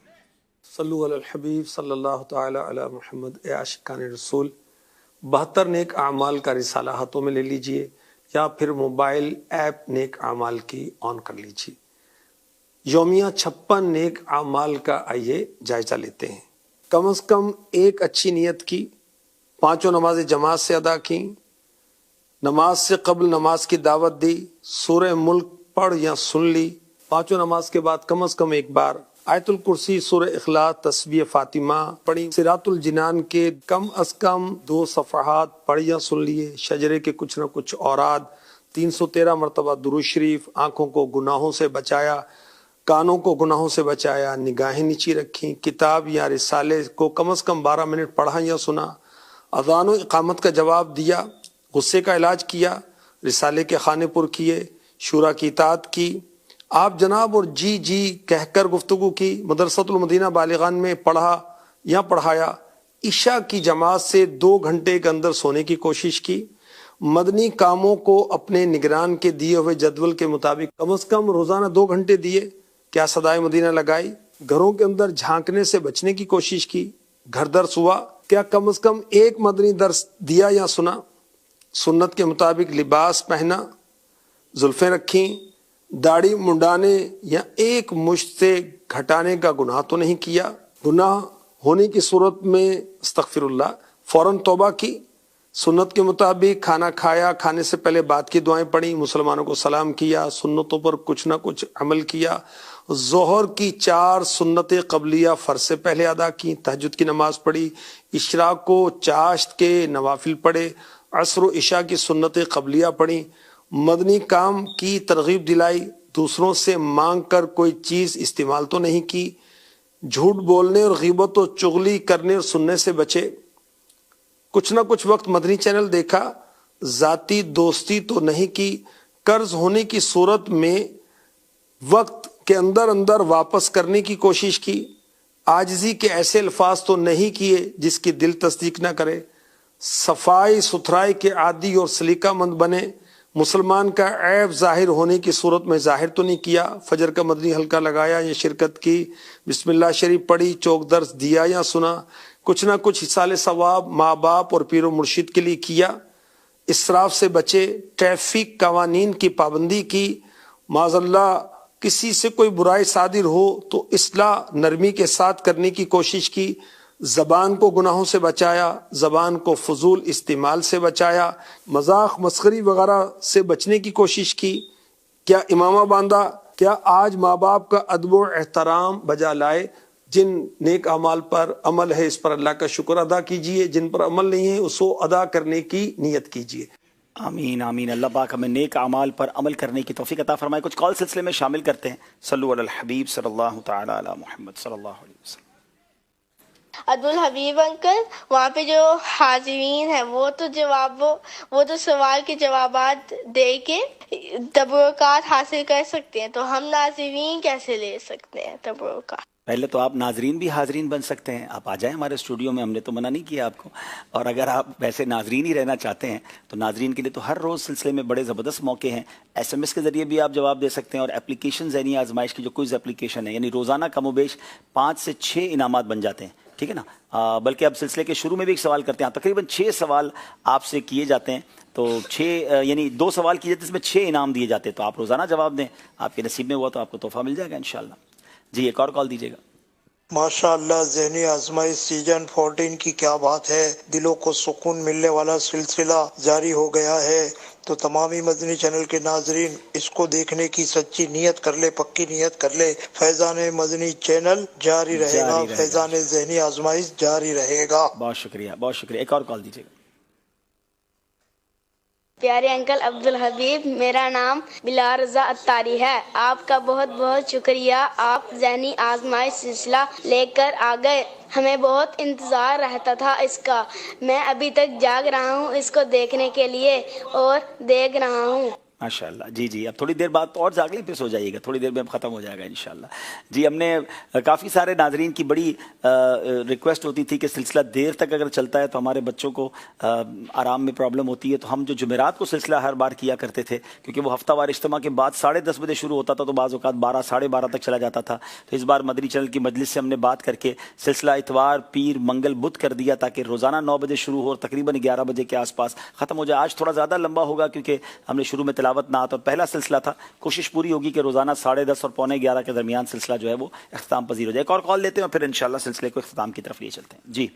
सल्लु अलल हबीब सल्लल्लाहु तआला अला मुहम्मद। ए आशिकान रसूल, 72 नेक अमाल का रिसाला हाथों में ले लीजिए, या फिर मोबाइल ऐप नेक अमाल की ऑन कर लीजिए। यौमिया 56 नेक अमाल का आइए जायजा लेते हैं। कम से कम एक अच्छी नियत की, 5 नमाज़ें जमात से अदा की, नमाज से कबल नमाज की दावत दी, सूरह मुल्क पढ़ या सुन ली, 5 नमाज के बाद कम से कम एक बार आयतुल कुर्सी, सूरह इखलास, तस्बीह फातिमा पढ़ी, सिरातुल जिनान के कम अज कम 2 सफ़हात पढ़ या सुन लिए, शजरे के कुछ न कुछ औराद, 313 मरतबा दुरूद शरीफ, आंखों को गुनाहों से बचाया, कानों को गुनाहों से बचाया, निगाहें नीची रखी, किताब या रिसाले को कम से कम 12 मिनट पढ़ा या सुना, अज़ान व इक़ामत का जवाब दिया, गुस्से का इलाज किया, रिसाले के खाने पुर किए, शूरा की इताअत की, आप जनाब और जी जी कहकर गुफ्तगू की, मदरसतुल मदीना बालिगान में पढ़ा या पढ़ाया, इशा की जमात से 2 घंटे के अंदर सोने की कोशिश की, मदनी कामों को अपने निगरान के दिए हुए जदवल के मुताबिक कम से कम रोजाना 2 घंटे दिए, क्या सदाए मदीना लगाई, घरों के अंदर झांकने से बचने की कोशिश की, घर दर्स हुआ, क्या कम से कम एक मदनी दर्स दिया या सुना, सुन्नत के मुताबिक लिबास पहना, जुल्फें रखी, दाढ़ी मुंडाने या एक मुश्त से घटाने का गुनाह तो नहीं किया, गुनाह होने की सूरत में अस्तगफिरुल्लाह फौरन तौबा की, सुन्नत के मुताबिक खाना खाया, खाने से पहले बात की दुआएं पढ़ी, मुसलमानों को सलाम किया, सुन्नतों पर कुछ ना कुछ अमल किया, जोहर की 4 सुन्नतें कबलिया फर्ज से पहले अदा की, तहज्जुद की नमाज पढ़ी, इशराक को चाश्त के नवाफिल पढ़े, असर व इशा की सुन्नतें कबलिया पढ़ी, मदनी काम की तरगीब दिलाई, दूसरों से मांग कर कोई चीज इस्तेमाल तो नहीं की, झूठ बोलने और गीबत और चुगली करने और सुनने से बचे, कुछ ना कुछ वक्त मदनी चैनल देखा, जाती दोस्ती तो नहीं की, कर्ज होने की सूरत में वक्त के अंदर अंदर वापस करने की कोशिश की, आजिजी के ऐसे अल्फाज तो नहीं किए जिसकी दिल तस्दीक ना करे, सफाई सुथराई के आदी और सलीकामंद बने, मुसलमान का ऐब जाहिर होने की सूरत में जाहिर तो नहीं किया, फजर का मदनी हल्का लगाया या शिरकत की, बिस्मिल्लाह शरीफ पढ़ी, चौक दर्स दिया या सुना, कुछ ना कुछ हिसाले सवाब माँ बाप और पीरो मुर्शिद के लिए किया, इसराफ से बचे, ट्रैफिक कवानीन की पाबंदी की, माज़अल्लाह किसी से कोई बुराई सादिर हो तो इस्लाह नरमी के साथ करने की कोशिश की, ज़बान को गुनाहों से बचाया, ज़बान को फजूल इस्तेमाल से बचाया, मजाक मस्खरी वगैरह से बचने की कोशिश की, क्या इमामा बांधा, क्या आज माँ बाप का अदब व एहतराम बजा लाए, जिन नेक अमाल पर अमल है इस पर अल्लाह का शुक्र अदा कीजिए, जिन पर अमल नहीं है उसको अदा करने की नियत कीजिए। आमीन आमीन। अल्लाह पाक हमें नेक अमाल पर अमल करने की तौफीक अता फरमाए। कुछ कॉल सिलसिले में शामिल करते हैं। सल्लु अलल हबीब सल्लल्लाहु तआला अला मुहम्मद सल्लल्लाहु अलैहि वसल्लम। अब्दुल हबीब अंकल, वहाँ पे जो हाजिरीन है वो तो सवाल के जवाबात दे के तबरुकात हासिल कर सकते हैं, तो हम नाज़रीन कैसे ले सकते हैं तबरुकात? पहले तो आप नाजरीन भी हाजरीन बन सकते हैं, आप आ जाएं हमारे स्टूडियो में, हमने तो मना नहीं किया आपको। और अगर आप वैसे नाजरीन ही रहना चाहते हैं तो नाजरीन के लिए तो हर रोज़ सिलसिले में बड़े ज़बरदस्त मौके हैं। SMS के ज़रिए भी आप जवाब दे सकते हैं, और एप्लीकेशन ज़ैनी आजमाइश की जो क्विज़ एप्लीकेशन है, यानी रोज़ाना कमोबेश 5 से 6 इनामात बन जाते हैं, ठीक है ना। बल्कि अब सिलसिले के शुरू में भी एक सवाल करते हैं, तकरीबन 6 सवाल आपसे किए जाते हैं, तो 6 यानी 2 सवाल किए जाते हैं, इसमें 6 इनाम दिए जाते हैं। तो आप रोज़ाना जवाब दें, आपके नसीब में हुआ तो आपको तोहफा मिल जाएगा इंशाल्लाह। जी एक और कॉल दीजिएगा। माशाअल्लाह, ज़हनी आजमाइश सीजन 14 की क्या बात है, दिलों को सुकून मिलने वाला सिलसिला जारी हो गया है। तो तमामी मदनी चैनल के नाजरीन इसको देखने की सच्ची नियत कर ले, पक्की नियत कर ले। फैजान मदनी चैनल जारी रहेगा, फैजान ज़हनी आजमाइश जारी रहेगा। बहुत शुक्रिया, बहुत शुक्रिया। एक और कॉल दीजिएगा। प्यारे अंकल अब्दुल हबीब, मेरा नाम बिलाल रज़ा अत्तारी है। आपका बहुत बहुत शुक्रिया, आप ज़हनी आजमाइश सिलसिला लेकर आ गए। हमें बहुत इंतज़ार रहता था इसका, मैं अभी तक जाग रहा हूँ इसको देखने के लिए और देख रहा हूँ। माशाअल्लाह। जी जी, अब थोड़ी देर बाद तो और जाग लें, फिर सो जाइएगा, थोड़ी देर में अब ख़त्म हो जाएगा इंशाअल्लाह। जी, हमने काफ़ी सारे नाजरीन की बड़ी रिक्वेस्ट होती थी कि सिलसिला देर तक अगर चलता है तो हमारे बच्चों को आराम में प्रॉब्लम होती है, तो हम जो जुमेरात को सिलसिला हर बार किया करते थे, क्योंकि वो हफ्तावार इज्तिमा के बाद 10:30 बजे शुरू होता था, तो बाज़ औक़ात 12 साढ़े 12 तक चला जाता था। तो इस बार मदनी चैनल की मजलिस से हमने बात करके सिलसिला इतवार, पीर, मंगल, बुध कर दिया, ताकि रोज़ाना 9 बजे शुरू हो और तकरीबन 11 बजे के आसपास ख़त्म हो जाए। आज थोड़ा ज़्यादा लंबा होगा क्योंकि हमने शुरू में तिलावत नात और पहला सिलसिला था। कोशिश पूरी होगी कि रोजाना 10:30 और 10:45 के दरमियान सिलसिला जो है वो इख्तिताम पजीर हो जाए। एक और कॉल लेते हैं और फिर इंशाल्लाह सिलसिले को इख्तिताम की तरफ लिए चलते हैं। जी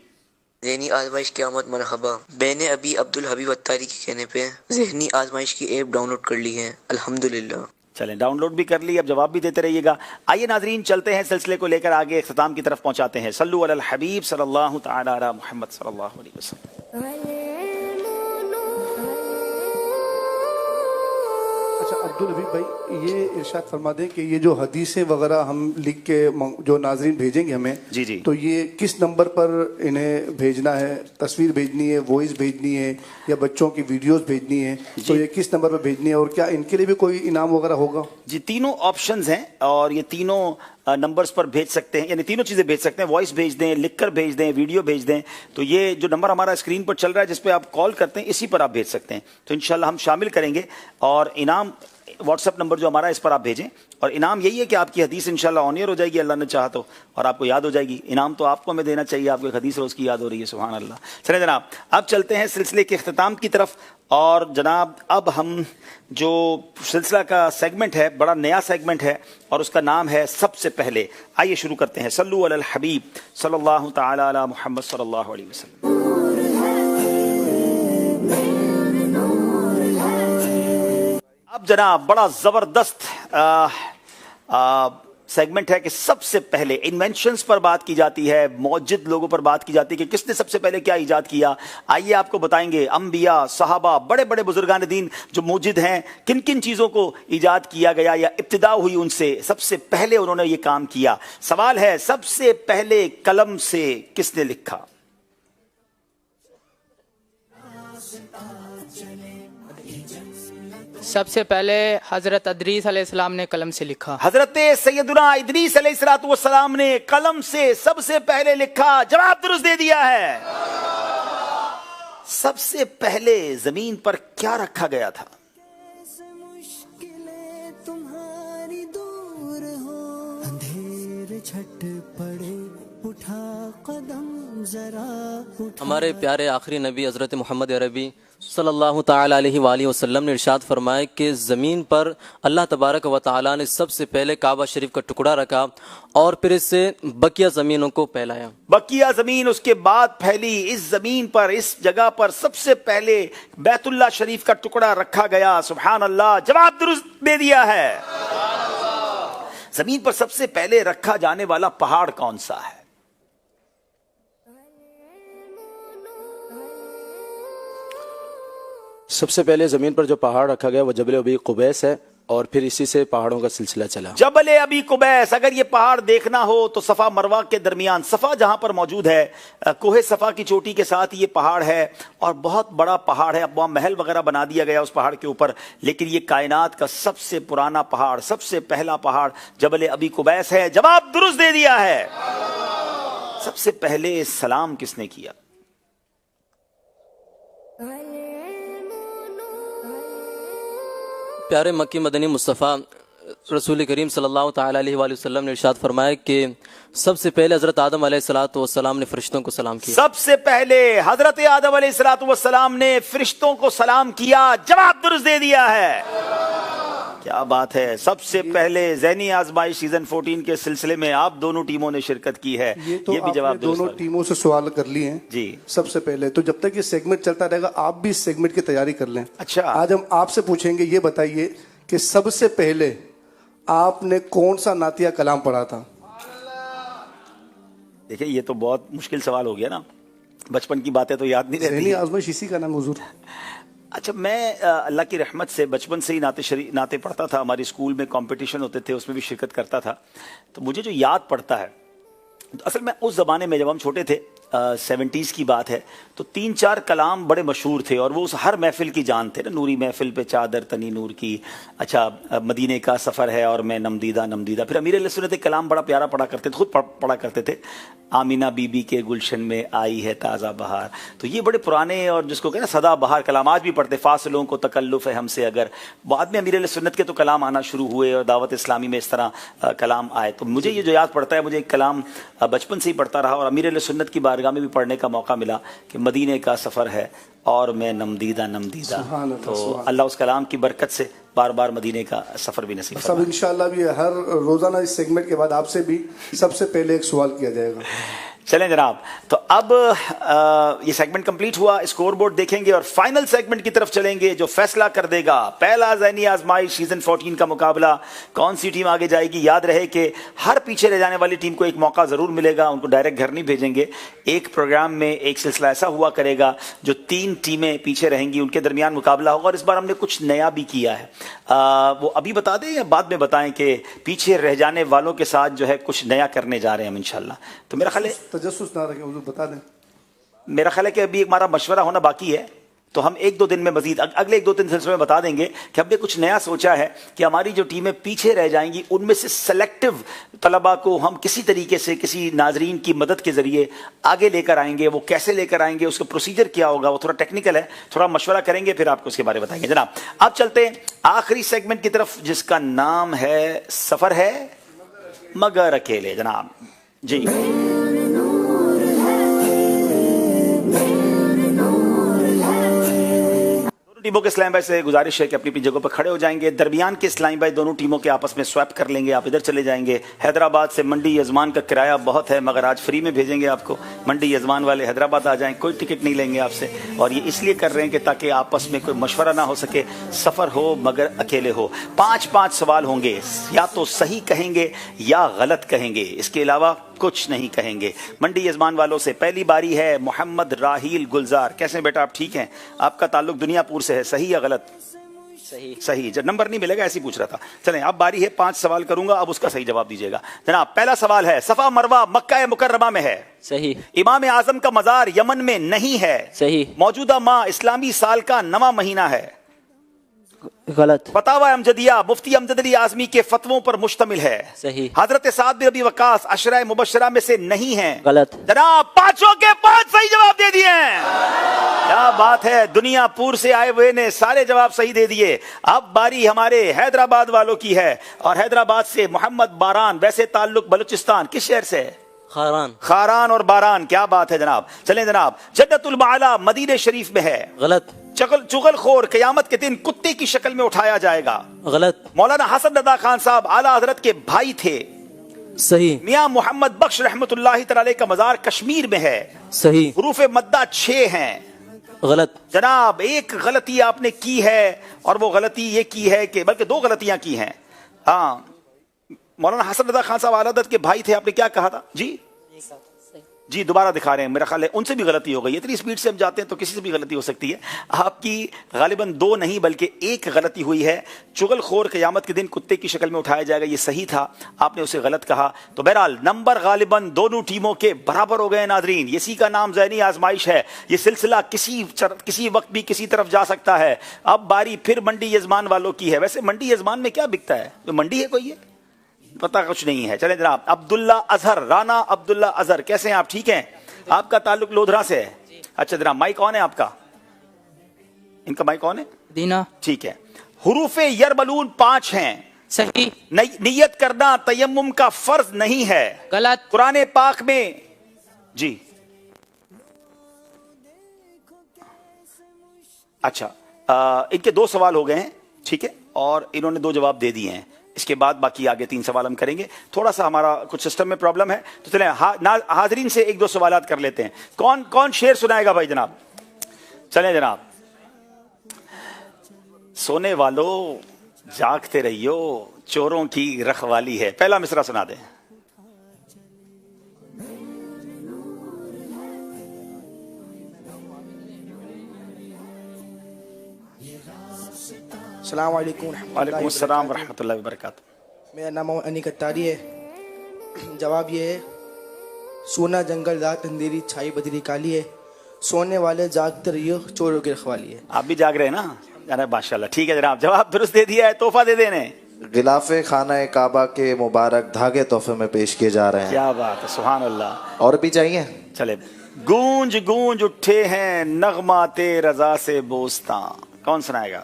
ज़हनी आजमाइश की आमद मरहबा। मैंने अभी अब्दुल हबीब अत्तारी के कहने पे ज़हनी आजमाइश की ऐप डाउनलोड कर ली है, अल्हम्दुलिल्लाह। चलें, डाउनलोड भी कर ली, अब जवाब भी देते रहिएगा। आइए नाजरीन, चलते हैं सिलसिले को लेकर आगे इख्तिताम की तरफ पहुंचाते हैं। सल्लु अलल हबीब सल्लल्लाहु तआला अला मुहम्मद सल्लल्लाहु अलैहि वसल्लम। अच्छा अब्दुल हबीब भाई, ये इरशाद फरमा दें कि ये जो हदीसें वगैरह हम लिख के जो नाजरीन भेजेंगे हमें, जी जी, तो ये किस नंबर पर इन्हें भेजना है? तस्वीर भेजनी है, वॉइस भेजनी है, या बच्चों की वीडियोस भेजनी है? तो ये किस नंबर पर भेजनी है और क्या इनके लिए भी कोई इनाम वगैरह होगा? जी, तीनों ऑप्शंस हैं और ये तीनों नंबर्स पर भेज सकते हैं, यानी तीनों चीज़ें भेज सकते हैं। वॉइस भेज दें, लिखकर भेज दें, वीडियो भेज दें। तो ये जो नंबर हमारा स्क्रीन पर चल रहा है जिस पे आप कॉल करते हैं, इसी पर आप भेज सकते हैं। तो इंशाल्लाह हम शामिल करेंगे और इनाम व्हाट्सएप नंबर जो हमारा, इस पर आप भेजें। और इनाम यही है कि आपकी हदीस इंशाल्लाह ऑन एयर हो जाएगी, अल्लाह ने चाहा तो, और आपको याद हो जाएगी। इनाम तो आपको हमें देना चाहिए, आपको एक हदीस रोज़ की याद हो रही है, सुभान अल्लाह। चलें जनाब, अब चलते हैं सिलसिले के इख्तिताम की तरफ। और जनाब, अब हम जो सिलसिला का सेगमेंट है, बड़ा नया सेगमेंट है और उसका नाम है सबसे पहले। आइए शुरू करते हैं। सल्लु अलल हबीब सल्लल्लाहु तआला अला मुहम्मद सल्लल्लाहु अलैहि वसल्लम। अब जनाब, बड़ा जबरदस्त सेगमेंट है कि सबसे पहले इन्वेंशंस पर बात की जाती है, मौजूद लोगों पर बात की जाती है कि किसने सबसे पहले क्या इजाद किया। आइए आपको बताएंगे, अंबिया, सहाबा, बड़े बड़े बुजुर्गान दीन जो मौजूद हैं, किन किन चीज़ों को इजाद किया गया या इब्तिदा हुई उनसे, सबसे पहले उन्होंने ये काम किया। सवाल है, सबसे पहले कलम से किसने लिखा? सबसे पहले हजरत इदरीस अलैहिस्सलाम ने कलम से लिखा। हजरत सैयदुना इदरीस अलैहिस्सलाम ने कलम से सबसे पहले लिखा। जवाब दुरुस्त दे दिया है। सबसे पहले जमीन पर क्या रखा गया था? तुम्हारी दूर हो, अंधेर छट पड़े اٹھا قدم ذرا اٹھا. ہمارے پیارے آخری نبی حضرت محمد عربی صلی اللہ تعالیٰ علیہ وآلہ وسلم نے ارشاد فرمایا کہ زمین پر اللہ تبارک و تعالیٰ نے سب سے پہلے کعبہ شریف کا ٹکڑا رکھا اور پھر اس سے بقیہ زمینوں کو پھیلایا. بقیہ زمین اس کے بعد پھیلی. اس زمین پر اس جگہ پر سب سے پہلے بیت اللہ شریف کا ٹکڑا رکھا گیا. سبحان اللہ. جواب درست دے دیا ہے. زمین پر سب سے پہلے رکھا جانے والا پہاڑ کون سا ہے؟ سب سے پہلے زمین پر جو پہاڑ رکھا گیا وہ جبل ابی قبیس ہے اور پھر اسی سے پہاڑوں کا سلسلہ چلا. جبل ابی قبیس. اگر یہ پہاڑ دیکھنا ہو تو صفا مروہ کے درمیان، صفا جہاں پر موجود ہے، کوہ صفا کی چوٹی کے ساتھ یہ پہاڑ ہے اور بہت بڑا پہاڑ ہے. اب وہاں محل وغیرہ بنا دیا گیا اس پہاڑ کے اوپر، لیکن یہ کائنات کا سب سے پرانا پہاڑ، سب سے پہلا پہاڑ جبل ابی قبیس ہے. جواب درست دے دیا ہے. سب سے پہلے سلام کس نے کیا؟ پیارے مکی مدنی مصطفیٰ رسول کریم صلی اللہ تعالیٰ علیہ وآلہ وسلم نے ارشاد فرمایا کہ سب سے پہلے حضرت آدم علیہ السلام نے فرشتوں کو سلام کیا. سب سے پہلے حضرت آدم علیہ السلام نے فرشتوں کو سلام کیا. جواب درست دے دیا ہے. کیا بات ہے. سب سے پہلے ذہنی آزمائش سیزن 14 کے سلسلے میں آپ دونوں ٹیموں نے شرکت کی ہے. یہ بھی جواب دونوں ٹیموں سے سوال کر لیے ہیں جی. سب سے پہلے تو جب تک یہ سیگمنٹ چلتا رہے گا آپ بھی اس سیگمنٹ کی تیاری کر لیں. اچھا. آج ہم آپ سے پوچھیں گے، یہ بتائیے کہ سب سے پہلے آپ نے کون سا نعتیہ کلام پڑھا تھا؟ دیکھیں یہ تو بہت مشکل سوال ہو گیا نا. بچپن کی باتیں تو یاد نہیں رہتی. ذہنی آزمائش اسی کا نام حضور. اچھا، میں اللہ کی رحمت سے بچپن سے ہی نعتیں پڑھتا تھا. ہماری اسکول میں کمپٹیشن ہوتے تھے، اس میں بھی شرکت کرتا تھا. تو مجھے جو یاد پڑتا ہے، اصل میں اس زمانے میں جب ہم چھوٹے تھے 70s کی بات ہے، تو 3-4 کلام بڑے مشہور تھے اور وہ اس ہر محفل کی جان تھے نا. نوری محفل پہ چادر تنی نور کی، اچھا مدینے کا سفر ہے اور میں نمدیدہ نمدیدہ. پھر امیر علیہ سنت کلام بڑا پیارا پڑھا کرتے تھے، خود پڑھا کرتے تھے. آمینہ بی بی کے گلشن میں آئی ہے تازہ بہار. تو یہ بڑے پرانے اور جس کو کہنا سدا بہار کلام آج بھی پڑھتے. فاصلوں کو تکلف ہے ہم سے اگر. بعد میں امیر علیہ سنت کے تو کلام آنا شروع ہوئے اور دعوت اسلامی میں اس طرح کلام آئے. تو مجھے یہ جو یاد پڑتا ہے، مجھے ایک کلام بچپن سے ہی پڑھتا رہا اور امیر علیہ سنت کی بارگاہ میں بھی پڑھنے کا موقع ملا کہ مدینے کا سفر ہے اور میں نمدیدہ نمدیدہ. تو اللہ اس کلام کی برکت سے بار بار مدینے کا سفر بھی نصیب فرمائے. سب انشاءاللہ بھی ہر روزانہ اس سیگمنٹ کے بعد آپ سے بھی سب سے پہلے ایک سوال کیا جائے گا. چلیں جناب، تو اب یہ سیگمنٹ کمپلیٹ ہوا. اسکور بورڈ دیکھیں گے اور فائنل سیگمنٹ کی طرف چلیں گے جو فیصلہ کر دے گا پہلا ذہنی آزمائش سیزن 14 کا مقابلہ کون سی ٹیم آگے جائے گی. یاد رہے کہ ہر پیچھے رہ جانے والی ٹیم کو ایک موقع ضرور ملے گا. ان کو ڈائریکٹ گھر نہیں بھیجیں گے. ایک پروگرام میں ایک سلسلہ ایسا ہوا کرے گا جو 3 ٹیمیں پیچھے رہیں گی، ان کے درمیان مقابلہ ہوگا. اور اس بار ہم نے کچھ نیا بھی کیا ہے. وہ ابھی بتا دیں یا بعد میں بتائیں کہ پیچھے رہ جانے والوں کے ساتھ جو ہے کچھ نیا کرنے جا رہے ہیں ہم انشاءاللہ. تو میرا خیال ہے تجسس نہ رکھیں حضور، بتا دیں. میرا خیال ہے کہ ابھی ہمارا مشورہ ہونا باقی ہے، تو ہم 1-2 دن میں مزید اگلے 1-2 سلسلے میں بتا دیں گے کہ ہم نے کچھ نیا سوچا ہے کہ ہماری جو ٹیمیں پیچھے رہ جائیں گی ان میں سے سلیکٹو طلباء کو ہم کسی طریقے سے کسی ناظرین کی مدد کے ذریعے آگے لے کر آئیں گے. وہ کیسے لے کر آئیں گے، اس کا پروسیجر کیا ہوگا، وہ تھوڑا ٹیکنیکل ہے، تھوڑا مشورہ کریں گے پھر آپ کو اس کے بارے میں بتائیں گے. جناب اب چلتے ہیں آخری سیگمنٹ کی طرف جس کا نام ہے سفر ہے مگر اکیلے. جناب جی ٹیموں کے اسلام بھائی سے گزارش ہے کہ اپنی اپنی جگہوں پر کھڑے ہو جائیں گے. درمیان کے اسلام بھائی دونوں ٹیموں کے آپس میں سویپ کر لیں گے. آپ ادھر چلے جائیں گے. حیدرآباد سے منڈی یزمان کا کرایہ بہت ہے مگر آج فری میں بھیجیں گے آپ کو. منڈی یزمان والے حیدرآباد آ جائیں، کوئی ٹکٹ نہیں لیں گے آپ سے. اور یہ اس لیے کر رہے ہیں کہ تاکہ آپس میں کوئی مشورہ نہ ہو سکے. سفر ہو مگر اکیلے ہو. 5 سوال ہوں گے، یا تو صحیح کہیں گے یا غلط کہیں گے، اس کے علاوہ کچھ نہیں کہیں گے. منڈی یزمان والوں سے پہلی باری ہے محمد راہیل گلزار. کیسے بیٹا آپ ٹھیک ہیں؟ آپ کا تعلق دنیا پور سے ہے، صحیح یا غلط؟ صحیح. جب نمبر نہیں ملے گا ایسے ہی پوچھ رہا تھا. چلیں اب باری ہے 5 سوال کروں گا، اب اس کا صحیح جواب دیجیے گا. جناب پہلا سوال ہے صفا مروہ مکہ مکرمہ میں ہے. صحیح. امام اعظم کا مزار یمن میں نہیں ہے. صحیح. موجودہ ماہ اسلامی سال کا 9واں مہینہ ہے. غلط. فتاوی امجدیہ مفتی امجد علی اعظمی کے فتووں پر مشتمل ہے. صحیح. حضرت سعد بن ابی وقاص عشرہ مبشرہ میں سے نہیں ہیں. غلط. جناب 5 کے 5 صحیح جواب دے دیے ہیں. کیا بات ہے، دنیا پور سے آئے ہوئے نے سارے جواب صحیح دے دیے. اب باری ہمارے حیدرآباد والوں کی ہے اور حیدرآباد سے محمد باران. ویسے تعلق بلوچستان کس شہر سے ہے؟ खारान। खारान और बारान, क्या बात है जनाब। चलें जनाब, जन्नतुल माला मदीने शरीफ में है। गलत। चुगलखोर क़यामत के दिन कुत्ते की शक्ल में उठाया जाएगा। गलत। मौलाना हसन रज़ा खान साहब आला हजरत के भाई थे। सही। मियां मोहम्मद बख्श रहमतुल्लाहि तआला अलैह का मजार कश्मीर में है। सही। हुरूफ मद्दा 6 हैं। गलत। जनाब एक गलती आपने की है और वो गलती ये की है कि बल्कि 2 गलतियां की हैं। हाँ, मौलाना हसन रज़ा खान साहब आला हज़रत के भाई थे, आपने क्या कहा था जी? जी दोबारा दिखा रहे हैं, मेरा ख्याल है उनसे भी गलती हो गई। इतनी स्पीड से हम जाते हैं तो किसी से भी गलती हो सकती है। आपकी गालिबन 2 नहीं बल्कि 1 गलती हुई है। चुगलखोर क़यामत के दिन कुत्ते की शक्ल में उठाया जाएगा, ये सही था, आपने उसे गलत कहा। तो बहरहाल नंबर गालिबन दोनों टीमों के बराबर हो गए। नाजरीन, इसी का नाम ज़हनी आजमाइश है। ये सिलसिला किसी वक्त भी किसी तरफ जा सकता है। अब बारी फिर मंडी यजमान वालों की है। वैसे मंडी यजमान में क्या बिकता है? तो मंडी है कोई? है पता कुछ नहीं है। चलें जनाब, अब्दुल्ला अजहर, राना अब्दुल्ला अजहर, कैसे हैं आप? ठीक हैं? आपका ताल्लुक लोधरा से है? अच्छा जनाब, माइक कौन है आपका? इनका माइक कौन है? दीना। ठीक है। हुरूफे यरबलून 5 हैं। सही। नियत करना तयम्मुम का फर्ज नहीं है। गलत। कुरान पाक में जी अच्छा, इनके 2 सवाल हो गए हैं, ठीक है, और इन्होंने 2 जवाब दे दिए हैं। इसके बाद बाकी आगे 3 सवाल हम करेंगे। थोड़ा सा हमारा कुछ सिस्टम में प्रॉब्लम है, तो चलें हाजरीन से 1-2 सवालात कर लेते हैं। कौन कौन शेर सुनाएगा भाई जनाब? चलें जनाब। सोने वालों जागते रहियो, चोरों की रखवाली है। पहला मिसरा सुना दें। अस्सलाम वालेकुम। वालेकुम अस्सलाम वरहमतुल्लाहि वबरकातुहू। मेरा नाम अनिक अत्तारी है। जवाब ये है, सोना जंगल रात अंधेरी छाई बदरी काली है, सोने वाले जागते रहियो चोरों की रखवाली है। आप भी जाग रहे हैं ना? अरे माशाल्लाह, ठीक है जनाब, जवाब दुरुस्त दे दिया है। तोहफा दे देने। गिलाफे खाना काबा के मुबारक धागे तोहफे में पेश किए जा रहे हैं। क्या बात है, सुभान अल्लाह। और भी चाहिए? चले। गूंज गूंज उठे हैं नगमाते रजा से बोस्तां। कौन सुनाएगा?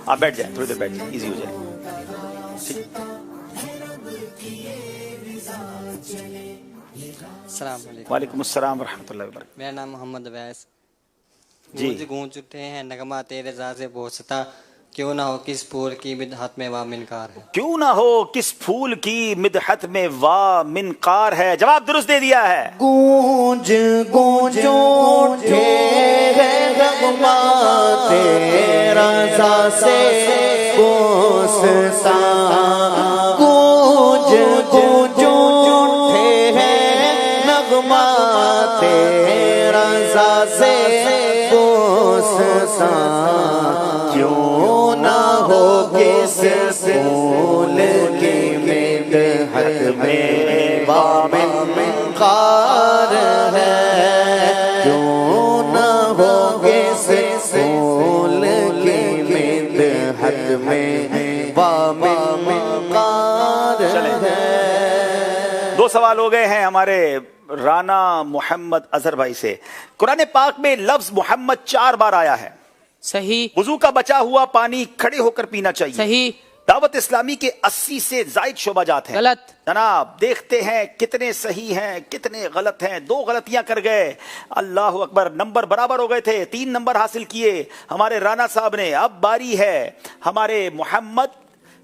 आप बैठ जाए, थोड़ी देर बैठ जाए, इजी हो जाए। वालेकुम अस्सलाम वरहमतुल्लाहि वबरकातुहू। मेरा नाम मोहम्मद अवैस। जी। गूंज गूंज उठे हैं नगमा तेरे रज़ा से बोसता, क्यों ना हो किस फूल की मिदहत में वा मिनकार है। क्यों ना हो किस फूल की मिदहत में वा मिनकार है। जवाब दुरुस्त दे दिया है। गूंज गूंज उठे हैं नगमा तेरा रज़ा से बोसता, गूंज गूंज उठे हैं नगमा तेरा रज़ा से बोसता, क्यों ना हो किस फूल की मिदहत में वा मिनकार है, क्यों ना हो किस फूल की मिदहत में वा मिनकार है। 2 सवाल हो गए हैं हमारे राना मोहम्मद अजहर भाई से। कुरान पाक में लफ्ज मोहम्मद 4 बार आया है। सही। वुजू का बचा हुआ पानी खड़े होकर पीना चाहिए। सही। दावत इस्लामी के 80 से जायद शोबाजात हैं। गलत। जनाब देखते हैं कितने सही हैं कितने गलत हैं। 2 गलतियां कर गए, अल्लाह अकबर। नंबर बराबर हो गए थे, 3 नंबर हासिल किए हमारे राना साहब ने। अब बारी है हमारे मोहम्मद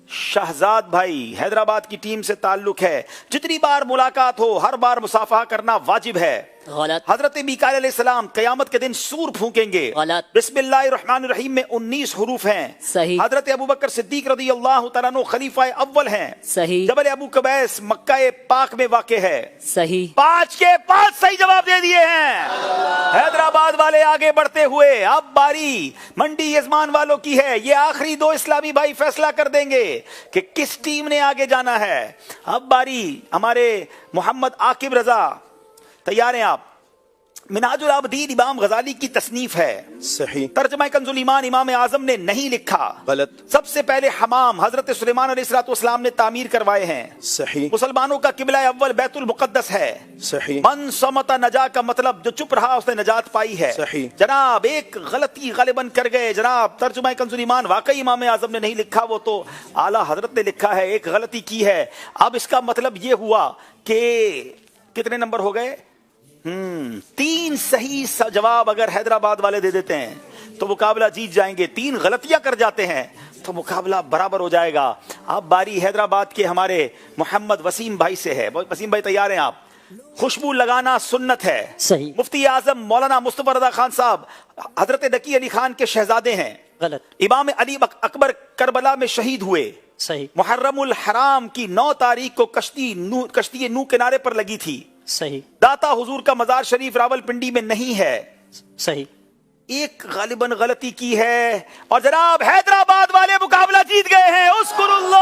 शहजाद भाई, हैदराबाद की टीम से ताल्लुक है। जितनी बार मुलाकात हो हर बार मुसाफा करना वाजिब है। गलत। हजरत मीकाईल अलैहिस्सलाम क़यामत के दिन सूर फूकेंगे। गलत। बिस्मिल्लाहिर्रहमानिर्रहीम में 19 हरूफ हैं। सही। हजरत अबू बकर सिद्दीक रज़ी अल्लाह तआला अन्हु खलीफा अव्वल हैं। सही। जबल अबू कबैस मक्का पाक में वाक़े है। सही। 5 के 5 सही जवाब दे दिए हैं हैदराबाद वाले आगे बढ़ते हुए। अब बारी मंडी यजमान वालों की है। ये आखिरी 2 इस्लामी भाई फैसला कर देंगे कि किस टीम ने आगे जाना है। अब बारी हमारे मोहम्मद आकिब रजा, तैयार हैं आप? मिनाजुल आबदीन इमाम गजाली की तसनीफ है, सही। तर्जमा कंजुल ईमान इमाम आजम ने नहीं लिखा, गलत। सबसे पहले हमाम हजरत सुलेमान अलैहिस्सलाम ने तामीर करवाए हैं, सही। मुसलमानों का किबला अव्वल बैतुल मुकद्दस है, सही। मन समता नजा का मतलब जो चुप रहा उसने नजात पाई है, सही। जनाब एक गलती गालिबन कर गए जनाब, तर्जुमा कंजुल ईमान वाकई इमाम आजम ने नहीं लिखा, वो तो आला हजरत ने लिखा है, एक गलती की है। अब इसका मतलब ये हुआ कि कितने नंबर हो गए? 3 सही जवाब अगर हैदराबाद वाले दे देते हैं तो मुकाबला जीत जाएंगे, 3 गलतियां कर जाते हैं तो मुकाबला बराबर हो जाएगा। अब बारी हैदराबाद के हमारे मोहम्मद वसीम भाई से है। वसीम भाई तैयार हैं आप? खुशबू लगाना सुन्नत है, सही। मुफ्ती आजम मौलाना मुस्तफा रज़ा खान साहब हजरत नकी अली खान के शहजादे हैं, गलत। इमाम अली अकबर करबला में शहीद हुए, सही। मुहर्रमुल हराम की 9 तारीख को कश्ती नू किनारे पर लगी थी, सही। दाता हुजूर का मजार शरीफ रावलपिंडी में नहीं है, सही। एक गालिबन गलती की है और जनाब हैदराबाद वाले मुकाबला जीत गए हैं। उस्कुरुल्लाह।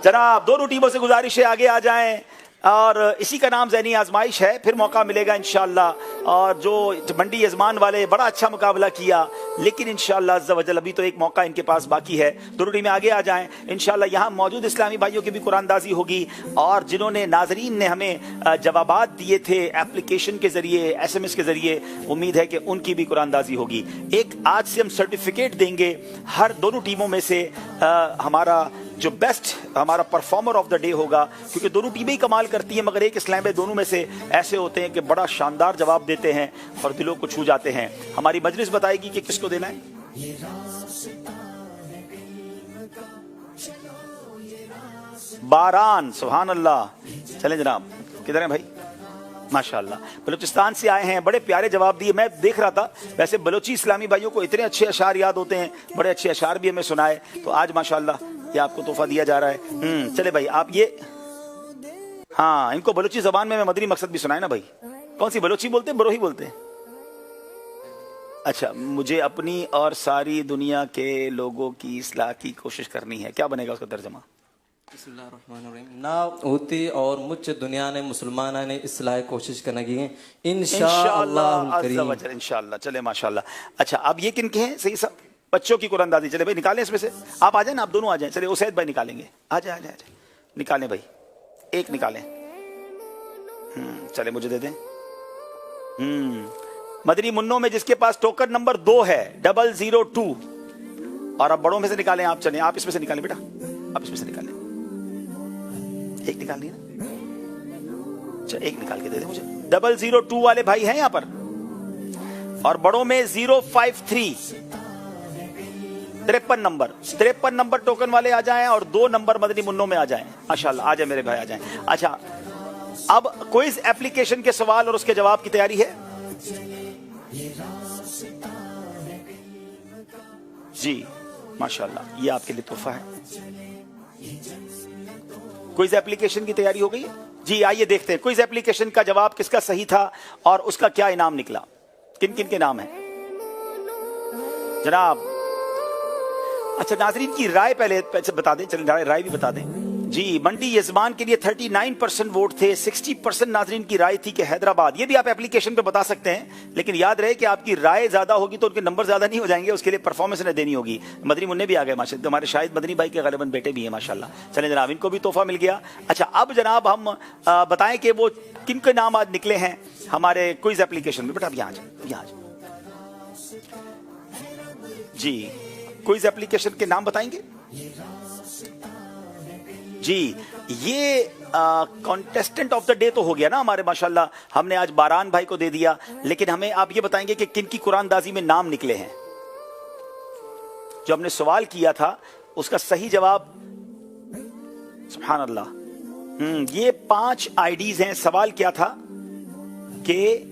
जनाब दोनों टीमों से गुजारिश है आगे आ जाएं और इसी का नाम ज़हनी आजमाइश है, फिर मौका मिलेगा इंशाअल्लाह। और जो मंडी यजमान वाले बड़ा अच्छा मुकाबला किया, लेकिन इंशाअल्लाह अज़्ज़ा वजल अभी तो एक मौका इनके पास बाकी है, दोनों टीमें आगे आ जाएं इंशाअल्लाह। यहाँ मौजूद इस्लामी भाइयों की भी कुरानदाजी होगी और जिन्होंने नाजरीन ने हमें जवाबात दिए थे एप्लीकेशन के जरिए, SMS के जरिए, उम्मीद है कि उनकी भी कुरानदाजी होगी। एक आज से हम सर्टिफिकेट देंगे हर दोनों टीमों में से हमारा जो बेस्ट हमारा परफॉर्मर ऑफ द डे होगा, क्योंकि दोनों टीमें ही कमाल करती हैं, मगर एक इस्लाम भाई दोनों में से ऐसे होते हैं कि बड़ा शानदार जवाब देते हैं और दिलों को छू जाते हैं। हमारी मजलिस बताएगी कि किसको देना है। बारान, सुभान अल्लाह। चलें जनाब, किधर हैं भाई? माशाअल्लाह, बलूचिस्तान से आए हैं, बड़े प्यारे जवाब दिए। मैं देख रहा था वैसे बलोची इस्लामी भाइयों को इतने अच्छे अशार याद होते हैं, बड़े अच्छे अशार भी हमें सुनाए, तो आज माशाअल्लाह ये आपको तोहफा दिया जा रहा है। चले भाई आप ये, हाँ इनको बलोची जबान में मैं मदनी मकसद भी सुनाए ना भाई। कौन सी बलोची बोलते हैं? बरोही बोलते हैं? अच्छा, मुझे अपनी और सारी दुनिया के लोगों की इस्लाह की कोशिश करनी है, क्या बनेगा उसका तर्जमा? ना होती और मुझ दुनिया ने मुसलमान ने इस्लाह कोशिश करने की इंशाअल्लाह इंशाअल्लाह। चले माशाअल्लाह। अच्छा अब ये किनके हैं? सही सब बच्चों की कुरानदाजी। चले भाई निकालें इसमें से, आप आ जाए ना, आप दोनों आ जाए। चले उसैद भाई निकालेंगे, आ जाए निकालें भाई, एक निकालें। चले मुझे दे दें। मदनी मुन्नों में जिसके पास टोकन नंबर 2 है 002, और अब बड़ों में से निकालें आप। चलें आप इसमें से निकालें बेटा, आप इसमें से निकालें, एक निकाल लिया ना, अच्छा एक निकाल के दे दे मुझे। 002 वाले भाई हैं यहाँ पर, और बड़ों में 053 53 नंबर टोकन वाले आ जाएं और 2 नंबर मदनी मुन्नों में आ जाएं। माशाअल्लाह, आ जाए मेरे भाई, आ जाएं। अच्छा अब क्विज एप्लीकेशन के सवाल और उसके जवाब की तैयारी है जी। माशाअल्लाह, ये आपके लिए तोहफा है। क्विज एप्लीकेशन की तैयारी हो गई है जी। आइए देखते हैं क्विज एप्लीकेशन का जवाब किसका सही था और उसका क्या इनाम निकला। किन किन के नाम है जनाब? अच्छा नाजरीन की राय पहले बता दें, चलिए राय भी बता दें जी। मंडी यजमान के लिए 39% वोट थे, 60% नाजरीन की राय थी कि हैदराबाद। ये भी आप एप्लीकेशन पे बता सकते हैं, लेकिन याद रहे कि आपकी राय ज्यादा होगी तो उनके नंबर ज्यादा नहीं हो जाएंगे, उसके लिए परफॉर्मेंस ने देनी होगी। मदनी मुन्ने भी आ गए माशाल्लाह, हमारे शाहिद मदनी भाई के गलबन बेटे भी हैं माशाल्लाह। चलें जनाब, इनको भी तोहफा मिल गया। अच्छा अब जनाब हम बताएं कि वो किन के नाम आज निकले हैं हमारे क्विज एप्लीकेशन में। बेटा अब यहाँ आ जी, क्विज एप्लीकेशन के नाम बताएंगे जी। ये कॉन्टेस्टेंट ऑफ द डे तो हो गया ना हमारे, माशाल्लाह हमने आज बारान भाई को दे दिया, लेकिन हमें आप ये बताएंगे कि किन की कुरानदाजी में नाम निकले हैं। जो हमने सवाल किया था उसका सही जवाब, सुभान अल्लाह, ये 5 आईडीज हैं। सवाल क्या था कि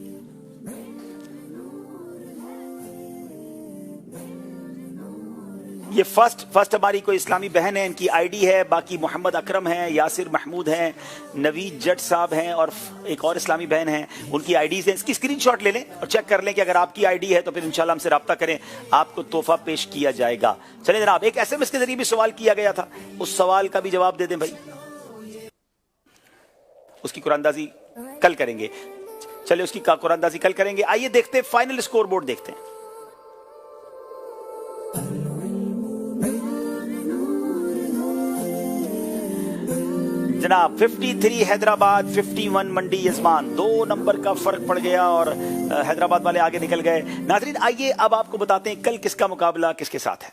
ये फर्स्ट हमारी कोई इस्लामी बहन है, इनकी आईडी है, बाकी मोहम्मद अकरम है, यासिर महमूद हैं, नवीद जट साहब हैं और एक और इस्लामी बहन है, उनकी आईडीज हैं। इसकी स्क्रीनशॉट ले लें और चेक कर लें कि अगर आपकी आईडी है तो फिर इंशाल्लाह हमसे राब्ता करें, आपको तोहफा पेश किया जाएगा। चलिए जनाब, एक SMS के जरिए भी सवाल किया गया था, उस सवाल का भी जवाब दे दें भाई, उसकी कुरानदाजी कल करेंगे। چلے اس کی قرآن اندازی کل کریں گے. آئیے دیکھتے ہیں فائنل اسکور بورڈ دیکھتے ہیں. جناب 53 حیدرآباد 51 منڈی یزمان, 2 نمبر کا فرق پڑ گیا اور حیدرآباد والے آگے نکل گئے. ناظرین آئیے اب آپ کو بتاتے ہیں کل کس کا مقابلہ کس کے ساتھ ہے.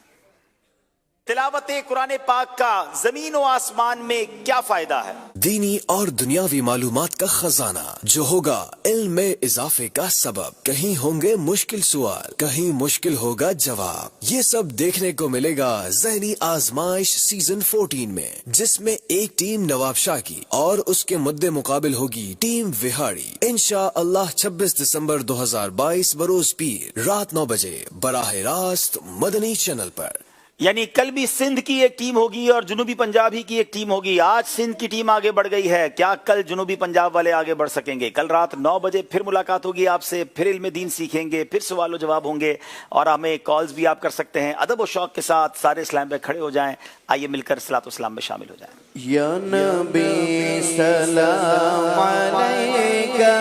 تلاوت قرآن پاک کا زمین و آسمان میں کیا فائدہ ہے؟ دینی اور دنیاوی معلومات کا خزانہ جو ہوگا علم میں اضافے کا سبب. کہیں ہوں گے مشکل سوال, کہیں مشکل ہوگا جواب. یہ سب دیکھنے کو ملے گا ذہنی آزمائش سیزن 14 میں, جس میں ایک ٹیم نواب شاہ کی اور اس کے مدے مقابل ہوگی ٹیم وہاڑی. انشاءاللہ 26 دسمبر 2022 بروز پیر رات 9 بجے براہ راست مدنی چینل پر. یعنی کل بھی سندھ کی ایک ٹیم ہوگی اور جنوبی پنجاب ہی کی ایک ٹیم ہوگی. آج سندھ کی ٹیم آگے بڑھ گئی ہے, کیا کل جنوبی پنجاب والے آگے بڑھ سکیں گے؟ کل رات 9 بجے پھر ملاقات ہوگی آپ سے, پھر علم دین سیکھیں گے, پھر سوال و جواب ہوں گے اور ہمیں کالز بھی آپ کر سکتے ہیں. ادب و شوق کے ساتھ سارے اسلام پہ کھڑے ہو جائیں. آئیے مل کر صلاۃ و سلام میں شامل ہو جائیں. یا نبی سلام علیکہ,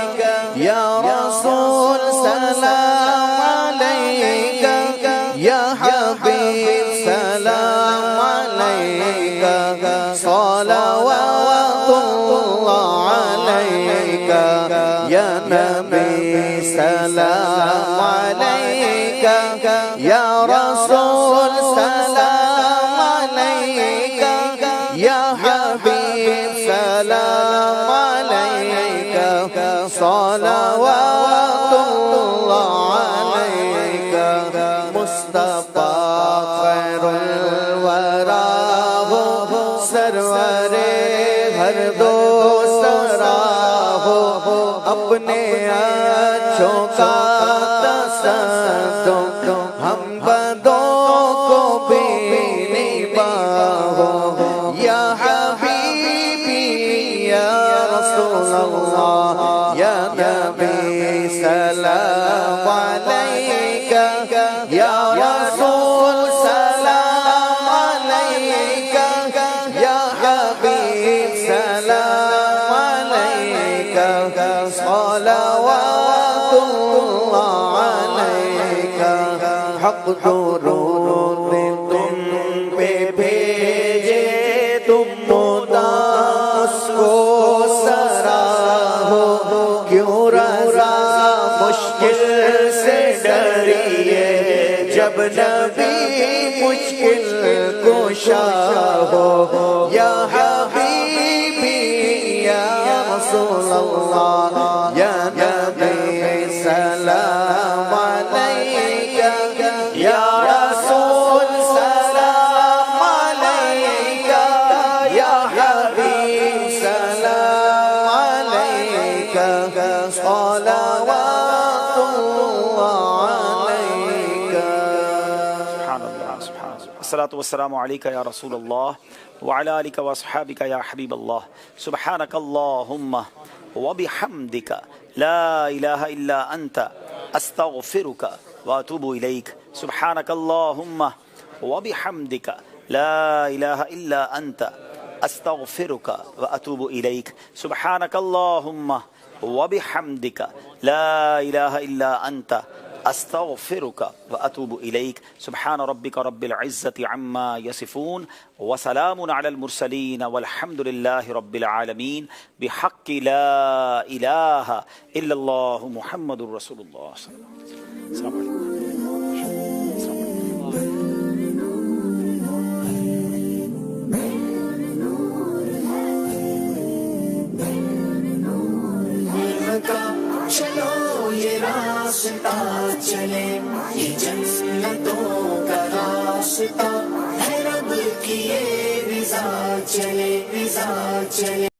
یا رسول سلام علیکہ, یا حبیب سلام علیکہ, صلوات اللہ علیکہ, یا نبی سلام علیکہ, یا رسول سلام علیکہ, یا حبیب سلام علیکہ, صلوات اللہ علیکہ. مصطفیٰ خیر الورا ہو, سرور ہر دو سرا ہو, اپنے اچھوں کا تصدق ہم بدوں کو بھی نباہ ہو. یا حبیبی یا رسول اللہ, یا نبی سلام علیکہ, یا رسول سلام علیکہ, یا حبیب سلام علیکہ, صلوات اللہ علیکہ. حق درود تم پہ بھیجے, تم مداس کو سرا ہو, کیوں رضا مشکل سے ڈریے, جب نبی مشکل کشا ہو. یا حبیبی یا رسول اللہ, یا نبی سلام علیکہ, یا رسول سلام علیکہ, یا حبیب سلام علیکہ, صلوات الصلاۃ والسلام علیکہ یا رسول اللہ وعلی آلک واصحابک یا حبیب اللہ. سبحانک اللہم وبحمدک لا الہ الا انت استغفرک واتوب الیک. سبحانک اللہم وبحمدک لا الہ الا انت استغفرک واتوب الیک. سبحانک اللہم وبحمدک لا الہ الا انت استغفرک واتوب الیک. سبحان ربک رب العزة عما یصفون وسلام علی المرسلین والحمد للہ رب العالمین بحق لا الہ الا اللہ محمد رسول اللہ صلی اللہ علیہ وسلم. السلام علیکم. چلو یہ راستہ چلے, یہ جنتوں کا راستہ ہے, رب کی یہ رضا چلے, رضا چلے.